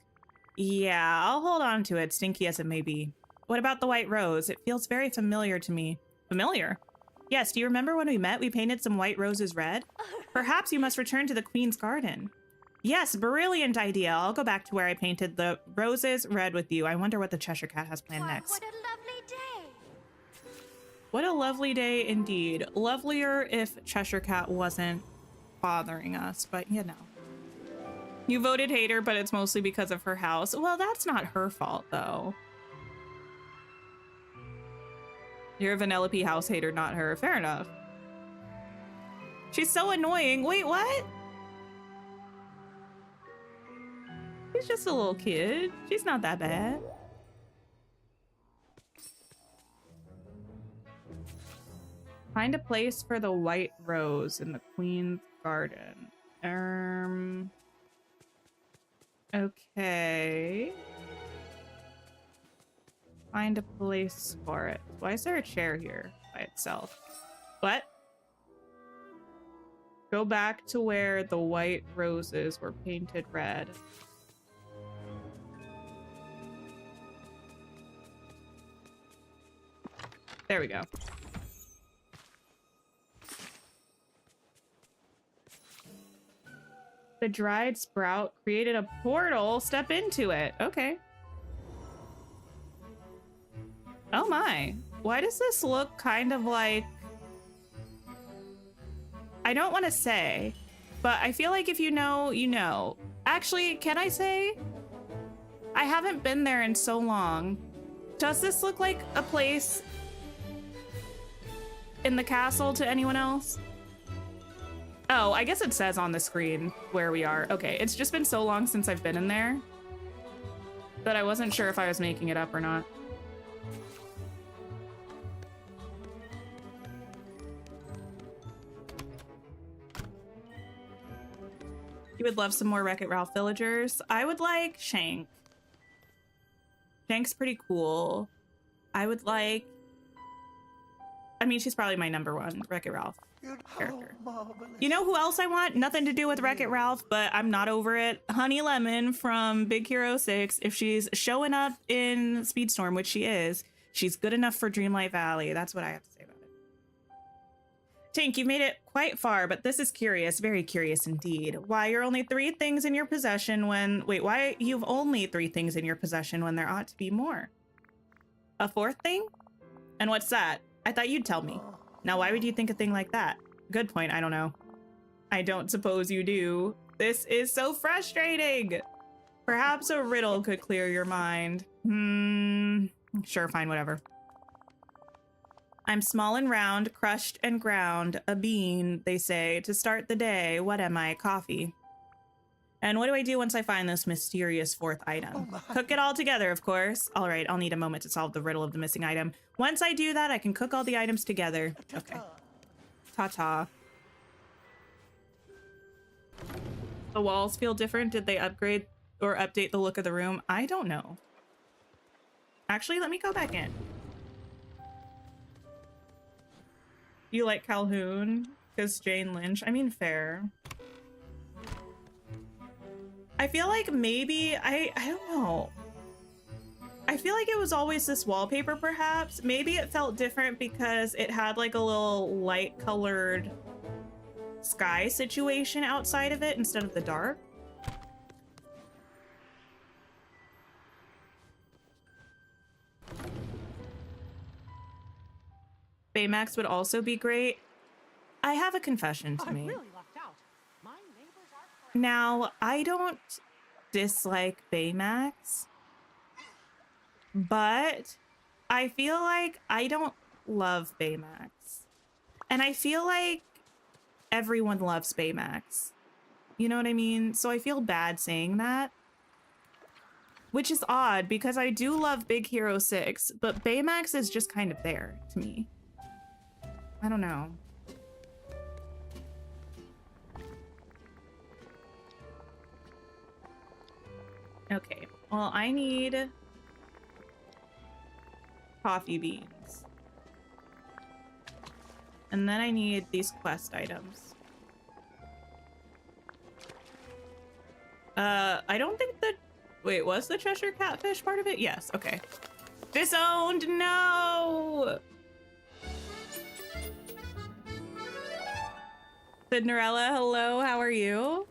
[SPEAKER 1] Yeah, I'll hold on to it, stinky as it may be. What about the white rose? It feels very familiar to me. Familiar? Yes, do you remember when we met? We painted some white roses red? Perhaps you must return to the Queen's Garden. Yes, brilliant idea. I'll go back to where I painted the roses red with you. I wonder what the Cheshire Cat has planned
[SPEAKER 2] Why,
[SPEAKER 1] next.
[SPEAKER 2] what a lovely day.
[SPEAKER 1] What a lovely day indeed. Lovelier if Cheshire Cat wasn't bothering us, but you know. You voted hater, but it's mostly because of her house. Well, that's not her fault, though. You're a Vanellope house hater, not her. Fair enough. She's so annoying. Wait, what? She's just a little kid. She's not that bad. Find a place for the white rose in the Queen's Garden. Okay. Find a place for it. Why is there a chair here by itself? What? Go back to where the white roses were painted red. There we go. The dried sprout created a portal. Step into it. Okay. Oh my. Why does this look kind of like... I don't want to say, but I feel like if you know, you know. Actually, can I say? I haven't been there in so long. Does this look like a place in the castle to anyone else? Oh, I guess it says on the screen where we are. Okay, it's just been so long since I've been in there that I wasn't sure if I was making it up or not. You would love some more Wreck-It Ralph villagers. I would like Shank. Shank's pretty cool. I would like... I mean, she's probably my number one Wreck-It Ralph character. You know who else I want? Nothing to do with Wreck-It Ralph, but I'm not over it. Honey Lemon from Big Hero 6. If she's showing up in Speedstorm, which she is, she's good enough for Dreamlight Valley. That's what I have to say about it. Tink, you've made it quite far, but this is curious, very curious indeed. Why you're only 3 things in your possession when... Wait, why you've only 3 things in your possession when there ought to be more? A 4th thing? And what's that? I thought you'd tell me. Now, why would you think a thing like that? Good point, I don't know. I don't suppose you do. This is so frustrating! Perhaps a riddle could clear your mind. Sure, fine, whatever. I'm small and round, crushed and ground, a bean, they say, to start the day. What am I? Coffee. And what do I do once I find this mysterious 4th item? Cook it all together, of course. All right, I'll need a moment to solve the riddle of the missing item. Once I do that, I can cook all the items together. Okay. Ta-ta. The walls feel different. Did they upgrade or update the look of the room? I don't know. Actually, let me go back in. You like Calhoun? Because Jane Lynch. I mean, fair. I feel like maybe, I don't know. I feel like it was always this wallpaper, perhaps. Maybe it felt different because it had like a little light colored sky situation outside of it instead of the dark. Baymax would also be great. I have a confession to make. Now, I don't dislike Baymax, but I feel like I don't love Baymax. And I feel like everyone loves Baymax. You know what I mean? So I feel bad saying that. Which is odd because I do love Big Hero 6, but Baymax is just kind of there to me. I don't know. Okay, well, I need coffee beans. And then I need these quest items. I don't think that... Wait, was the Cheshire Catfish part of it? Yes, okay. Disowned, no! Cinderella, hello, how are you?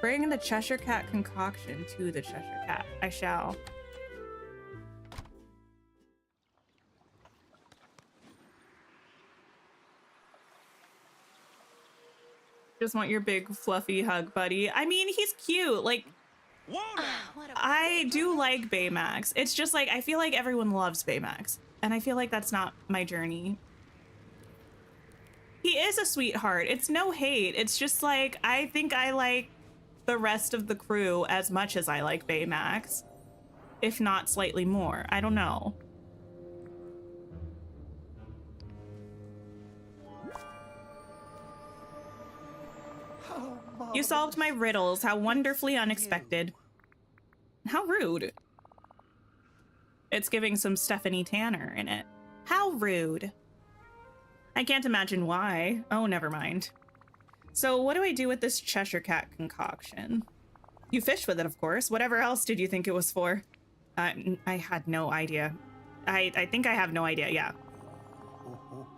[SPEAKER 1] Bring the Cheshire Cat concoction to the Cheshire Cat. I shall. Just want your big fluffy hug, buddy. I mean, he's cute. Like, I do like Baymax. It's just like, I feel like everyone loves Baymax. And I feel like that's not my journey. He is a sweetheart. It's no hate. It's just like, I think I like the rest of the crew as much as I like Baymax. If not slightly more. I don't know. You solved my riddles. How wonderfully unexpected. How rude. It's giving some Stephanie Tanner in it. How rude. I can't imagine why. Oh, never mind. So what do I do with this Cheshire Cat concoction? You fish with it, of course. Whatever else did you think it was for? I had no idea. I think I have no idea, yeah.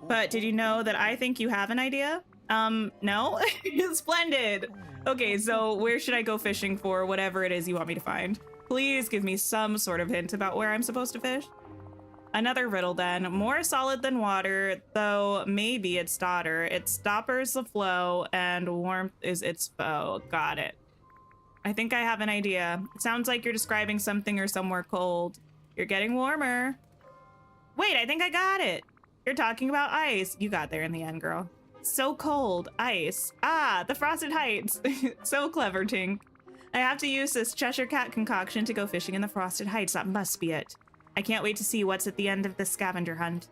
[SPEAKER 1] But did you know that I think you have an idea? No? Splendid. Okay, so where should I go fishing for whatever it is you want me to find? Please give me some sort of hint about where I'm supposed to fish. Another riddle then. More solid than water, though maybe its daughter. It stoppers the flow, and warmth is its foe. Got it. I think I have an idea. It sounds like you're describing something or somewhere cold. You're getting warmer. Wait, I think I got it. You're talking about ice. You got there in the end, girl. So cold. Ice. Ah, the Frosted Heights. So clever, Tink. I have to use this Cheshire Cat concoction to go fishing in the Frosted Heights. That must be it. I can't wait to see what's at the end of this scavenger hunt.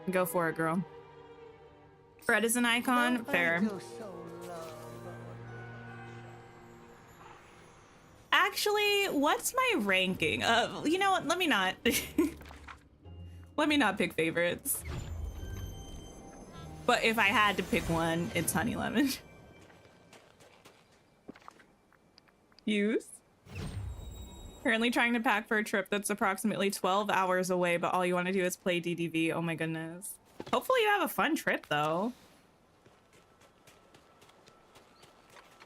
[SPEAKER 1] Go for it, girl. Fred is an icon. Fair. Actually, what's my ranking? You know what? Let me not. Let me not pick favorites. But if I had to pick one, it's Honey Lemon. Use. Currently trying to pack for a trip that's approximately 12 hours away, but all you want to do is play DDV. Oh my goodness. Hopefully you have a fun trip, though.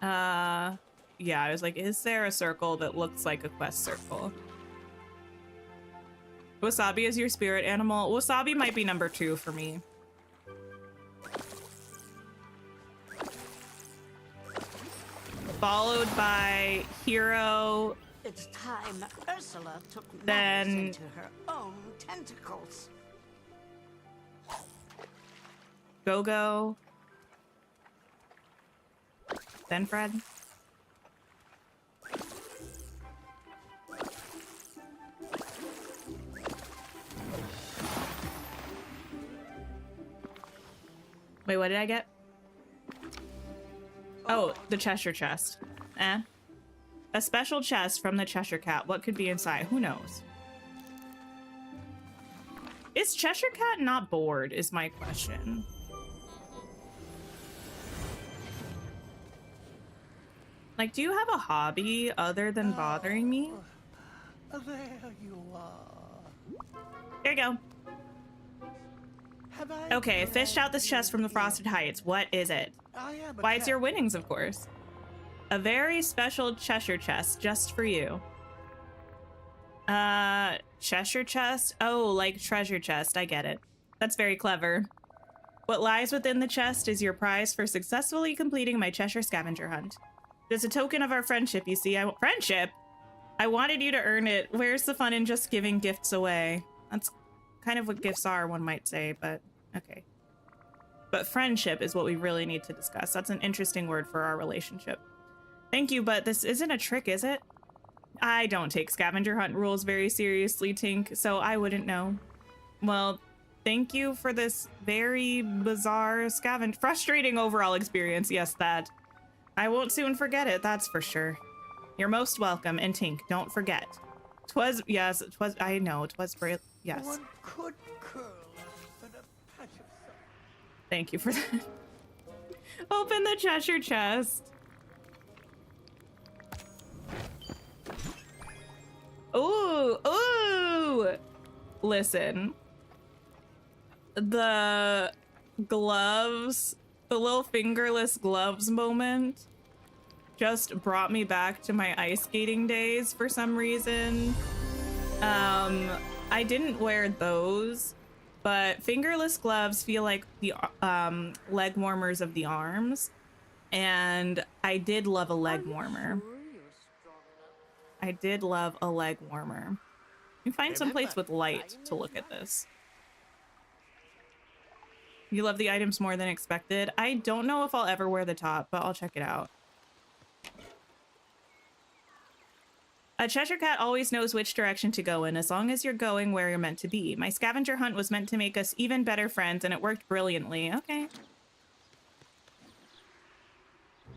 [SPEAKER 1] Yeah, I was like, is there a circle that looks like a quest circle? Wasabi is your spirit animal. Wasabi might be number 2 for me. Followed by Hero.
[SPEAKER 6] It's time Ursula took
[SPEAKER 1] Then-
[SPEAKER 6] matters into her own tentacles.
[SPEAKER 1] Go-Go. Then Fred. Wait, what did I get? Oh, the Cheshire chest. A special chest from the Cheshire Cat. What could be inside? Who knows? Is Cheshire Cat not bored, is my question. Like, do you have a hobby other than bothering me?
[SPEAKER 5] There you are.
[SPEAKER 1] There you go.
[SPEAKER 5] Have I
[SPEAKER 1] Okay, fished out this chest from the Frosted Heights. What is it?
[SPEAKER 5] I am a
[SPEAKER 1] Why, it's
[SPEAKER 5] cat.
[SPEAKER 1] your winnings, of course. A very special Cheshire chest just for you. Cheshire chest? Oh, like treasure chest. I get it. That's very clever. What lies within the chest is your prize for successfully completing my Cheshire scavenger hunt. It's a token of our friendship, you see. Friendship? I wanted you to earn it. Where's the fun in just giving gifts away? That's kind of what gifts are, one might say, but okay. But friendship is what we really need to discuss. That's an interesting word for our relationship. Thank you, but this isn't a trick, is it? I don't take scavenger hunt rules very seriously, Tink, so I wouldn't know. Well, thank you for this very bizarre frustrating overall experience. Yes, that. I won't soon forget it, that's for sure. You're most welcome, and Tink, don't forget. I know, 'twas brave, yes.
[SPEAKER 5] One could curl in a patch of sun.
[SPEAKER 1] Thank you for that. Open the Cheshire chest. Ooh, ooh! Listen. The gloves, the little fingerless gloves moment just brought me back to my ice skating days for some reason. I didn't wear those, but fingerless gloves feel like the leg warmers of the arms, and I did love a leg warmer. I did love a leg warmer. You find some place with light to look at this. You love the items more than expected. I don't know if I'll ever wear the top, but I'll check it out. A Cheshire Cat always knows which direction to go in, as long as you're going where you're meant to be. My scavenger hunt was meant to make us even better friends, and it worked brilliantly. Okay.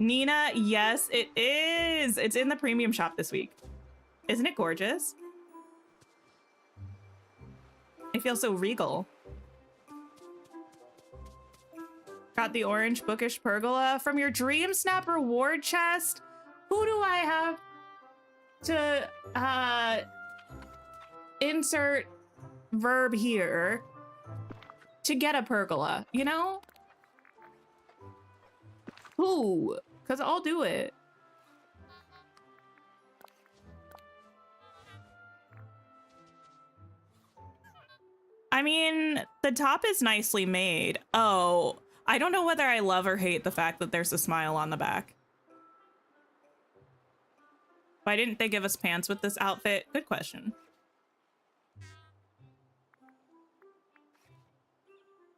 [SPEAKER 1] Nina, yes, it is. It's in the premium shop this week. Isn't it gorgeous? I feel so regal. Got the orange bookish pergola from your Dream Snap reward chest. Who do I have to insert verb here to get a pergola, you know? Who? Because I'll do it. I mean, the top is nicely made. Oh, I don't know whether I love or hate the fact that there's a smile on the back. Why didn't they give us pants with this outfit? Good question.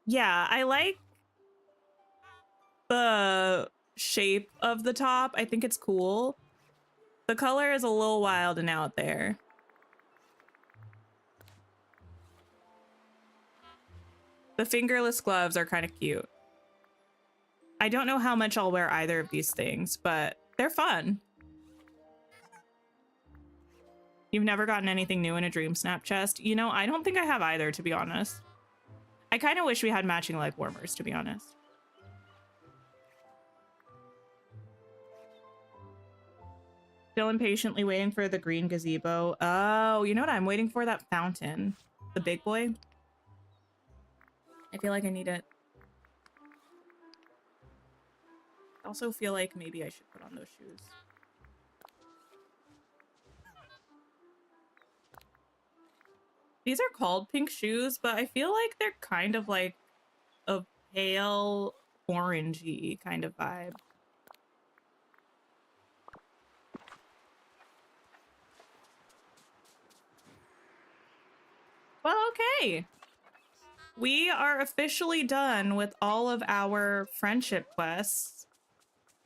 [SPEAKER 1] Yeah, I like the shape of the top. I think it's cool. The color is a little wild and out there. The fingerless gloves are kind of cute. I don't know how much I'll wear either of these things, but they're fun. You've never gotten anything new in a dream snap chest? You know, I don't think I have either, to be honest. I kind of wish we had matching leg warmers, to be honest. Still impatiently waiting for the green gazebo. Oh, you know what I'm waiting for? That fountain. The big boy. I feel like I need it. I also feel like maybe I should put on those shoes. These are called pink shoes, but I feel like they're kind of like a pale orangey kind of vibe. Well, okay. We are officially done with all of our friendship quests.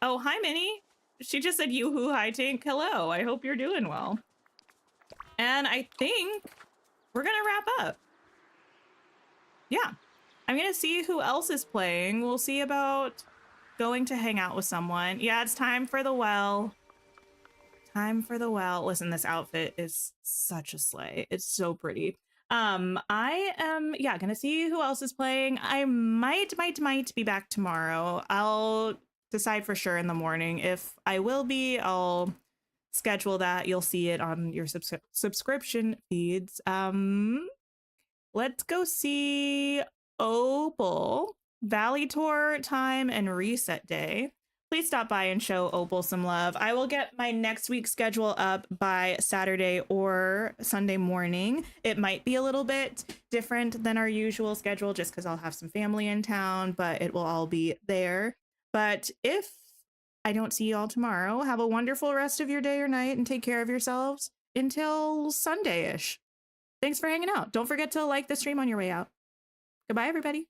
[SPEAKER 1] Oh, hi, Minnie. She just said, yoo-hoo, hi, Tink. Hello, I hope you're doing well. And I think we're gonna wrap up. Yeah. I'm gonna see who else is playing. We'll see about going to hang out with someone. Yeah, it's time for the well. Time for the well. Listen, this outfit is such a slay. It's so pretty. I am, yeah, gonna see who else is playing. I might be back tomorrow. I'll decide for sure in the morning. If I will be, I'll schedule that. You'll see it on your subscription feeds. Let's go see Opal, Valley Tour time and reset day. Please stop by and show Opal some love. I will get my next week's schedule up by Saturday or Sunday morning. It might be a little bit different than our usual schedule just because I'll have some family in town, but it will all be there. But if I don't see you all tomorrow, have a wonderful rest of your day or night and take care of yourselves until Sunday-ish. Thanks for hanging out. Don't forget to like the stream on your way out. Goodbye, everybody.